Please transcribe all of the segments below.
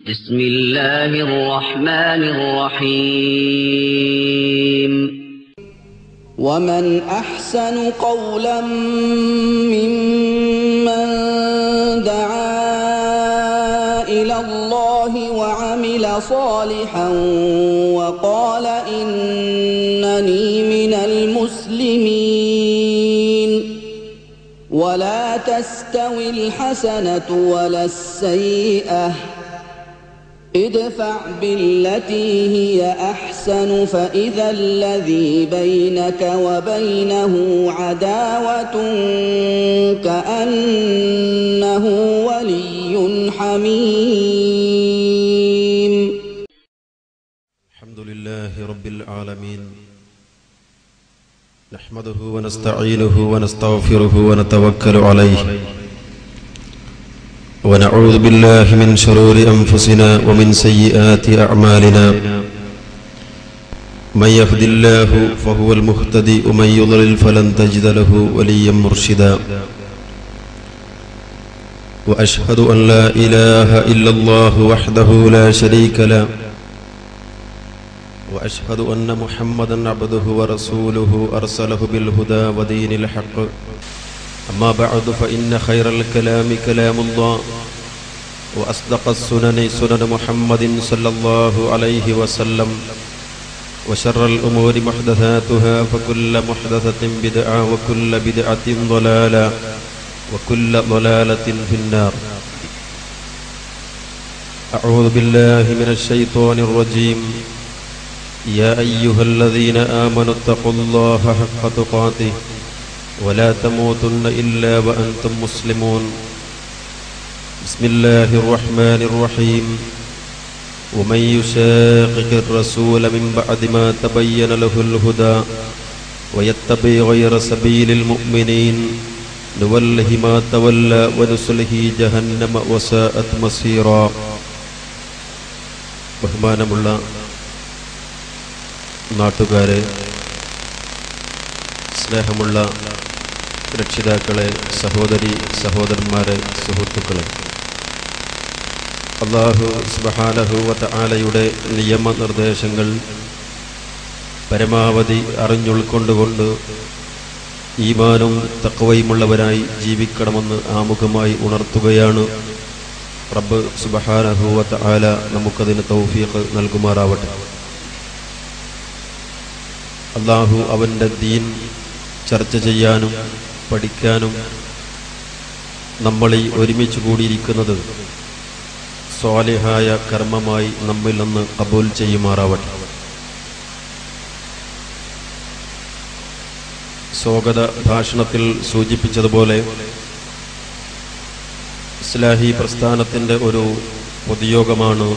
بسم الله الرحمن الرحيم ومن أحسن قولا ممن دعا إلى الله وعمل صالحا وقال إنني من المسلمين ولا تستوي الحسنة ولا السيئة ادفع بالتي هي أحسن فإذا الذي بينك وبينه عداوة كأنه ولي حميم. الحمد لله رب العالمين نحمده ونستعينه ونستغفره ونتوكل عليه ونعوذ بالله من شرور أنفسنا ومن سيئات أعمالنا من يهد الله فهو المهتدي ومن يضلل فلن تجد له وليا مرشدا وأشهد أن لا إله إلا الله وحده لا شريك له وأشهد أن محمدا عبده ورسوله أرسله بالهدى ودين الحق أما بعد فإن خير الكلام كلام الله وأصدق السنن سنن محمد صلى الله عليه وسلم وشر الأمور محدثاتها فكل محدثة بدعة وكل بدعة ضلالة وكل ضلالة في النار. أعوذ بالله من الشيطان الرجيم. يا أيها الذين آمنوا اتقوا الله حق تقاته ولا تموتن إلا وأنتم مسلمون. بسم الله الرحمن الرحيم. ومن يشاقق الرسول من بعد ما تبين له الهدى ويتبع غير سبيل المؤمنين نوله ما تولى ونصله جهنم وساءت مصيرا. ബഹുമാനമുള്ള നാട്ടുകാരെ, സ്നേഹമുള്ള രക്ഷിതാക്കളെ, സഹോദരി സഹോദരന്മാരെ, സുഹൃത്തുക്കളെ, അല്ലാഹു സുബ്ഹാനഹു വ തആലയുടെ നിയമനിർദ്ദേശങ്ങൾ പരമാവധി അറിഞ്ഞുൾക്കൊണ്ടുകൊണ്ട് ഈമാനും തഖ്വയുമുള്ളവരായി ജീവിക്കണമെന്ന് ആമുഖമായി ഉണർത്തുകയാണ്. റബ്ബ് സുബ്ഹാനഹു വ തആല നമുക്കതിന് തൗഫീഖ് നൽകുമാറാവട്ടെ. അല്ലാഹു അവൻ്റെ ദീൻ ചർച്ച ചെയ്യാനും പഠിക്കാനും നമ്മളീ ഒരുമിച്ച് കൂടിയിരിക്കുന്നത് സ്വാലിഹായ കർമ്മമായി നമ്മിൽ നിന്ന് ഖബൂൽ ചെയ്യുമാറാവട്ടെ. സ്വാഗത ഭാഷണത്തിൽ സൂചിപ്പിച്ചതുപോലെ ഇസ്ലാഹി പ്രസ്ഥാനത്തിൻ്റെ ഒരു പൊതുയോഗമാണ്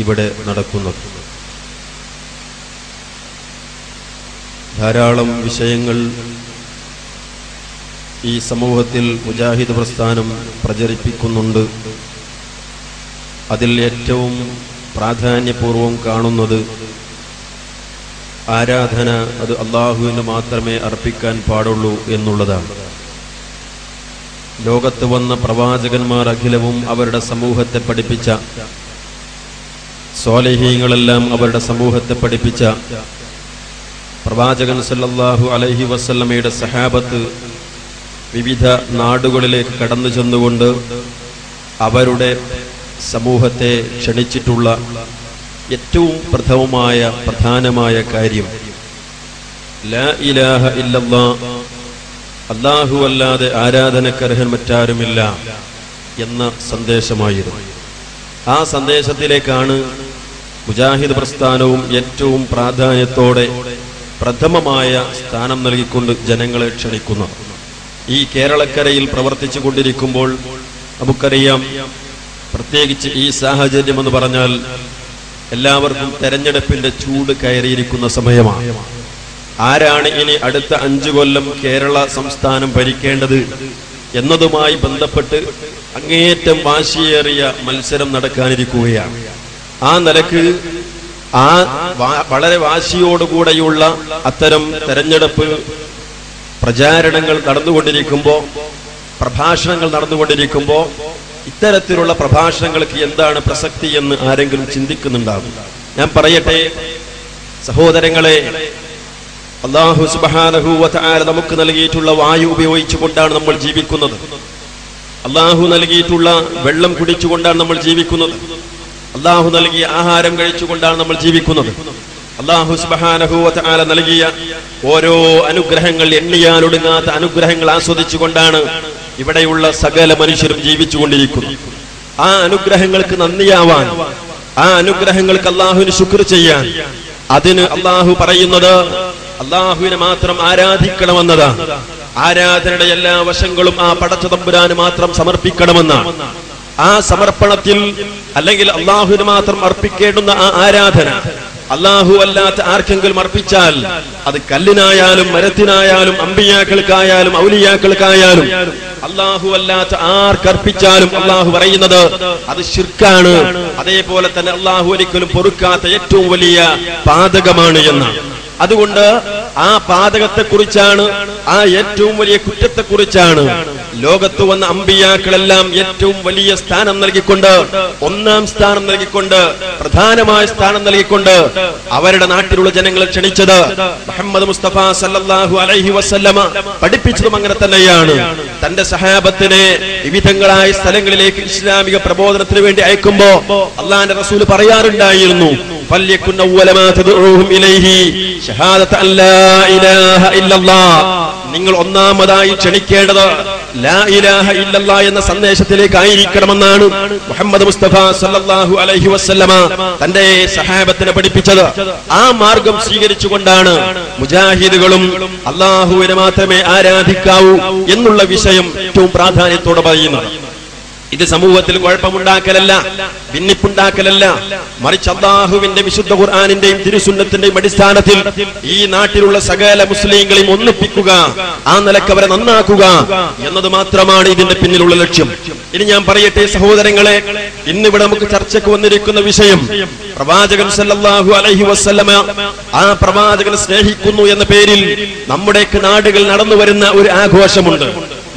ഇവിടെ നടക്കുന്നത്. ധാരാളം വിഷയങ്ങൾ ഈ സമൂഹത്തിൽ മുജാഹിദ് പ്രസ്ഥാനം പ്രചരിപ്പിക്കുന്നുണ്ട്. അതിൽ ഏറ്റവും പ്രാധാന്യപൂർവം കാണുന്നത് ആരാധന അത് അല്ലാഹുവിന് മാത്രമേ അർപ്പിക്കാൻ പാടുള്ളൂ എന്നുള്ളതാണ്. ലോകത്ത് വന്ന പ്രവാചകന്മാർ അഖിലവും അവരുടെ സമൂഹത്തെ പഠിപ്പിച്ച, സ്വാലിഹീങ്ങളെല്ലാം അവരുടെ സമൂഹത്തെ പഠിപ്പിച്ച, പ്രവാചകൻ സല്ലല്ലാഹു അലൈഹി വസല്ലമയുടെ സഹാബത്ത് വിവിധ നാടുകളിലേക്ക് കടന്നു ചെന്നുകൊണ്ട് അവരുടെ സമൂഹത്തെ ക്ഷണിച്ചിട്ടുള്ള ഏറ്റവും പ്രധാനമായ കാര്യം ലാ ഇലാഹ ഇല്ലല്ലാഹ്, അല്ലാഹു അല്ലാതെ ആരാധനക്കർഹൻ മറ്റാരുമില്ല എന്ന സന്ദേശമായിരുന്നു. ആ സന്ദേശത്തിലേക്കാണ് മുജാഹിദ് പ്രസ്ഥാനവും ഏറ്റവും പ്രാധാന്യത്തോടെ പ്രഥമമായ സ്ഥാനം നൽകിക്കൊണ്ട് ജനങ്ങളെ ക്ഷണിക്കുന്നു. ഈ കേരളക്കരയിൽ പ്രവർത്തിച്ചു കൊണ്ടിരിക്കുമ്പോൾ നമുക്കറിയാം, പ്രത്യേകിച്ച് ഈ സാഹചര്യം എന്ന് പറഞ്ഞാൽ എല്ലാവർക്കും തെരഞ്ഞെടുപ്പിന്റെ ചൂട് കയറിയിരിക്കുന്ന സമയമാണ്. ആരാണ് ഇനി അടുത്ത 5 കൊല്ലം കേരള സംസ്ഥാനം ഭരിക്കേണ്ടത് എന്നതുമായി ബന്ധപ്പെട്ട് അങ്ങേയറ്റം വാശിയേറിയ മത്സരം നടക്കാനിരിക്കുകയാണ്. ആ നിലക്ക് വളരെ വാശിയോടുകൂടെയുള്ള അത്തരം തെരഞ്ഞെടുപ്പ് പ്രചാരണങ്ങൾ നടന്നുകൊണ്ടിരിക്കുമ്പോൾ, പ്രഭാഷണങ്ങൾ നടന്നുകൊണ്ടിരിക്കുമ്പോൾ ഇത്തരത്തിലുള്ള പ്രഭാഷണങ്ങൾക്ക് എന്താണ് പ്രസക്തി എന്ന് ആരെങ്കിലും ചിന്തിക്കുന്നുണ്ടാകും. ഞാൻ പറയട്ടെ സഹോദരങ്ങളെ, അല്ലാഹു സുബ്ഹാനഹു വ തആല നമുക്ക് നൽകിയിട്ടുള്ള വായു ഉപയോഗിച്ചുകൊണ്ടാണ് നമ്മൾ ജീവിക്കുന്നത്. അല്ലാഹു നൽകിയിട്ടുള്ള വെള്ളം കുടിച്ചുകൊണ്ടാണ് നമ്മൾ ജീവിക്കുന്നത്. അല്ലാഹു നൽകിയ ആഹാരം കഴിച്ചുകൊണ്ടാണ് നമ്മൾ ജീവിക്കുന്നത്. അല്ലാഹു സുബ്ഹാനഹു വ തആല നൽകിയ ഓരോ അനുഗ്രഹങ്ങൾ, എണ്ണിയാലൊടുങ്ങാത്ത അനുഗ്രഹങ്ങൾ ആസ്വദിച്ചുകൊണ്ടാണ് ഇവിടെയുള്ള സകല മനുഷ്യരും ജീവിച്ചുകൊണ്ടിരിക്കുന്നത്. ആ അനുഗ്രഹങ്ങൾക്ക് നന്ദിയാവാൻ, ആ അനുഗ്രഹങ്ങൾക്ക് അല്ലാഹുവിന് ശുക്ർ ചെയ്യാൻ, അതിന് അല്ലാഹു പറയുന്നത് അല്ലാഹുവിനെ മാത്രം ആരാധിക്കണമെന്നതാണ്. ആരാധനയുടെ എല്ലാ വശങ്ങളും ആ പടച്ച തമ്പുരാന് മാത്രം സമർപ്പിക്കണമെന്നാണ്. ആ സമർപ്പണത്തിൽ അല്ലെങ്കിൽ അല്ലാഹുവിന് മാത്രം അർപ്പിക്കേണ്ടുന്ന ആ ആരാധന അല്ലാഹു അല്ലാത്ത ആർക്കെങ്കിലും അർപ്പിച്ചാൽ അത് കല്ലിനായാലും മരത്തിനായാലും അമ്പിയാക്കൾക്കായാലും ഔലിയാക്കൾക്കായാലും അല്ലാഹു അല്ലാത്ത ആർക്കർപ്പിച്ചാലും അല്ലാഹു പറയുന്നത് അത് ശിർക്കാണ്. അതേപോലെ തന്നെ അല്ലാഹു ഒരിക്കലും പൊറുക്കാത്ത ഏറ്റവും വലിയ പാതകമാണ് എന്നാണ്. അതുകൊണ്ട് ആ പാതകത്തെക്കുറിച്ചാണ്, ആ ഏറ്റവും വലിയ കുറ്റത്തെക്കുറിച്ചാണ് ലോകത്ത് വന്ന അമ്പിയാക്കളെല്ലാം ഏറ്റവും വലിയ സ്ഥാനം നൽകിക്കൊണ്ട്, ഒന്നാം സ്ഥാനം നൽകിക്കൊണ്ട്, പ്രധാനമായ സ്ഥാനം നൽകിക്കൊണ്ട് അവരുടെ നാട്ടിലുള്ള ജനങ്ങളെ ക്ഷണിച്ചത്. മുഹമ്മദ് മുസ്തഫ സല്ലല്ലാഹു അലൈഹി വസല്ലമ പഠിപ്പിച്ചതും അങ്ങനെ തന്നെയാണ്. തന്റെ സഹാബത്തിനെ വിവിധങ്ങളായ സ്ഥലങ്ങളിലേക്ക് ഇസ്ലാമിക പ്രബോധനത്തിന് വേണ്ടി അയക്കുമ്പോ അള്ളാന്റെ റസൂൽ പറയാറുണ്ടായിരുന്നു, فليكن أول ما تدعوهم إليه شهادة أن لا إله إلا الله. നിങ്ങൾ ഒന്നാമതായി ക്ഷണിക്കേണ്ടത് ലാ ഇലാഹ ഇല്ലല്ലാഹ് എന്ന സന്ദേശത്തിലേക്ക് ആയിരിക്കണമെന്നാണ് മുഹമ്മദ് മുസ്തഫ സല്ലല്ലാഹു അലൈഹി വസല്ലമ തന്റെ സഹാബത്തിനെ പഠിപ്പിച്ചത്. ആ മാർഗം സ്വീകരിച്ചുകൊണ്ടാണ് മുജാഹിദുകളും അല്ലാഹുവിനെ മാത്രമേ ആരാധിക്കാവൂ എന്നുള്ള വിഷയം ഏറ്റവും പ്രാധാന്യത്തോടെ പറയുന്നത്. ഇത് സമൂഹത്തിൽ കുഴപ്പമുണ്ടാക്കലല്ല, ഭിന്നിപ്പുണ്ടാക്കലല്ല, മറിച്ച് അല്ലാഹുവിന്റെ വിശുദ്ധ ഖുർആനിന്റെയും തിരുസുന്നത്തിന്റെയും അടിസ്ഥാനത്തിൽ ഈ നാട്ടിലുള്ള സകല മുസ്ലിങ്ങളെയും ഒന്നിപ്പിക്കുക, ആ നിലക്ക് അവരെ നന്നാക്കുക എന്നത് മാത്രമാണ് ഇതിന്റെ പിന്നിലുള്ള ലക്ഷ്യം. ഇനി ഞാൻ പറയട്ടെ സഹോദരങ്ങളെ, ഇന്നിവിടെ നമുക്ക് ചർച്ചയ്ക്ക് വന്നിരിക്കുന്ന വിഷയം പ്രവാചകൻ സല്ലല്ലാഹു അലൈഹി വസല്ലമ, ആ പ്രവാചകനെ സ്നേഹിക്കുന്നു എന്ന പേരിൽ നമ്മുടെയൊക്കെ നാടുകൾ നടന്നു വരുന്ന ഒരു ആഘോഷമുണ്ട്,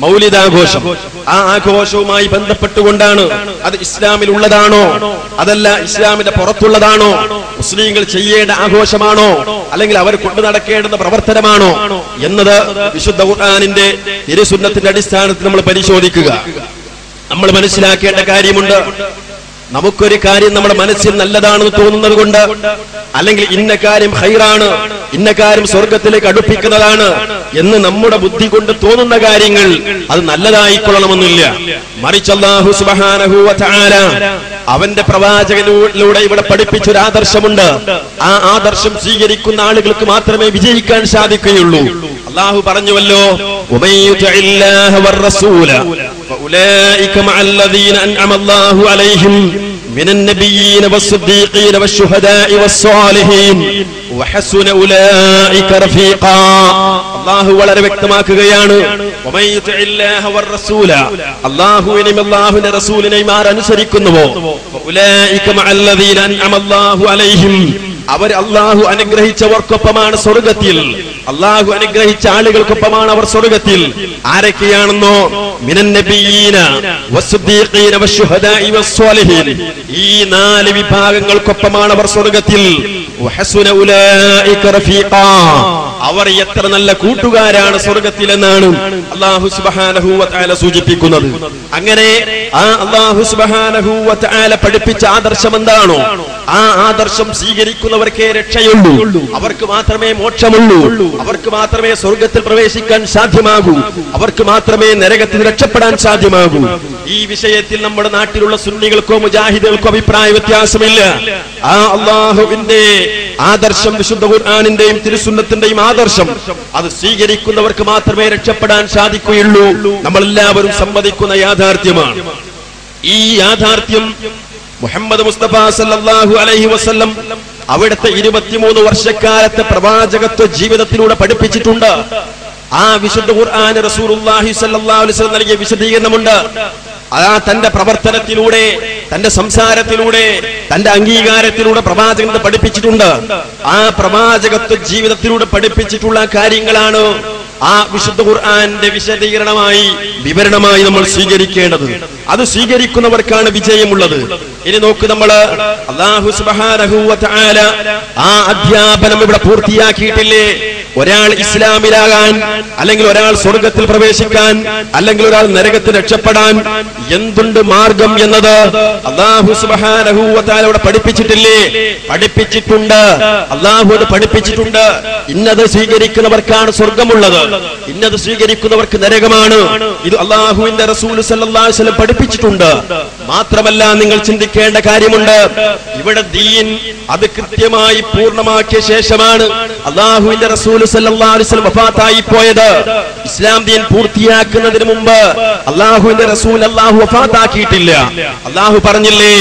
മൗലിദാഘോഷം. ആ ആഘോഷവുമായി ബന്ധപ്പെട്ടുകൊണ്ടാണ് അത് ഇസ്ലാമിൽ ഉള്ളതാണോ അതല്ല ഇസ്ലാമിന്റെ പുറത്തുള്ളതാണോ, മുസ്ലിങ്ങൾ ചെയ്യേണ്ട ആഘോഷമാണോ അല്ലെങ്കിൽ അവർ കൊണ്ടു നടക്കേണ്ടുന്ന പ്രവർത്തനമാണോ എന്നത് വിശുദ്ധ ഖുർആനിന്റെ തിരുസുന്നത്തിന്റെ അടിസ്ഥാനത്തിൽ നമ്മൾ പരിശോധിക്കുക. നമ്മൾ മനസ്സിലാക്കേണ്ട കാര്യമുണ്ട്. നമുക്കൊരു കാര്യം നമ്മുടെ മനസ്സിൽ നല്ലതാണെന്ന് തോന്നുന്നത് കൊണ്ട്, അല്ലെങ്കിൽ ഇന്ന കാര്യം ഖൈറാണ്, ഇന്ന കാര്യം സ്വർഗത്തിലേക്ക് അടുപ്പിക്കുന്നതാണ് എന്ന് നമ്മുടെ ബുദ്ധി കൊണ്ട് തോന്നുന്ന കാര്യങ്ങൾ അത് നല്ലതായിക്കൊള്ളണമെന്നില്ല. മറിച്ച് അല്ലാഹു സുബ്ഹാനഹു വ തആല അവന്റെ പ്രവാചകനിലൂടെ ഇവിടെ പഠിപ്പിച്ചൊരു ആദർശമുണ്ട്. ആ ആദർശം സ്വീകരിക്കുന്ന ആളുകൾക്ക് മാത്രമേ വിജയിക്കാൻ സാധിക്കുകയുള്ളൂ. അല്ലാഹു പറഞ്ഞുവല്ലോ, ഉമയ്യുതിഇല്ലാഹ വർ-റസൂല ഫഉലൈക മഅല്ലദീന അൻഅമ അല്ലാഹു അലൈഹിം മിനൻ നബിയ്യീന വസ്സദ്ദീഖീന വശുഹദാഇ വസ്സാലിഹീൻ വഹസുന ഉലൈക റഫീഖാ. അല്ലാഹു വളരെ വ്യക്തമാക്കുകയാണ്, ഉമയ്യുതിഇല്ലാഹ വർ-റസൂല, അല്ലാഹുവിനെയും അല്ലാഹുവിന്റെ റസൂലിനെയും ആർ അനുസരിക്കുന്നുവോ ഫഉലൈക മഅല്ലദീന അൻഅമ അല്ലാഹു അലൈഹിം, അവർ അല്ലാഹു അനുഗ്രഹിച്ചവർക്കൊപ്പമാണ് സ്വർഗത്തിൽ. അല്ലാഹു അനുഗ്രഹിച്ച ആളുകൾക്കൊപ്പമാണ് അവർ സ്വർഗത്തിൽ. ആരൊക്കെയാണെന്നോ മിനൻ നബിയ്യീന വസ്സദ്ദീഖീന വശുഹദാഇ വസ്സാലിഹീൻ, ഈ 4 വിഭാഗങ്ങൾക്കൊപ്പമാണ് അവർ സ്വർഗത്തിൽ. വഹസുന ഉലൈക റഫീഖാ, അവർ എത്ര നല്ല കൂട്ടുകാരാണ് സ്വർഗത്തിൽ എന്നാണ് അല്ലാഹു സുബ്ഹാനഹു വ തആല സൂചിപ്പിക്കുന്നത്. അങ്ങനെ ആ അല്ലാഹു സുബ്ഹാനഹു വ തആല പഠിപ്പിച്ച ആദർശം എന്താണോ ആ ആദർശം സ്വീകരിക്കുന്നവർക്കേ രക്ഷയുള്ളൂ, അവർക്ക് മാത്രമേ മോക്ഷമുള്ളൂ, അവർക്ക് മാത്രമേ സ്വർഗത്തിൽ പ്രവേശിക്കാൻ സാധ്യമാകൂ, അവർക്ക് മാത്രമേ നരകത്തിൽ രക്ഷപ്പെടാൻ സാധ്യമാകൂ. ഈ വിഷയത്തിൽ നമ്മുടെ നാട്ടിലുള്ള സുന്നികൾക്കോ മുജാഹിദുകൾക്കോ അഭിപ്രായ വ്യത്യാസമില്ല. ആ അല്ലാഹുവിന്റെ ആദർശം, വിശുദ്ധ ഖുർആനിന്റെയും തിരുസുന്നത്തിന്റെയും ആദർശം, അത് സ്വീകരിക്കുന്നവർക്ക് മാത്രമേ രക്ഷപ്പെടാൻ സാധിക്കുകയുള്ളൂ. നമ്മളെല്ലാവരും സമ്മതിക്കുന്ന യാഥാർത്ഥ്യമാണ്. ഈ യാഥാർത്ഥ്യം മുഹമ്മദ് മുസ്തഫ സല്ലല്ലാഹു അലൈഹി വസല്ലം അവിടുത്തെ 23 വർഷക്കാലത്തെ പ്രവാചകത്വ ജീവിതത്തിലൂടെ പഠിപ്പിച്ചിട്ടുണ്ട്. ആ വിശുദ്ധ ഖുർആൻ റസൂലുള്ളാഹി സ്വല്ലല്ലാഹു അലൈഹി വസല്ലം നൽകിയ വിശദീകരണമുണ്ട്. ആ തന്റെ പ്രവർത്തനത്തിലൂടെ, തന്റെ സംസാരത്തിലൂടെ, തന്റെ അംഗീകാരത്തിലൂടെ പ്രവാചകൻ പഠിപ്പിച്ചിട്ടുണ്ട്. ആ പ്രവാചകത്വ ജീവിതത്തിലൂടെ പഠിപ്പിച്ചിട്ടുള്ള കാര്യങ്ങളാണ് ആ വിശുദ്ധ ഖുർആന്റെ വിശദീകരണമായി വിവരണമായി നമ്മൾ സ്വീകരിക്കേണ്ടത്. അത് സ്വീകരിക്കുന്നവർക്കാണ് വിജയമുള്ളത്. ഇനി നോക്ക്, നമ്മൾ അല്ലാഹു സുബ്ഹാനഹു വ തആല ആ അധ്യാപനം ഇവിടെ പൂർത്തിയാക്കിയിട്ടില്ലേ? ഒരാൾ ഇസ്ലാമിലാകാൻ, അല്ലെങ്കിൽ ഒരാൾ സ്വർഗത്തിൽ പ്രവേശിക്കാൻ, അല്ലെങ്കിൽ ഒരാൾ നരകത്തിൽ രക്ഷപ്പെടാൻ എന്തുണ്ട് മാർഗം എന്നത് അല്ലാഹു സുബ്ഹാനഹു വ തആല ഇവിടെ പഠിപ്പിച്ചിട്ടില്ലേ? പഠിപ്പിച്ചിട്ടുണ്ട്. അല്ലാഹു അത് പഠിപ്പിച്ചിട്ടുണ്ട്. ഇന്നത് സ്വീകരിക്കുന്നവർക്കാണ് സ്വർഗമുള്ളത്, ഇന്നത് സ്വീകരിക്കുന്നവർക്ക് നരകമാണ്. ഇത് അല്ലാഹുവിന്റെ റസൂൽ സല്ലല്ലാഹു അലൈഹി വസല്ലം പഠിപ്പിച്ചിട്ടുണ്ട്. മാത്രമല്ല, നിങ്ങൾ ചിന്തിക്കേണ്ട കാര്യമുണ്ട്, ഇവിടെ ദീൻ അത് കൃത്യമായി പൂർണ്ണമാക്കിയ ശേഷമാണ് അല്ലാഹുവിന്റെ റസൂൽ സല്ലല്ലാഹു അലൈഹി വസല്ലം വഫാത്തായി പോയത്. ഇസ്ലാം ദീൻ പൂർത്തിയാക്കുന്നതിന് മുമ്പ് അല്ലാഹുവിന്റെ റസൂൽ അല്ലാഹു വഫാത്താക്കിയിട്ടില്ല. അല്ലാഹു പറഞ്ഞില്ലേ,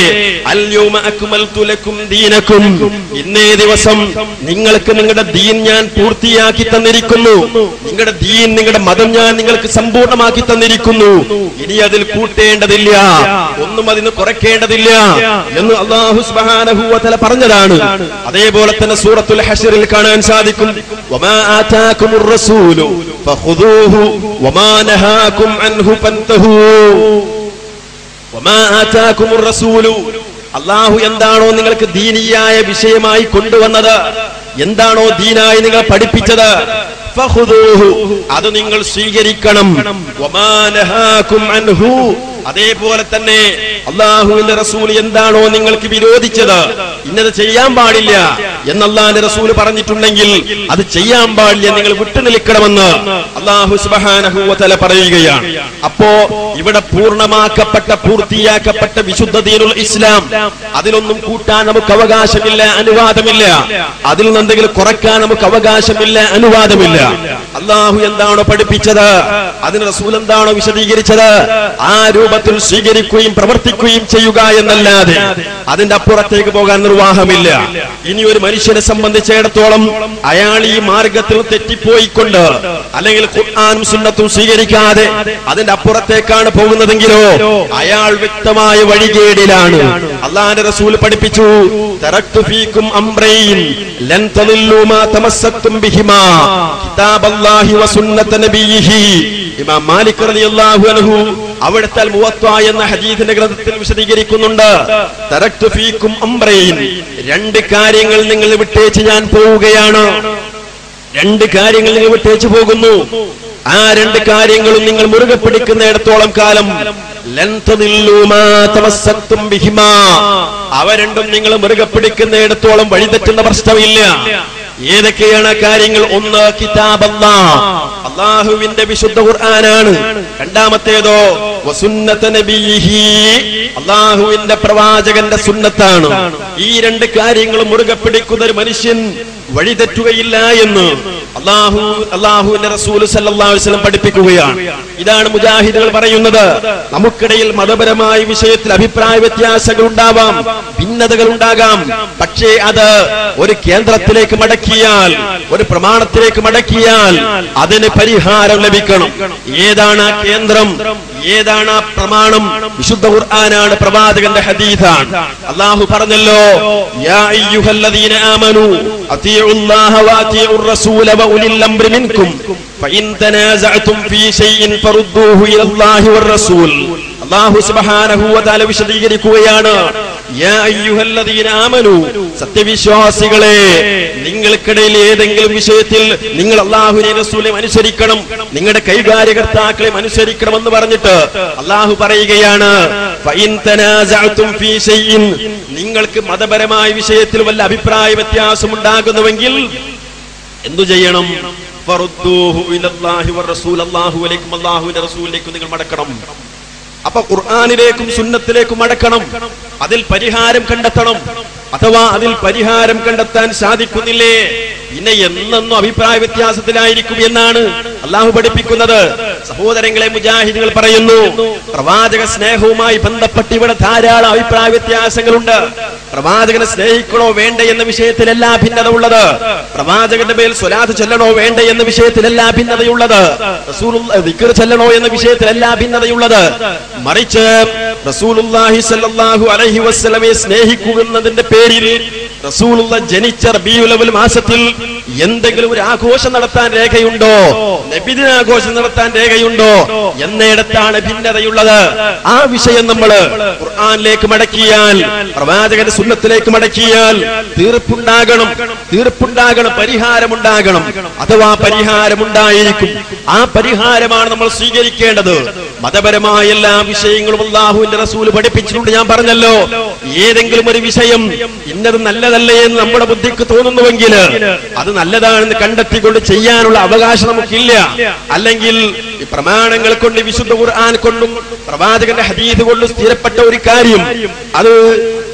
അൽ യൗമ അക്മൽതു ലക്കും ദീനക്കും, ഇന്നേ ദിവസം നിങ്ങൾക്ക് നിങ്ങളുടെ ദീൻ ഞാൻ പൂർത്തിയാക്കി തന്നിരിക്കുന്നു, നിങ്ങളുടെ ദീൻ, നിങ്ങളുടെ മതം ഞാൻ നിങ്ങൾക്ക് സമ്പൂർണ്ണമാക്കി തന്നിരിക്കുന്നു, ഇനി അതിൽ കൂട്ടേണ്ടതില്ല, ഒന്നും അതിന് കുറയ്ക്കേണ്ടതില്ല എന്ന് അല്ലാഹു സുബ്ഹാനഹു വ തആല പറഞ്ഞതാണ്. അതേപോലെ തന്നെ സൂറത്തുൽ ഹശ്റിൽ കാണാൻ സാധിക്കും, വമാ ആതാകുമുർ റസൂലു ഫഖുദൂഹു വമാ നഹാകും അൻഹു ഫൻതഹൂ. വമാ ആതാകുമുർ റസൂലു, അല്ലാഹു എന്താണോ നിങ്ങൾക്ക് ദീനിയായ വിഷയമായി കൊണ്ടുവന്നത്, എന്താണോ ദീനായി നിങ്ങൾ പഠിപ്പിച്ചത്, ഫഖുദൂഹു, അത് നിങ്ങൾ സ്വീകരിക്കണം. വമാ നഹാകും അൻഹു, അതേപോലെ തന്നെ അല്ലാഹുവിന്റെ റസൂൽ എന്താണോ നിങ്ങൾക്ക് വിരോധിച്ചത്, ഇന്നത് ചെയ്യാൻ പാടില്ല എന്ന് അല്ലാഹുവിന്റെ റസൂൽ പറഞ്ഞിട്ടുണ്ടെങ്കിൽ അത് ചെയ്യാൻ പാടില്ല, നിങ്ങൾ വിട്ടുനിൽക്കണമെന്ന് അല്ലാഹു സുബ്ഹാനഹു വ തആല പറയുകയാണ്. അപ്പോ ഇവിടെ പൂർണ്ണമാക്കപ്പെട്ട, പൂർത്തിയാക്കപ്പെട്ട വിശുദ്ധ ദീനുൽ ഇസ്ലാം, അതിലൊന്നും കൂട്ടാൻ നമുക്ക് അവകാശമില്ല, അനുവാദമില്ല. അതിൽ നിന്ന് എന്തെങ്കിലും കുറയ്ക്കാൻ നമുക്ക് അവകാശമില്ല, അനുവാദമില്ല. അല്ലാഹു എന്താണോ പഠിപ്പിച്ചത്, അതിന് റസൂൽ എന്താണോ വിശദീകരിച്ചത്, ആ രൂപത്തിൽ സ്വീകരിക്കുകയും പ്രവർത്തിക്കുകയും ചെയ്യുക എന്നല്ലാതെ അതിന്റെ അപ്പുറത്തേക്ക് പോകാൻ നിർവാഹമില്ല. ഇനി ഒരു മനുഷ്യനെ സംബന്ധിച്ചിടത്തോളം അയാൾ ഈ മാർഗത്തിൽ തെറ്റിപ്പോയിക്കൊണ്ട്, അല്ലെങ്കിൽ ഖുർആനും സുന്നത്തും സ്വീകരിക്കാതെ അതിന്റെ അപ്പുറത്തേക്കാണ് പോകുന്നതെങ്കിലോ അയാൾ വ്യക്തമായ വഴികേടിലാണ്. അല്ലാഹുവിന്റെ റസൂൽ പഠിപ്പിച്ചു, തറക്തു ഫീകും അംറൈൻ ലൻ തളില്ലു മാ തമസ്സക്തും ബിഹിമാ കിതാബല്ലാഹി വ സുന്നത നബിയിഹി. ഇമാം മാലിക് റളിയല്ലാഹു അൻഹു അവിടുത്തെ മുവത്വ എന്ന ഹദീസിന്റെ ഗ്രന്ഥത്തിൽ വിശദീകരിക്കുന്നുണ്ട്, തറക്തു ഫീകും അംറൈൻ, രണ്ട് കാര്യങ്ങൾ നിങ്ങൾ വിട്ടേച്ച് ഞാൻ പോവുകയാണ്. രണ്ട് കാര്യങ്ങൾ നിങ്ങൾ വിട്ടേച്ച് പോകുന്നു. ആ രണ്ട് കാര്യങ്ങളും നിങ്ങൾ മുറുകെ പിടിക്കുന്നിടത്തോളം കാലം ലൻ തദില്ലു മാ തമസ്സക്തും ബിഹിമാ, അവ രണ്ടും നിങ്ങൾ മുറുകെ പിടിക്കുന്നിടത്തോളം വഴിതെറ്റുന്ന പ്രശ്നമില്ല. ഏതൊക്കെയാണ് കാര്യങ്ങൾ? ഒന്ന്, കിതാബല്ലാഹ്, അല്ലാഹുവിന്റെ വിശുദ്ധ ഖുർആനാണ്. രണ്ടാമത്തേതോ വസുന്നത നബിയിഹി, അല്ലാഹുവിന്റെ പ്രവാചകന്റെ സുന്നത്താണ്. ഈ രണ്ട് കാര്യങ്ങളും മുറുകെ പിടിക്കുന്ന ഒരു മനുഷ്യൻ വഴിതെറ്റുകയില്ല എന്ന് അല്ലാഹുവിന്റെ റസൂൽ സല്ലല്ലാഹു അലൈഹി വസല്ലം പഠിപ്പിക്കുകയാണ്. ഇതാണ് മുജാഹിദുകൾ പറയുന്നത്. നമുക്കിടയിൽ മതപരമായ വിഷയത്തിൽ അഭിപ്രായ വ്യത്യാസങ്ങൾ ഉണ്ടാവാം, ഭിന്നതകൾ ഉണ്ടാകാം. പക്ഷേ അത് ഒരു കേന്ദ്രത്തിലേക്ക് മടക്കിയാൽ, ഒരു പ്രമാണത്തിലേക്ക് മടക്കിയാൽ അതിന് പരിഹാരം ലഭിക്കണം. ഏതാണ് ആ കേന്ദ്രം? ഏതാണ് ആ പ്രമാണം? വിശുദ്ധ ഖുർആനാണ്, പ്രവാചകന്റെ ഹദീസാണ്. അല്ലാഹു പറഞ്ഞല്ലോ, യാ അയ്യുഹല്ലദീന ആമനൂ അത്തിഉല്ലാഹ വഅത്തിഉർ റസൂല വഉലിൽ അംരി മിൻകും ഫഇൻ തനാസഅതും ഫീ ശൈഇൻ ഫറുദ്ദൂഹു ഇലല്ലാഹി വർ റസൂൽ. അല്ലാഹു സുബ്ഹാനഹു വ തആല വിശദീകരിക്കുകയാണ്, യാ അയ്യുഹല്ലദീന ആമനൂ, സത്യവിശ്വാസികളെ, നിങ്ങൾക്കിടയിൽ ഏതെങ്കിലും വിഷയത്തിൽ നിങ്ങൾ അല്ലാഹുവിനെ റസൂലിനെ അനുസരിക്കണം, നിങ്ങളുടെ കൈകാര്യകർത്താക്കളെ അനുസരിക്കണമെന്ന് പറഞ്ഞിട്ട് അല്ലാഹു പറയുകയാണ്, ഫഇൻ തനാസഅതും ഫീ ശൈഇൻ, നിങ്ങൾക്ക് മതപരമായ വിഷയത്തിൽ വല്ല അഭിപ്രായ വ്യത്യാസം ഉണ്ടാകുന്നുവെങ്കിൽ എന്തു ചെയ്യണം? ഫറുദ്ദൂഹു ഇലല്ലാഹി വർ റസൂൽ, അല്ലാഹുവിലേക്കും അല്ലാഹുവിന്റെ റസൂലിലേക്കും നിങ്ങൾ മടക്കണം. അപ്പൊ ഖുർആനിലേക്കും സുന്നത്തിലേക്കും മടക്കണം, അതിൽ പരിഹാരം കണ്ടെത്തണം. അഥവാ അതിൽ പരിഹാരം കണ്ടെത്താൻ സാധിക്കുന്നില്ലേ, പിന്നെ എന്നെന്നും അഭിപ്രായ വ്യത്യാസത്തിലായിരിക്കും എന്നാണ് അല്ലാഹു പഠിപ്പിക്കുന്നത്. സഹോദരങ്ങളെ, മുജാഹിദുകൾ പറയുന്നു, പ്രവാചക സ്നേഹവുമായി ബന്ധപ്പെട്ട് ഇവിടെ ധാരാളം അഭിപ്രായ വ്യത്യാസങ്ങളുണ്ട്. പ്രവാചകനെ സ്നേഹിക്കണോ വേണ്ട എന്ന വിഷയത്തിലല്ല ഭിന്നത ഉള്ളത്. പ്രവാചകന്റെ മേൽ സ്വലാത്ത് ചൊല്ലണോ വേണ്ട എന്ന വിഷയത്തിലല്ല ഭിന്നതയുള്ളത്. റസൂലുള്ളാഹി ദിക്ർ ചൊല്ലണോ എന്ന വിഷയത്തിലല്ല ഭിന്നതയുള്ളത്. മറിച്ച് റസൂലുള്ളാഹി സ്വല്ലല്ലാഹു അലൈഹി വസല്ലമയെ സ്നേഹിക്കുന്നതിന്റെ പേരിൽ റസൂലുള്ള ജനിച്ച റബീഉൽ അവ്വൽ മാസത്തിൽ എന്തെങ്കിലും ഒരു ആഘോഷം നടത്താൻ രേഖയുണ്ടോ, നബിദിനാഘോഷം നടത്താൻ രേഖയുണ്ടോ എന്നിടത്താണ് ഭിന്നതയുള്ളത്. ആ വിഷയം നമ്മൾ ഖുർആനിലേക്ക് മടക്കിയാൽ, പ്രവാചകന്റെ സുന്നത്തിലേക്ക് മടക്കിയാൽ തീർപ്പുണ്ടാകണം, പരിഹാരമുണ്ടാകണം. അഥവാ പരിഹാരമുണ്ടായിരിക്കും. ആ പരിഹാരമാണ് നമ്മൾ സ്വീകരിക്കേണ്ടത്. മതപരമായ എല്ലാ വിഷയങ്ങളും അല്ലാഹുവിന്റെ റസൂൽ പഠിപ്പിച്ചിട്ടുണ്ട്. ഞാൻ പറഞ്ഞല്ലോ, ഏതെങ്കിലും ഒരു വിഷയം ഇന്നത് നല്ലതല്ലേ എന്ന് നമ്മുടെ ബുദ്ധിക്ക് തോന്നുന്നുവെങ്കിൽ അത് നല്ലതാണെന്ന് കണ്ടെത്തിക്കൊണ്ട് ചെയ്യാനുള്ള അവകാശം നമുക്കില്ല. അല്ലെങ്കിൽ ഈ പ്രമാണങ്ങൾ കൊണ്ട്, വിശുദ്ധ ഖുർആൻ കൊണ്ടും പ്രവാചകന്റെ ഹദീസ് കൊണ്ടും സ്ഥിരപ്പെട്ട ഒരു കാര്യം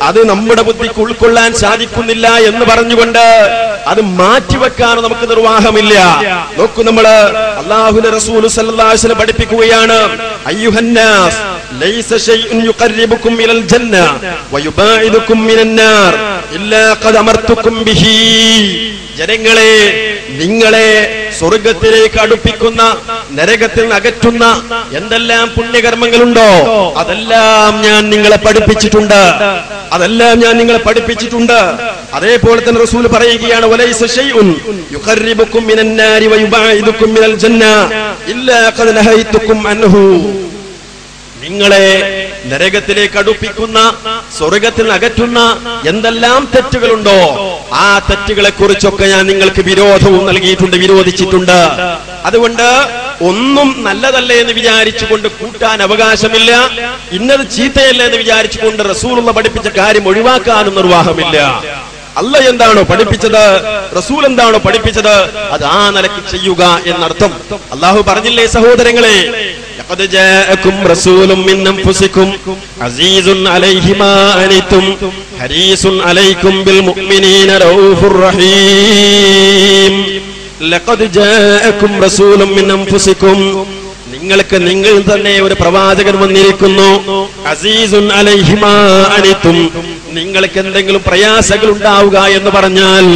അത് നമ്മുടെ ബുദ്ധിക്ക് ഉൾക്കൊള്ളാൻ സാധിക്കുന്നില്ല എന്ന് പറഞ്ഞുകൊണ്ട് അത് മാറ്റിവെക്കാൻ നമുക്ക് നിർവാഹമില്ല. നോക്കൂ, നമ്മള് അല്ലാഹുവിന്റെ റസൂൽ സല്ലല്ലാഹു അലൈഹി വസല്ലം പഠിപ്പിക്കുകയാണ്, അയ്യുഹന്നാസ് ലൈസ ശൈഉൻ യുഖർരിബുകും ഇലൽ ജന്ന വയുബാഇദുകും മിനൻ നാർ ഇല്ലാ ഖദ് അമർതുകും ബിഹി. ജനങ്ങളെ, നിങ്ങളെ സ്വർഗത്തിലേക്ക് അടുപ്പിക്കുന്ന, നരകത്തിൽ നിന്ന് അകറ്റുന്ന എന്തെല്ലാം പുണ്യകർമ്മങ്ങളുണ്ടോ അതെല്ലാം ഞാൻ നിങ്ങളെ പഠിപ്പിച്ചിട്ടുണ്ട്. അതേപോലെ തന്നെ റസൂൽ പറയുകയാണ്, വലൈസ ശൈഉൻ യുഖർരിബുകും മിനൻ നാരി വയുബാഇദുകും മിനൽ ജന്ന ഇല്ലാ ഖദ് നഹൈതുകും അൻഹു. നിങ്ങളെ നരകത്തിലേക്ക് അടുപ്പിക്കുന്ന, സ്വർഗത്തിൽ അകറ്റുന്ന എന്തെല്ലാം തെറ്റുകളുണ്ടോ ആ തെറ്റുകളെ കുറിച്ചൊക്കെ ഞാൻ നിങ്ങൾക്ക് വിരോധവും നൽകിയിട്ടുണ്ട്, വിരോധിച്ചിട്ടുണ്ട്. അതുകൊണ്ട് ഒന്നും നല്ലതല്ലേ എന്ന് വിചാരിച്ചുകൊണ്ട് കൂട്ടാൻ അവകാശമില്ല. ഇന്നത് ചീത്തയല്ലേ എന്ന് വിചാരിച്ചുകൊണ്ട് റസൂലുള്ള പഠിപ്പിച്ച കാര്യം ഒഴിവാക്കാനും നിർവാഹമില്ല. അല്ല എന്താണോ പഠിപ്പിച്ചത്, റസൂൽ എന്താണോ പഠിപ്പിച്ചത്, അത് ആ നിലയ്ക്ക് ചെയ്യുക എന്നർത്ഥം. അല്ലാഹു പറഞ്ഞില്ലേ സഹോദരങ്ങളെ, ലഖദ് ജാഅകും റസൂലും മിൻ അൻഫുസികും അസീസുൻ അലൈഹി മാ അനിതും ഹരീസുൻ അലൈക്കും ബിൽ മുഅ്മിനീന റഊഫുർ റഹീം. ലഖദ് ജാഅകും റസൂലും മിൻ അൻഫുസികും, നിങ്ങൾക്ക് നിങ്ങൾ തന്നെ ഒരു പ്രവാചകൻ വന്നിരിക്കുന്നു. അസീസുൻ അലൈഹി മാ അനിതും, നിങ്ങൾക്ക് എന്തെങ്കിലും പ്രയാസങ്ങൾ ഉണ്ടാവുക എന്ന് പറഞ്ഞാൽ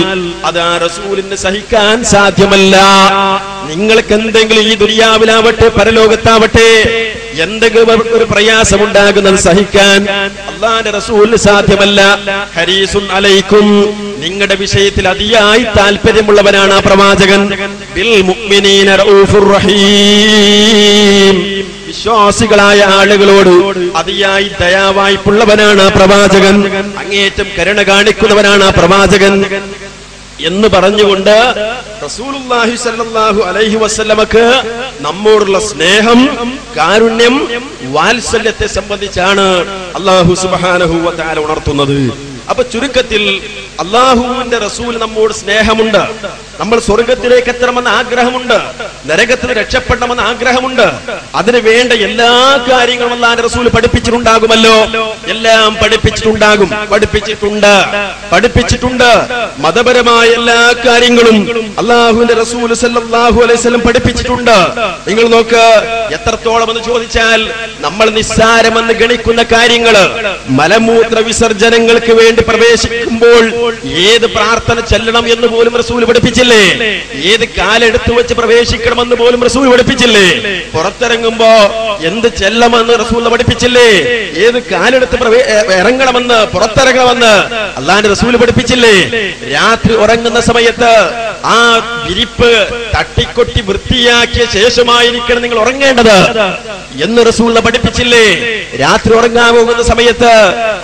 അത് ആ റസൂലിന് സഹിക്കാൻ സാധ്യമല്ല. നിങ്ങൾക്ക് എന്തെങ്കിലും ഈ ദുനിയാവിലാവട്ടെ പരലോകത്താവട്ടെ എന്തെങ്കിലും ഒരു പ്രയാസമുണ്ടാകുന്നത് സഹിക്കാൻ അല്ലാഹുവിന്റെ റസൂലിന് സാധ്യമല്ല. ഹരീസുൻ അലൈക്കും, നിങ്ങളുടെ വിഷയത്തിൽ അതിയായി താല്പര്യമുള്ളവനാണ് ആ പ്രവാചകൻ. ബിൽ മുഅ്മിനീന റഊഫുർ റഹീം, വിശ്വാസികളായ ആളുകളോട് അതിയായി ദയാവായ്പുള്ളവനാണ് ആ പ്രവാചകൻ. അങ്ങേയറ്റം കരുണ കാണിക്കുന്നവനാണ് ആ പ്രവാചകൻ എന്ന് പറഞ്ഞുകൊണ്ട് റസൂലുള്ളാഹി സ്വല്ലല്ലാഹു അലൈഹി വസല്ലമക്ക് നമ്മോടുള്ള സ്നേഹം, കാരുണ്യം, വാത്സല്യത്തെ സംബന്ധിച്ചാണ് അല്ലാഹു സുബ്ഹാനഹു വ തആല ഉണർത്തുന്നത്. അപ്പൊ ചുരുക്കത്തിൽ അല്ലാഹുവിന്റെ റസൂൽ നമ്മോട് സ്നേഹമുണ്ട്. നമ്മൾ സ്വർഗത്തിലേക്ക് എത്തണമെന്ന് ആഗ്രഹമുണ്ട്, നരകത്തിൽ രക്ഷപ്പെടണമെന്ന് ആഗ്രഹമുണ്ട്. അതിന് വേണ്ട എല്ലാ കാര്യങ്ങളും അല്ലാഹുവിന്റെ റസൂൽ പഠിപ്പിച്ചിട്ടുണ്ടാകുമല്ലോ. എല്ലാം പഠിപ്പിച്ചിട്ടുണ്ട്. മതപരമായ എല്ലാ കാര്യങ്ങളും അല്ലാഹുവിന്റെ റസൂൽ സല്ലല്ലാഹു അലൈഹി വസല്ലം പഠിപ്പിച്ചിട്ടുണ്ട്. നിങ്ങൾ നോക്ക്, എത്രത്തോളം എന്ന് ചോദിച്ചാൽ നമ്മൾ നിസ്സാരമെന്ന് ഗണിക്കുന്ന കാര്യങ്ങള്, മലമൂത്ര വിസർജനങ്ങൾക്ക് വേണ്ടി പ്രവേശിക്കുമ്പോൾ ഏത് പ്രാർത്ഥന ചെല്ലണം എന്ന് പോലും റസൂൽ പഠിപ്പിച്ചില്ലേ? ഏത് കാലെടുത്ത് വെച്ച് പ്രവേശിക്കണമെന്ന് പോലും റസൂൽ പഠിപ്പിച്ചില്ലേ? പുറത്തിറങ്ങുമ്പോ എന്ത് ചെല്ലമെന്ന് റസൂൽ പഠിപ്പിച്ചില്ലേ? ഏത് കാലെടുത്ത് ഇറങ്ങണമെന്ന്, പുറത്തിറങ്ങണമെന്ന് അല്ലാഹുവിന്റെ റസൂൽ പഠിപ്പിച്ചില്ലേ? രാത്രി ഉറങ്ങുന്ന സമയത്ത് ആ വിരിപ്പ് തട്ടിക്കൊട്ടി വൃത്തിയാക്കിയ ശേഷമായിരിക്കണം നിങ്ങൾ ഉറങ്ങേണ്ടത് എന്ന് റസൂൽ പഠിപ്പിച്ചില്ലേ? രാത്രി ഉറങ്ങാൻ പോകുന്ന സമയത്ത്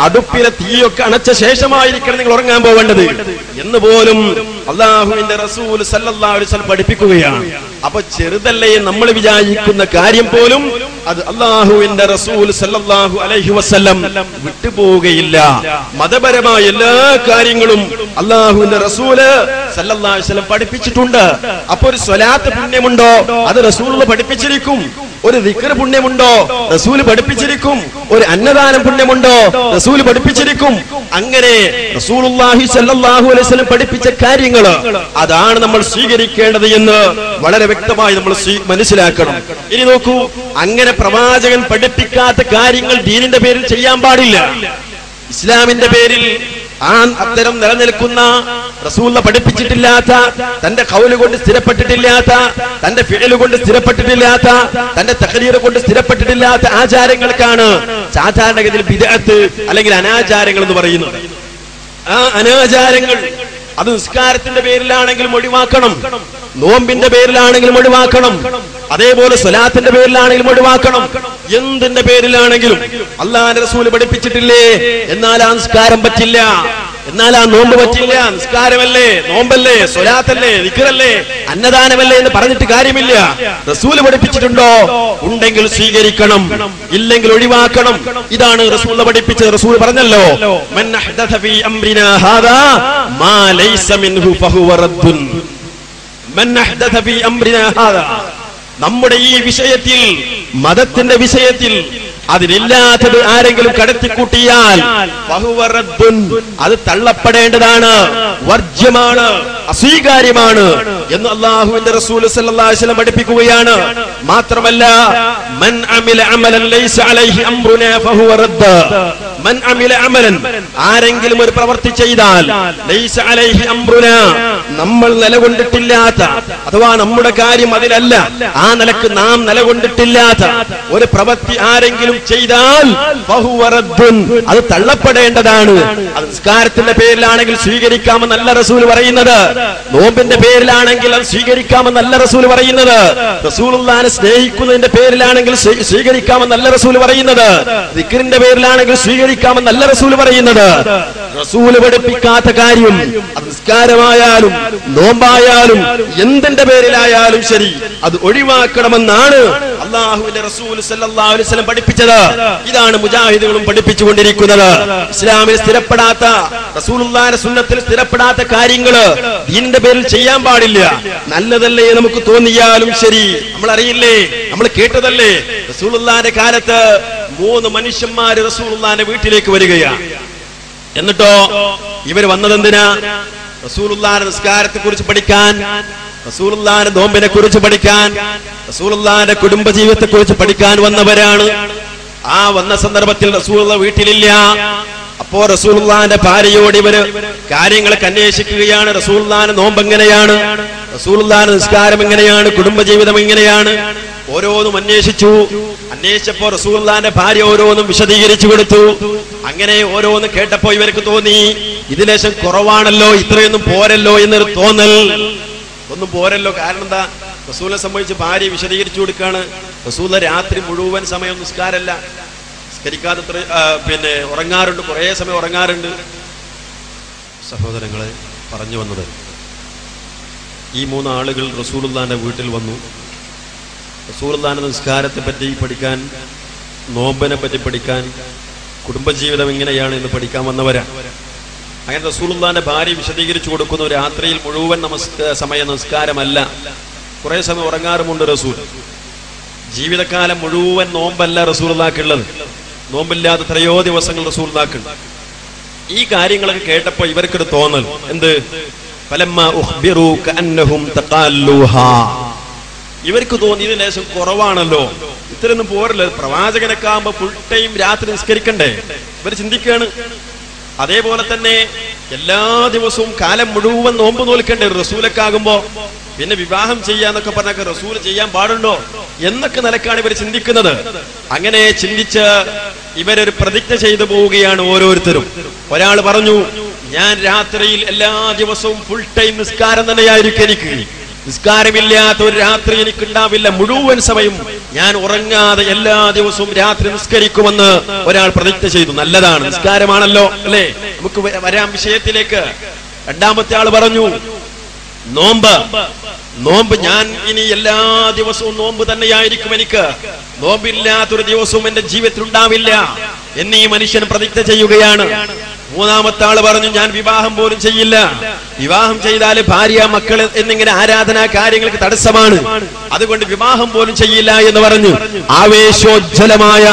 അടുപ്പിലെ തീയൊക്കെ അണച്ച ശേഷമായിരിക്കണം നിങ്ങൾ ഉറങ്ങാൻ പോവേണ്ടത് എന്ന് പോലും അല്ലാഹുവിന്റെ റസൂൽ സല്ലല്ലാഹു അലൈഹി വസല്ലം പഠിപ്പിക്കുകയാണ്. അപ്പൊ ചെറുതല്ലേ നമ്മൾ വിചാരിക്കുന്ന കാര്യം പോലും അത് അല്ലാഹുവിന്റെ റസൂൽ സല്ലല്ലാഹു അലൈഹി വസല്ലം വിട്ടുപോവുകയില്ല. മതപരമായ എല്ലാ കാര്യങ്ങളും അല്ലാഹുവിന്റെ റസൂല് സല്ലല്ലാഹു അലൈഹി വസല്ലം പഠിപ്പിച്ചിട്ടുണ്ട്. അപ്പൊ ഒരു സ്വലാത്ത് പുണ്യമുണ്ടോ അത് റസൂൽ പഠിപ്പിച്ചിരിക്കും. ഒരു ദിക്ർ പുണ്യമുണ്ടോ റസൂൽ പഠിപ്പിച്ചിരിക്കും. ഒരു അന്നദാനം പുണ്യമുണ്ടോ റസൂൽ പഠിപ്പിച്ചിരിക്കും. അങ്ങനെ റസൂലുള്ളാഹി സ്വല്ലല്ലാഹു അലൈഹി വസല്ലം പഠിപ്പിച്ച കാര്യങ്ങൾ അതാണ് നമ്മൾ സ്വീകരിക്കേണ്ടത് എന്ന് വളരെ വ്യക്തമായി നമ്മൾ മനസ്സിലാക്കണം. ഇനി നോക്കൂ, അങ്ങനെ പ്രവാചകൻ പഠിപ്പിക്കാത്ത കാര്യങ്ങൾ ദീനിന്റെ പേരിൽ ചെയ്യാൻ പാടില്ല. ഇസ്ലാമിന്റെ പേരിൽ അത്തരം നിലനിൽക്കുന്ന റസൂൽ പഠിപ്പിച്ചിട്ടില്ലാത്ത, തന്റെ ഖൗല് കൊണ്ട് സ്ഥിരപ്പെട്ടിട്ടില്ലാത്ത, തന്റെ ഫിഅല് കൊണ്ട് സ്ഥിരപ്പെട്ടിട്ടില്ലാത്ത, തന്റെ തഖ്രീർ കൊണ്ട് സ്ഥിരപ്പെട്ടിട്ടില്ലാത്ത ആചാരങ്ങൾക്കാണ് സാധാരണഗതിയിൽ ബിദ്അത്ത് അല്ലെങ്കിൽ അനാചാരങ്ങൾ എന്ന് പറയുന്നത്. ആ അനാചാരങ്ങൾ അത് നിസ്കാരത്തിന്റെ പേരിലാണെങ്കിലും ഒഴിവാക്കണം, നോമ്പിന്റെ പേരിലാണെങ്കിലും ഒഴിവാക്കണം, അതേപോലെ സ്വലാത്തിന്റെ പേരിലാണെങ്കിലും ഒഴിവാക്കണം. എന്തിന്റെ പേരിലാണെങ്കിലും അല്ലാഹുവിന്റെ റസൂൽ പഠിപ്പിച്ചിട്ടില്ലേ, എന്നാൽ ആ നിസ്കാരം പറ്റില്ല, എന്നാൽ ആ നോമ്പ് പറ്റില്ല. നിസ്കാരമല്ലേ, നോമ്പല്ലേ, സ്വലാത്തല്ലേ, ദിക്റല്ലേ, അന്നദാനമല്ലേ എന്ന് പറഞ്ഞിട്ട് കാര്യമില്ല. റസൂൽ പഠിപ്പിച്ചിട്ടുണ്ടോ? ഉണ്ടെങ്കിൽ സ്വീകരിക്കണം, ഇല്ലെങ്കിൽ ഒഴിവാക്കണം. ഇതാണ് റസൂൽ പഠിപ്പിച്ചത്. റസൂൽ പറഞ്ഞല്ലോ, മൻ അഹ്ദഥ ഫീ അംരിനാ ഹാദാ മാ ലൈസ മിൻഹു ഫഹുവ റദ്ദുൻ. മൻ അഹ്ദഥ ഫീ അംരിനാ ഹാദാ, നമ്മുടെ ഈ വിഷയത്തിൽ, മതത്തിന്റെ വിഷയത്തിൽ അതിലില്ലാത്തത് ആരെങ്കിലും കടത്തിക്കൂട്ടിയാൽ ഫഹുവ റദ്ദുൻ, അത് തള്ളപ്പെടേണ്ടതാണ്, വർജ്യമാണ്, അസ്വീകാര്യമാണ് എന്ന് അല്ലാഹുവിന്റെ റസൂൽ സല്ലല്ലാഹു അലൈഹി വസല്ലം പഠിപ്പിക്കുകയാണ്. മാത്രമല്ല, മൻ അമില അമലൻ ലൈസ അലൈഹി അംറുനാ ഫഹുവ റദ്ദ്. മൻ അമില അമലൻ, ആരെങ്കിലും ഒരു പ്രവൃത്തി ചെയ്താൽ, ലൈസ അലൈഹി അംറുനാ, നമ്മൾ നിലകൊണ്ടിട്ടില്ലാത്ത, അഥവാ നമ്മുടെ കാര്യം അതിലല്ല, ആ നിലക്ക് നാം നിലകൊണ്ടിട്ടില്ലാത്ത ഒരു പ്രവൃത്തി ആരെങ്കിലും ചെയ്താൽ ഫഹുവ റദ്ദുൻ, അത് തള്ളപ്പെടേണ്ടതാണ്. അത് നിസ്കാരത്തിന്റെ പേരിലാണെങ്കിൽ സ്വീകരിക്കാമെന്നല്ല റസൂൽ പറയുന്നത്, നോമ്പിന്റെ പേരിലാണെങ്കിൽ അത് സ്വീകരിക്കാമെന്നല്ല റസൂൽ പറയുന്നത്, റസൂലുള്ളാഹിനെ സ്നേഹിക്കുന്നതിന്റെ പേരിലാണെങ്കിൽ സ്വീകരിക്കാമെന്നല്ല റസൂൽ പറയുന്നത്, ദിക്റിന്റെ പേരിലാണെങ്കിൽ സ്വീകരിക്കാമെന്നല്ല റസൂൽ പറയുന്നത്. റസൂൽ പഠിപ്പിക്കാത്ത കാര്യം അത് നിസ്കാരമായാലും നോമ്പായാലും എന്തിന്റെ പേരിലായാലും ശരി അത് ഒഴിവാക്കണമെന്നാണ് അല്ലാഹുവിന്റെ റസൂൽ സല്ലല്ലാഹു അലൈഹി വസല്ലം പഠിപ്പിച്ചത്. ഇതാണ് മുജാഹിദുകളും പഠിപ്പിച്ചുകൊണ്ടിരിക്കുന്നത്. ഇസ്ലാമിൽ സ്ഥിരപ്പെടാത്ത, റസൂലുള്ളാഹിന്റെ സുന്നത്തിൽ സ്ഥിരപ്പെടാത്ത കാര്യങ്ങള് ദീനിന്റെ പേരിൽ ചെയ്യാൻ പാടില്ല. നല്ലതല്ലേ നമുക്ക് തോന്നിയാലും ശരി, നമ്മൾ അറിയില്ലേ, നമ്മൾ കേട്ടതല്ലേ, റസൂലുള്ളാഹിന്റെ കാലത്ത് 3 മനുഷ്യന്മാര് റസൂലുള്ളാഹിന്റെ വീട്ടിലേക്ക് വരികയാണ്. എന്നിട്ടോ ഇവർ വന്നതെന്തിനാ? റസൂലുള്ളാഹിന്റെ നിസ്കാരത്തെ കുറിച്ച് പഠിക്കാൻ, റസൂലുള്ളാഹിന്റെ നോമ്പിനെ കുറിച്ച് പഠിക്കാൻ, റസൂലുള്ളാഹിന്റെ കുടുംബജീവിതത്തെ കുറിച്ച് പഠിക്കാൻ വന്നവരാണ്. ആ വന്ന സന്ദർഭത്തിൽ റസൂലുള്ള വീട്ടിലില്ല. അപ്പോ റസൂലുള്ളാഹിന്റെ ഭാര്യയോട് ഇവര് കാര്യങ്ങളൊക്കെ അന്വേഷിക്കുകയാണ്. റസൂലുള്ളാഹിന്റെ നോമ്പ് എങ്ങനെയാണ്, റസൂലുള്ളാഹിന്റെ നിസ്കാരം എങ്ങനെയാണ്, കുടുംബജീവിതം എങ്ങനെയാണ്, ഓരോന്നും അന്വേഷിച്ചപ്പോ റസൂലുള്ളാഹിന്റെ ഭാര്യ ഓരോന്നും വിശദീകരിച്ചു കൊടുത്തു. അങ്ങനെ ഓരോന്നും കേട്ടപ്പോ ഇവർക്ക് തോന്നി, ഇതിലേശം കുറവാണല്ലോ, ഇത്രയൊന്നും പോരല്ലോ എന്നൊരു തോന്നൽ. ഒന്നും പോരല്ലോ. കാരണം എന്താ? റസൂലിനെ സംബന്ധിച്ച് ഭാര്യ വിശദീകരിച്ചു കൊടുക്കാണ്. റസൂല രാത്രി മുഴുവൻ സമയം നിസ്കാരമല്ല, നിസ്കരിക്കാതെ ഉറങ്ങാറുണ്ട്, കുറേ സമയം ഉറങ്ങാറുണ്ട്. സഹോദരങ്ങളെ, പറഞ്ഞു വന്നത്, ഈ 3 ആളുകൾ റസൂലുള്ളാഹിന്റെ വീട്ടിൽ വന്നു. റസൂലുള്ളാഹിന്റെ നിസ്കാരത്തെ പറ്റി പഠിക്കാൻ, നോമ്പിനെ പറ്റി പഠിക്കാൻ, കുടുംബജീവിതം എങ്ങനെയാണ് എന്ന് പഠിക്കാൻ വന്നവരാ. അങ്ങനെ റസൂലുള്ളാഹിന്റെ ഭാര്യ വിശദീകരിച്ചു കൊടുക്കുന്നു, രാത്രിയിൽ മുഴുവൻ സമയം നമസ്കാരമല്ല, കുറെ സമയം ഉറങ്ങാറുമുണ്ട് റസൂൽ. ജീവിതകാലം മുഴുവൻ നോമ്പല്ല റസൂലുള്ളാഹിക്കുള്ളത്, നോമ്പില്ലാത്ത എത്രയോ ദിവസങ്ങൾ റസൂലുള്ളാഹിക്കുണ്ട്. ഈ കാര്യങ്ങളൊക്കെ കേട്ടപ്പോ ഇവർക്കൊരു തോന്നൽ, എന്ത്? ഫലമ്മാ ഉഖ്ബിറൂ കഅന്നഹും തഖാല്ലൂഹാ, ഇവർക്ക് തോന്നി ഇത് ലേശം കുറവാണല്ലോ, ഇത്രയൊന്നും പോരല്ലോ, പ്രവാചകനൊക്കെ ആകുമ്പോ ഫുൾ ടൈം രാത്രി നിസ്കരിക്കണ്ടേ, ഇവർ ചിന്തിക്കുകയാണ്. അതേപോലെ തന്നെ എല്ലാ ദിവസവും കാലം മുഴുവൻ നോമ്പ് നോൽക്കണ്ടേ റസൂലൊക്കെ ആകുമ്പോ, പിന്നെ വിവാഹം ചെയ്യാന്നൊക്കെ പറഞ്ഞൊക്കെ റസൂൽ ചെയ്യാൻ പാടുണ്ടോ എന്നൊക്കെ നിലക്കാണ് ഇവർ ചിന്തിക്കുന്നത്. അങ്ങനെ ചിന്തിച്ച് ഇവരൊരു പ്രതിജ്ഞ ചെയ്തു പോവുകയാണ് ഓരോരുത്തരും. ഒരാൾ പറഞ്ഞു, ഞാൻ രാത്രിയിൽ എല്ലാ ദിവസവും ഫുൾ ടൈം നിസ്കാരം തന്നെയായിരിക്കും എനിക്ക്, നിസ്കാരമില്ലാത്ത ഒരു രാത്രി എനിക്കുണ്ടാവില്ല, മുഴുവൻ സമയം ഞാൻ ഉറങ്ങാതെ എല്ലാ ദിവസവും രാത്രി നിസ്കരിക്കുമെന്ന് ഒരാൾ പ്രതിജ്ഞ ചെയ്തു. നല്ലതാണ്, നിസ്കാരമാണല്ലോ അല്ലേ. നമുക്ക് വരാം വിഷയത്തിലേക്ക്. രണ്ടാമത്തെ ആൾ പറഞ്ഞു, നോമ്പ് ഞാൻ ഇനി എല്ലാ ദിവസവും നോമ്പ് തന്നെയായിരിക്കും എനിക്ക്, നോമ്പില്ലാത്തൊരു ദിവസവും എന്റെ ജീവിതത്തിൽ ഉണ്ടാവില്ല എന്നീ മനുഷ്യൻ പ്രതിജ്ഞ ചെയ്യുകയാണ്. മൂന്നാമത്തെ ആള് പറഞ്ഞു, ഞാൻ വിവാഹം പോലും ചെയ്യില്ല, വിവാഹം ചെയ്താൽ ഭാര്യ മക്കൾ എന്നിങ്ങനെ ആരാധനാ കാര്യങ്ങൾക്ക് തടസ്സമാണ്, അതുകൊണ്ട് വിവാഹം പോലും ചെയ്യില്ല എന്ന് പറഞ്ഞു. ആവേശോജ്വലമായ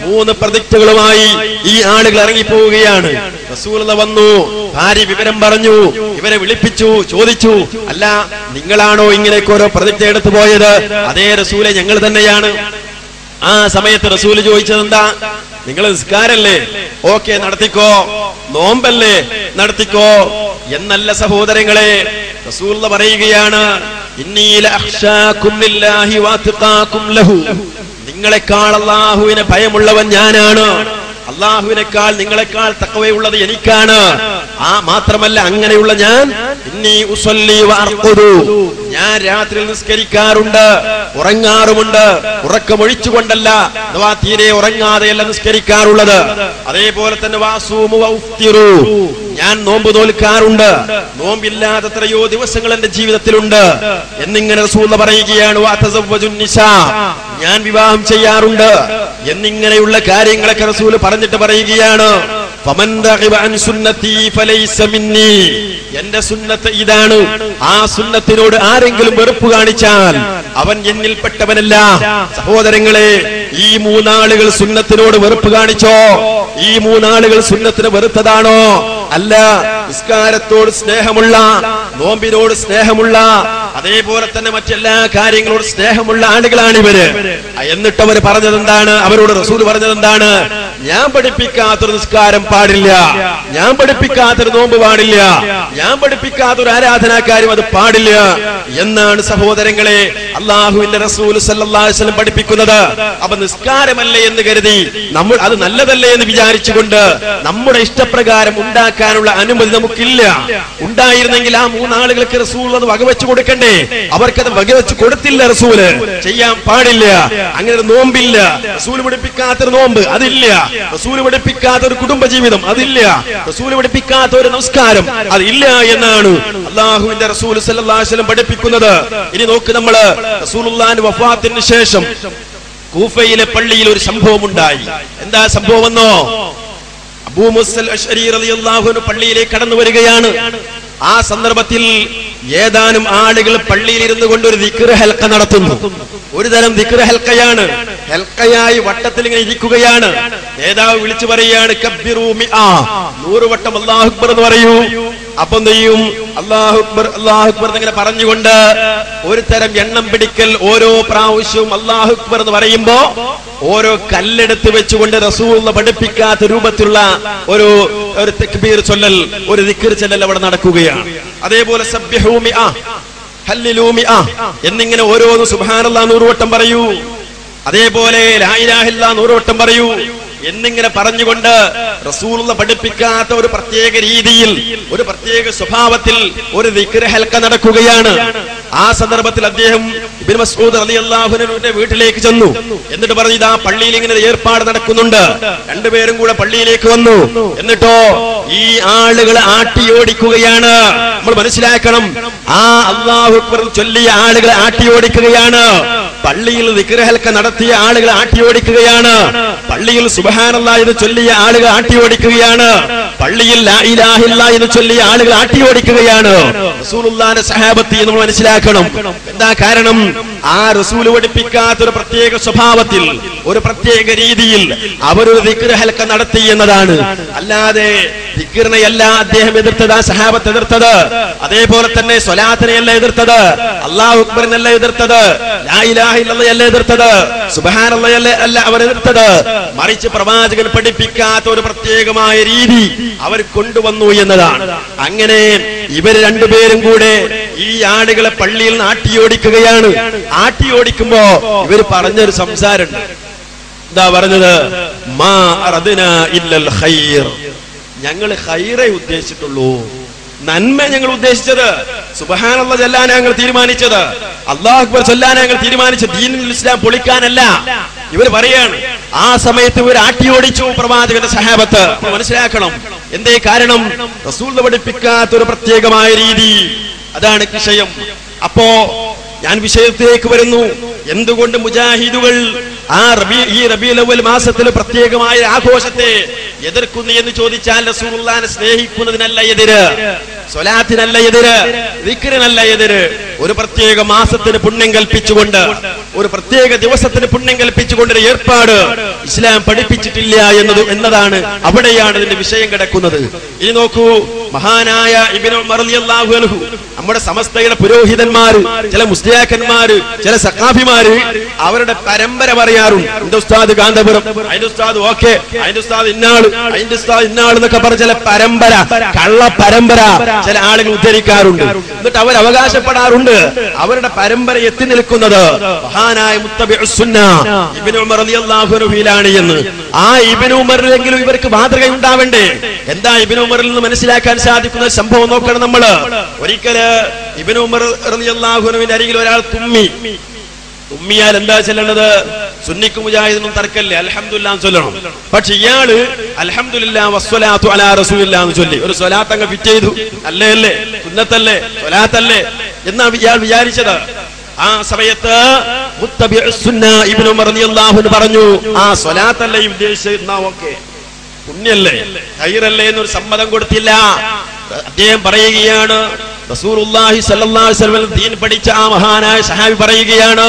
3 പ്രതിജ്ഞകളുമായി ഈ ആളുകൾ ഇറങ്ങിപ്പോവുകയാണ്. റസൂലുള്ളാഹി വന്നു, ഭാര്യ വിവരം പറഞ്ഞു, ഇവരെ വിളിപ്പിച്ചു, ചോദിച്ചു, അല്ല നിങ്ങളാണോ ഇങ്ങനെയൊക്കെ ഓരോ പ്രതിജ്ഞ എടുത്തു പോയത്? അതേ റസൂലെ, ഞങ്ങൾ തന്നെയാണ്. ആ സമയത്ത് റസൂല് ചോദിച്ചത് എന്താ? നിങ്ങൾ നിസ്കാരല്ലേ, ഓക്കെ നടത്തിക്കോ, നോമ്പല്ലേ നടത്തിക്കോ എന്നല്ല സഹോദരങ്ങളെ. റസൂലുള്ളാഹി പറയുകയാണ്, ഇന്നി ലഅഖ്ശാകും ലില്ലാഹി വഅത്ഖാകും ലഹു, നിങ്ങളെക്കാൾ അല്ലാഹുവിനെ ഭയമുള്ളവൻ ഞാനാണ്, അല്ലാഹുവിനേക്കാൾ നിങ്ങളെക്കാൾ തഖ്വയുള്ളത് എനിക്കാണ്. മാത്രമല്ല അങ്ങനെയുള്ള ഞാൻ ഇന്നി ഉസല്ലി വഅർഖുദു, ഞാൻ രാത്രിയിൽ നിസ്കരിക്കാറുണ്ട്, ഉറങ്ങാറുമുണ്ട്. ഉറക്കമൊഴിച്ചുകൊണ്ടല്ല, അഥവാ തീരെ ഉറങ്ങാതെയല്ല നിസ്കരിക്കാറുള്ളത്. അതേപോലെ തന്നെ വാസൂമു വഉഫ്തിറു, ഞാൻ നോമ്പ് നോൽക്കാറുണ്ട്. നോമ്പില്ലാത്ത എത്രയോ ദിവസങ്ങൾ എന്റെ ജീവിതത്തിലുണ്ട് എന്നിങ്ങനെ റസൂൽ പറയുകയാണ്. വഅതസവ്വജുൻ നിസാ, ഞാൻ വിവാഹം ചെയ്യാറുണ്ട് എന്നിങ്ങനെയുള്ള കാര്യങ്ങളൊക്കെ റസൂൽ പറഞ്ഞിട്ട് പറയുകയാണ്. ഫമൻ റഗിബ അൻ സുന്നതി ഫലൈസ മിന്നി, എന്റെ സുന്നത്ത് ഇതാണ്. ആ സുന്നത്തിനോട് ആരെങ്കിലും വെറുപ്പ് കാണിച്ചാൽ അവൻ എന്നിൽപ്പെട്ടവനല്ല. സഹോദരങ്ങളെ, ഈ മൂന്നാളുകൾ സുന്നത്തിനോട് വെറുപ്പ് കാണിച്ചോ? ഈ മൂന്നാളുകൾ സുന്നത്തിന് വെറുത്തതാണോ? അല്ല. നിസ്കാരത്തോട് സ്നേഹമുള്ള, നോമ്പിനോട് സ്നേഹമുള്ള, അതേപോലെ തന്നെ മറ്റെല്ലാ കാര്യങ്ങളോട് സ്നേഹമുള്ള ആളുകളാണ് ഇവര്. എന്നിട്ട് അവർ പറഞ്ഞത് എന്താണ്? അവരോട് റസൂൽ പറഞ്ഞത് എന്താണ്? ഞാൻ പഠിപ്പിക്കാത്തൊരു നിസ്കാരം പാടില്ല, ഞാൻ പഠിപ്പിക്കാത്തൊരു നോമ്പ് പാടില്ല, ഞാൻ പഠിപ്പിക്കാത്തൊരു ആരാധനാക്കാര്യം അത് പാടില്ല എന്നാണ് സഹോദരങ്ങളെ അള്ളാഹുവിന്റെ റസൂൽ സല്ലല്ലാഹു അലൈഹി വസല്ലം പഠിപ്പിക്കുന്നത്. അപ്പൊ നിസ്കാരമല്ലേ എന്ന് കരുതി നമ്മൾ അത് നല്ലതല്ലേ എന്ന് വിചാരിച്ചുകൊണ്ട് നമ്മുടെ ഇഷ്ടപ്രകാരം ഉണ്ടാക്കാനുള്ള അനുമതി നമുക്കില്ല. ഉണ്ടായിരുന്നെങ്കിൽ ആ മൂന്നാളുകൾക്ക് റസൂൽ അത് വകവെച്ചു കൊടുക്കണ്ടേ? അവർക്കത് വകവെച്ചു കൊടുത്തില്ല. റസൂല് ചെയ്യാൻ പാടില്ല. അങ്ങനെ ഒരു നോമ്പില്ല, റസൂൽ പഠിപ്പിക്കാത്തൊരു നോമ്പ് അതില്ല, റസൂൽ പഠിപ്പിക്കാത്തൊരു കുടുംബജീവിതം അതില്ല, റസൂൽ പഠിപ്പിക്കാത്ത ഒരു നമസ്കാരം അതില്ല എന്നാണ് അള്ളാഹുവിന്റെ റസൂൽ സല്ലല്ലാഹു അലൈഹി വസല്ലം പഠിപ്പിക്കുന്നത്. ഇനി നോക്ക്, നമ്മള് റസൂലുള്ളാഹിന്റെ വഫാത്തിന് ശേഷം കൂഫയിലെ പള്ളിയിൽ ഒരു സംഭവം ഉണ്ടായി. എന്താ സംഭവം എന്നോ? അബൂ മുസ്അൽ അശ്അരി റളിയല്ലാഹു അൻഹു പള്ളിയിലേക്ക് കടന്നു വരികയാണ്. ആ സന്ദർഭത്തിൽ ഏതാനും ആളുകൾ പള്ളിയിൽ ഇരുന്നു കൊണ്ട് ഒരു ദിക്ർ ഹൽക്ക നടത്തുന്നു. ഒരു തരം ദിക്ർ ഹൽക്കയാണ്. ഹൽക്കയായി വട്ടത്തിൽ ഇങ്ങനെ ഇരിക്കുകയാണ്. നേതാവ് വിളിച്ചു പറയുകയാണ്, കബ്ബിറൂ മിആ, 100 വട്ടം അല്ലാഹു അക്ബർ എന്ന് പറയൂ. അപ്പൊ എന്ത് ചെയ്യും? അല്ലാഹു അക്ബർ അല്ലാഹു അക്ബർ എന്നിങ്ങനെ പറഞ്ഞുകൊണ്ട് ഒരു തരം എണ്ണം പിടിക്കൽ. ഓരോ പ്രാവശ്യവും അല്ലാഹു അക്ബർ എന്ന് പറയുമ്പോ ഓരോ കല്ലെടുത്ത് വെച്ചുകൊണ്ട് റസൂൽ പഠിപ്പിക്കാത്ത രൂപത്തിലുള്ള ഒരു തക്ബീർ ചൊല്ലൽ, ഒരു ദിക്ർ ചൊല്ലൽ അവിടെ നടക്കുകയാണ്. അതേപോലെ സബ്ബിഹൂ മിആ, ഹല്ലിലൂ മിആ എന്നിങ്ങനെ ഓരോന്ന് സുബ്ഹാനല്ലാഹ് 100 വട്ടം പറയൂ. അതേപോലെ ലാ ഇലാഹ ഇല്ലല്ലാഹ് 100 വട്ടം പറയൂ എന്നിങ്ങനെ പറഞ്ഞുകൊണ്ട് റസൂലുള്ള പഠിപ്പിക്കാത്ത ഒരു പ്രത്യേക രീതിയിൽ, ഒരു പ്രത്യേക സ്വഭാവത്തിൽ ഒരു ദിക്ർ ഹൽക്ക നടക്കുകയാണ്. ആ സന്ദർഭത്തിൽ അദ്ദേഹം ഇബ്നു മസ്ഊദ് റളിയല്ലാഹു അൻഹുവിന്റെ വീട്ടിലേക്ക് ചെന്നു. എന്നിട്ട് പറഞ്ഞു, ഇതാ പള്ളിയിൽ ഇങ്ങനെ ഒരു ഏർപ്പാട് നടക്കുന്നുണ്ട്. രണ്ടുപേരും കൂടെ പള്ളിയിലേക്ക് വന്നു. എന്നിട്ടോ ഈ ആളുകൾ ആട്ടിയോടിക്കുകയാണ്. നമ്മൾ മനസ്സിലാക്കണം, ആ അല്ലാഹു അക്ബർ ചൊല്ലിയ ആളുകളെ ആട്ടിയോടിക്കുകയാണ്. പള്ളിയിൽ ദിക്ർ ഹൽക്ക നടത്തിയ ആളുകൾ ആട്ടിയോടിക്കുകയാണ്. പള്ളിയിൽ സുബ്ഹാനല്ലാഹ് എന്ന് ചൊല്ലിയ ആളുകൾ ആട്ടിയോടിക്കുകയാണ്. പള്ളിയിൽ ലാ ഇലാഹ ഇല്ലല്ലാഹ് എന്ന് ചൊല്ലിയ ആളുകൾ ആട്ടിയോടിക്കുകയാണ്. റസൂലുള്ളാഹിന്റെ സഹാബത്ത് നമ്മൾ മനസ്സിലാക്കണം. എന്താ കാരണം? ആ റസൂൽ പഠിപ്പിക്കാത്ത ഒരു പ്രത്യേക സ്വഭാവത്തിൽ, ഒരു പ്രത്യേക രീതിയിൽ അവരൊരു ദിക്ർ ഹൽക്ക നടത്തി എന്നതാണ്. അല്ലാതെ ദിക്റിനെയല്ല അദ്ദേഹം എതിർത്തത്, ആ സഹാബത്ത് എതിർത്തത്. അതേപോലെ തന്നെ സ്വലാത്തിനെയല്ല എതിർത്തത്, അല്ലാഹു അക്ബറിനല്ല എതിർത്തത്, ലാ ഇലാഹ ഇല്ലല്ലാഹ് അല്ല എതിർത്തത്, സുബ്ഹാനല്ലാഹ് അല്ല അവർ എതിർത്തത്. മറിച്ച് പ്രവാചകൻ പഠിപ്പിക്കാത്ത ഒരു പ്രത്യേകമായ രീതി അവർ കൊണ്ടുവന്നു എന്നതാണ്. അങ്ങനെ ഇവർ രണ്ടുപേരും കൂടെ ഈ ആളുകളെ പള്ളിയിൽ നിന്ന് ആട്ടിയോടിക്കുകയാണ്. ആട്ടിയോടിക്കുമ്പോ ഇവർ പറഞ്ഞൊരു സംസാരമുണ്ട്. എന്താ പറഞ്ഞത്? മാ അറദ്നാ ഇല്ലൽ ഖൈർ, ഞങ്ങൾ ഖൈറേ ഉദ്ദേശിച്ചിട്ടുള്ളൂ, നന്മ ഞങ്ങൾ ഉദ്ദേശിച്ചത്. സുബ്ഹാനല്ലാഹ് ചൊല്ലാനാണ് ഞങ്ങൾ തീരുമാനിച്ചത്, അല്ലാഹു അക്ബർ ചൊല്ലാനാണ് ഞങ്ങൾ തീരുമാനിച്ചത്, ദീനുൽ ഇസ്ലാം പൊളിക്കാനല്ല. ഇവർ പറയാണ്. ആ സമയത്ത് ഇവർ ആട്ടിയോടിച്ചു പ്രവാചകന്റെ സഹാബത്ത്. മനസ്സിലാക്കണം, എന്തേ കാരണം? റസൂൽ പഠിപ്പിക്കാത്ത ഒരു പ്രത്യേകമായ രീതി, അതാണ് വിഷയം. അപ്പോ ഞാൻ വിഷയത്തിലേക്ക് വരുന്നു. എന്തുകൊണ്ട് മുജാഹിദുകൾ ഈ റബീഉൽ അവ്വൽ മാസത്തിൽ പ്രത്യേകമായ ആഘോഷത്തെ എതിർക്കുന്നു എന്ന് ചോദിച്ചാൽ, റസൂലുള്ളാഹിനെ സ്നേഹിക്കുന്നതിനല്ല എതിര്, സ്വലാത്തിനല്ല എതിര്, ദിക്റിനല്ല എതിര്. ഒരു പ്രത്യേക മാസത്തിന് പുണ്യം കൽപ്പിച്ചുകൊണ്ട്, ഒരു പ്രത്യേക ദിവസത്തിന് പുണ്യം കൽപ്പിച്ചുകൊണ്ട് ഒരു ഏർപ്പാട് ഇസ്ലാം പഠിപ്പിച്ചിട്ടില്ല എന്നതാണ്. അവിടെയാണ് ഇതിന്റെ വിഷയം കിടക്കുന്നത്. ഇനി നോക്കൂ, മഹാനായ ഇബ്നു ഉമർ റളിയല്ലാഹു അൻഹു, നമ്മുടെ സമസ്തയുടെ പുരോഹിതന്മാര്, ചില മുസ്ലിയാക്കന്മാര്, ചില സഖാഫിമാര് അവരുടെ പരമ്പര പറയാറുണ്ട്. എന്റെ ഉസ്താദ് കാന്തപുരം, അതിന്റെ ഉസ്താദ് ഓക്കെ, അതിന്റെ ഉസ്താദ് ഇന്നാള്, അതിന്റെ ഉസ്താദ് ഇന്നാള് എന്നൊക്കെ പറഞ്ഞ ചില പരമ്പര, കള്ള പരമ്പര ചില ആളുകൾ ഉദ്ധരിക്കാറുണ്ട്. എന്നിട്ട് അവർ അവകാശപ്പെടാറുണ്ട് അവരുടെ പരമ്പര എത്തി നിൽക്കുന്നത് മഹാനായ മുത്തബിഉസ് സുന്ന ഇബ്നു ഉമർ റളിയല്ലാഹു അൻഹുവിലാണ് എന്ന്. ആ ഇബ്നു ഉമറിലെങ്കിലും ഇവർക്ക് മാതൃകയുണ്ടാവണ്ടേ? എന്താ ഇബ്നു ഉമറിൽ നിന്ന് മനസ്സിലാക്കാൻ സാധിക്കുന്ന സംഭവം നോക്കണം നമ്മള്. ഒരിക്കല് ഇബ്നു ഉമർ റളിയല്ലാഹു അൻഹുവിന്റെ അരികിൽ ഒരാൾ തുമ്മിയാൽ എന്താ ചൊല്ലേണ്ടത്? സുന്നിക്കും മുജാഹിദിനും തർക്കല്ലേ, അൽഹംദുലില്ലാ ചൊല്ലണം. പക്ഷെ ഇയാള് അൽഹംദുലില്ലാ വസ്സലാത്തു അലാ റസൂലില്ലാ എന്ന് ചൊല്ലി. ഒരു സ്വലാത്ത് അങ്ങ് ഫിറ്റ് ചെയ്തു. അല്ലേ സുന്നത്തല്ലേ, സ്വലാത്തല്ലേ എന്നാ ഇയാൾ വിചാരിച്ചത്. ആ സമയത്ത് ഇബ്നു ഉമർ റളിയല്ലാഹു അൻഹു പറഞ്ഞു, ആ സ്വലാത്തല്ലേ ഉദ്ദേശിച്ചത്, എന്നാ ഓക്കെ, പുണ്യല്ലേ, ഖൈറല്ലേ എന്നൊരു സമ്മതം കൊടുത്തില്ല. അദ്ദേഹം പറയുകയാണ്, റസൂലുള്ളാഹി സ്വല്ലല്ലാഹു അലൈഹി വസല്ലം ദീൻ പഠിച്ച ആ മഹാനായ സഹാബി പറയുകയാണ്,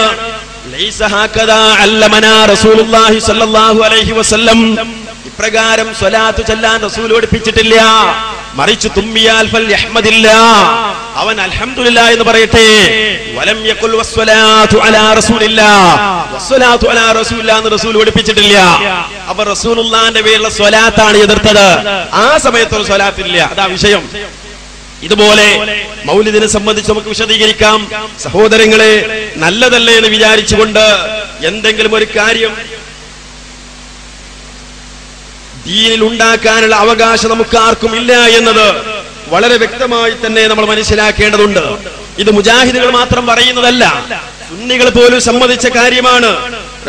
ലൈസ ഹകദാ അല്ലമനാ റസൂലുള്ളാഹി സ്വല്ലല്ലാഹു അലൈഹി വസല്ലം, ഇപ്രകാരം സ്വലാത്ത് ചൊല്ലാൻ റസൂൽ പഠിപ്പിച്ചിട്ടില്ല. മറിച്ച് തുമ്മിയാൽ ഫൽയഹ്മദില്ലാ, അവൻ അൽഹംദുലില്ലാ എന്ന് പറയട്ടെ. വലം യഖുൽ വസ്സലാത്തു അലാ റസൂലില്ലാ, വസ്സലാത്തു അലാ റസൂലില്ലാ എന്ന് റസൂൽ പഠിപ്പിച്ചിട്ടില്ല. അപ്പോൾ റസൂലുള്ളാഹിന്റെ പേരിലുള്ള സ്വലാത്താണ് എതിർത്തത്. ആ സമയത്ത് ഒരു സ്വലാത്തില്ല. അതാ വിഷയം. ഇതുപോലെ മൗലിദിനെ സംബന്ധിച്ച് നമുക്ക് വിശദീകരിക്കാം. സഹോദരങ്ങളെ, നല്ലതല്ലേ എന്ന് വിചാരിച്ചുകൊണ്ട് എന്തെങ്കിലും ഒരു കാര്യം ദീനിൽ ഉണ്ടാക്കാനുള്ള അവകാശം നമുക്ക് ആർക്കും ഇല്ല എന്നത് വളരെ വ്യക്തമായി തന്നെ നമ്മൾ മനസ്സിലാക്കേണ്ടതുണ്ട്. ഇത് മുജാഹിദുകൾ മാത്രം പറയുന്നതല്ല, സുന്നികൾ പോലും സമ്മതിച്ച കാര്യമാണ്.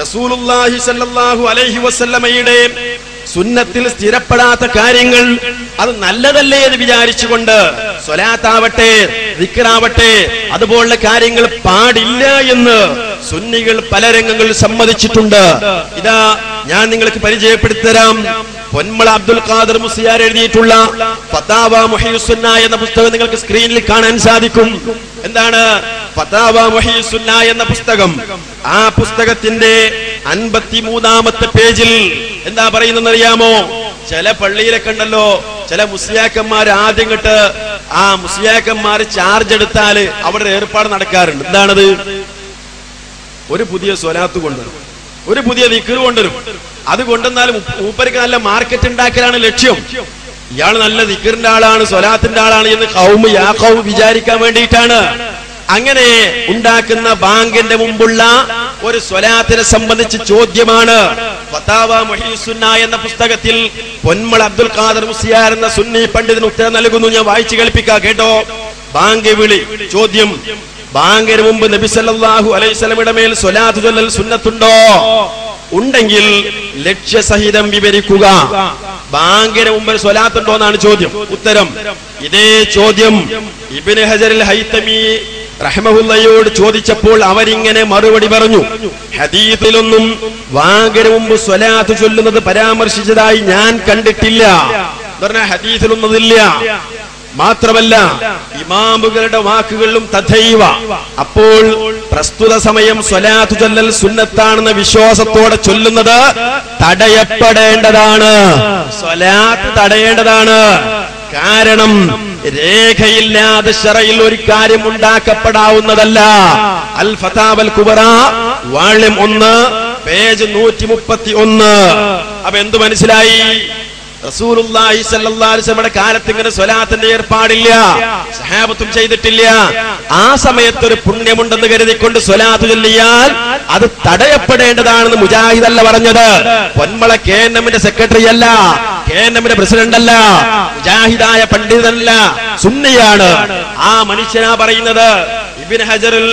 റസൂലുള്ളാഹി സ്വല്ലല്ലാഹു അലൈഹി വസല്ലമയുടെ സുന്നത്തിൽ സ്ഥിരപ്പെടാത്ത കാര്യങ്ങൾ അത് നല്ലതല്ലേ എന്ന് വിചാരിച്ചുകൊണ്ട് സ്വലാത്താവട്ടെ, ദിക്റാവട്ടെ, അതുപോലുള്ള കാര്യങ്ങൾ പാടില്ല എന്ന് സുന്നികൾ പല രംഗങ്ങളിൽ സമ്മതിച്ചിട്ടുണ്ട്. ഇതാ ഞാൻ നിങ്ങൾക്ക് പരിചയപ്പെടുത്തി തരാം. പൊന്മള അബ്ദുൽ ഖാദർ മുസ്ലിയാർ എഴുതിയിട്ടുള്ള ഫതാവ മുഹയ്യിസുന്ന എന്ന പുസ്തകം നിങ്ങൾക്ക് സ്ക്രീനിൽ കാണാൻ സാധിക്കും. എന്താണ് ഫതാവ മുഹയ്യിസുന്ന എന്ന പുസ്തകം? ആ പുസ്തകത്തിന്റെ 53-ാമത്തെ പേജിൽ എന്താ പറയുന്നതെന്ന് അറിയാമോ? ചില പള്ളിയിലൊക്കെ ഉണ്ടല്ലോ, ചില മുസ്ലിയാക്കന്മാർ ആദ്യം കിട്ട് ആ മുസ്ലിയാക്കന്മാർ ചാർജ് എടുത്താല് അവിടെ ഏർപ്പാട് നടക്കാറുണ്ട്. എന്താണത്? ഒരു പുതിയ സ്വലാത്ത് കൊണ്ടുവരും, ഒരു പുതിയ ദിക്ർ കൊണ്ടുവരും. അത് കൊണ്ടുവന്നാലും മൂപ്പർക്ക് നല്ല മാർക്കറ്റ് ഉണ്ടാക്കലാണ് ലക്ഷ്യം. ഇയാൾ നല്ല ദിക്റിന്റെ ആളാണ്, സ്വലാത്തിന്റെ ആളാണ് എന്ന് ഖൗം വിചാരിക്കാൻ വേണ്ടിയിട്ടാണ്. അങ്ങനെ ഉണ്ടാക്കുന്ന ബാങ്കിന്റെ മുമ്പുള്ള ഒരു സ്വലാത്തിനെ സംബന്ധിച്ച് ചോദ്യമാണ് ഫതാവ മുഹയ്യിസുന്ന എന്ന പുസ്തകത്തിൽ പൊന്മള അബ്ദുൽ ഖാദർ മുസ്ലിയാർ എന്ന സുന്നി പണ്ഡിതന് ഉത്തരം നൽകുന്നു. ഞാൻ വായിച്ചു കേൾപ്പിക്കാം, കേട്ടോ. ബാങ്ക് വിളി. ചോദ്യം: ബാങ്കിന് മുമ്പ് നബി സല്ലല്ലാഹു അലൈഹി വസല്ലമയുടെ മേൽ സ്വലാത്ത് ചൊല്ലൽ സുന്നത്തുണ്ടോ? ഉണ്ടെങ്കിൽ ലക്ഷ്യസഹിതം വിവരിക്കുക. ബാങ്കിന് മുമ്പ് സ്വലാത്ത് ഉണ്ടോ എന്നാണ് ചോദ്യം. ഉത്തരം: ഇതേ ചോദ്യം ഇബ്നു ഹജറുൽ ഹൈതമി റഹ്മഹുല്ലാഹയോട് ചോദിച്ചപ്പോൾ അവരിങ്ങനെ മറുപടി പറഞ്ഞു: ഹദീസിലൊന്നും ബാങ്കിന് മുമ്പ് സ്വലാത്ത് ചൊല്ലുന്നത് പരാമർശിച്ചതായി ഞാൻ കണ്ടിട്ടില്ല. പറഞ്ഞ ഹദീസിലൊന്നതില്ല. മാത്രമല്ല ഇമാമുകളുടെ വാക്കുകളിലും തഥൈവ. അപ്പോൾ പ്രസ്തുത സമയം സ്വലാത്ത് ചൊല്ലൽ സുന്നത്താണെന്ന വിശ്വാസത്തോടെ ചൊല്ലുന്നത് തടയപ്പെടേണ്ടതാണ്. സ്വലാത്ത് തടയേണ്ടതാണ്. കാരണം രേഖയില്ലാതെ ശറയിൽ ഒരു കാര്യം ഉണ്ടാക്കപ്പെടാവുന്നതല്ല. അൽ ഫതാവൽ കുബറ വാള്യം 1 പേജ് 131. അപ്പൊ എന്തു മനസ്സിലായി? റസൂലുള്ളാഹി സ്വല്ലല്ലാഹു അലൈഹി വസല്ലമയുടെ കാലത്ത് ഇങ്ങനെ സ്വലാത്തിന്റെ ഏർപ്പാടില്ല, സഹാബത്തും ചെയ്തിട്ടില്ല. ആ സമയത്ത് ഒരു പുണ്യമുണ്ടെന്ന് കരുതിക്കൊണ്ട് സ്വലാത്ത് ചൊല്ലിയാൽ അത് തടയപ്പെടേണ്ടതാണെന്ന് മുജാഹിദ് അല്ല പറഞ്ഞത്. പൊന്മള KNMന്റെ സെക്രട്ടറി അല്ല, KNMന്റെ പ്രസിഡന്റ് അല്ല, മുജാഹിദായ പണ്ഡിതനല്ല, സുന്നിയാണ്. ആ മനുഷ്യനാ പറയുന്നത്. ഇബ്നു ഹജറുൽ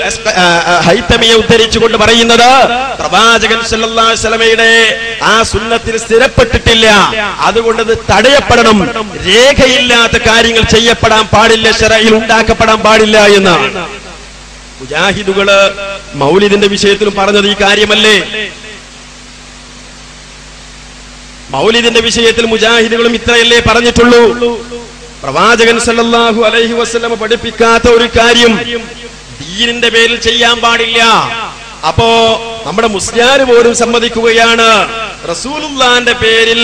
ഹൈതമിയെ ഉദ്ധരിച്ചുകൊണ്ട് പറയുന്നത് പ്രവാചകൻ സല്ലല്ലാഹു അലൈഹി വസല്ലമയുടെ ആ സുന്നത്തിൽ സ്ഥിരപ്പെട്ടിട്ടില്ല, അതുകൊണ്ട് അത് തടയപ്പെടണം. രേഖയില്ലാത്ത കാര്യങ്ങൾ ചെയ്യപ്പെടാൻ പാടില്ല, ശറയിൽ ഉണ്ടാക്കപ്പെടാൻ പാടില്ല എന്നാണ്. മുജാഹിദുകള് മൗലിദിന്റെ വിഷയത്തിലും പറഞ്ഞത് ഈ കാര്യമല്ലേ? മൗലിദിന്റെ വിഷയത്തിൽ മുജാഹിദുകളും ഇത്രയല്ലേ പറഞ്ഞിട്ടുള്ളൂ? പ്രവാചകൻ സല്ലല്ലാഹു അലൈഹി വസല്ലം പഠിപ്പിക്കാത്ത ഒരു കാര്യം ദീനിന്റെ പേരിൽ ചെയ്യാൻ പാടില്ല. അപ്പോ നമ്മുടെ മുസ്ലിയാർ പോലും സമ്മതിക്കുകയാണ്, റസൂലുള്ളാഹിന്റെ പേരിൽ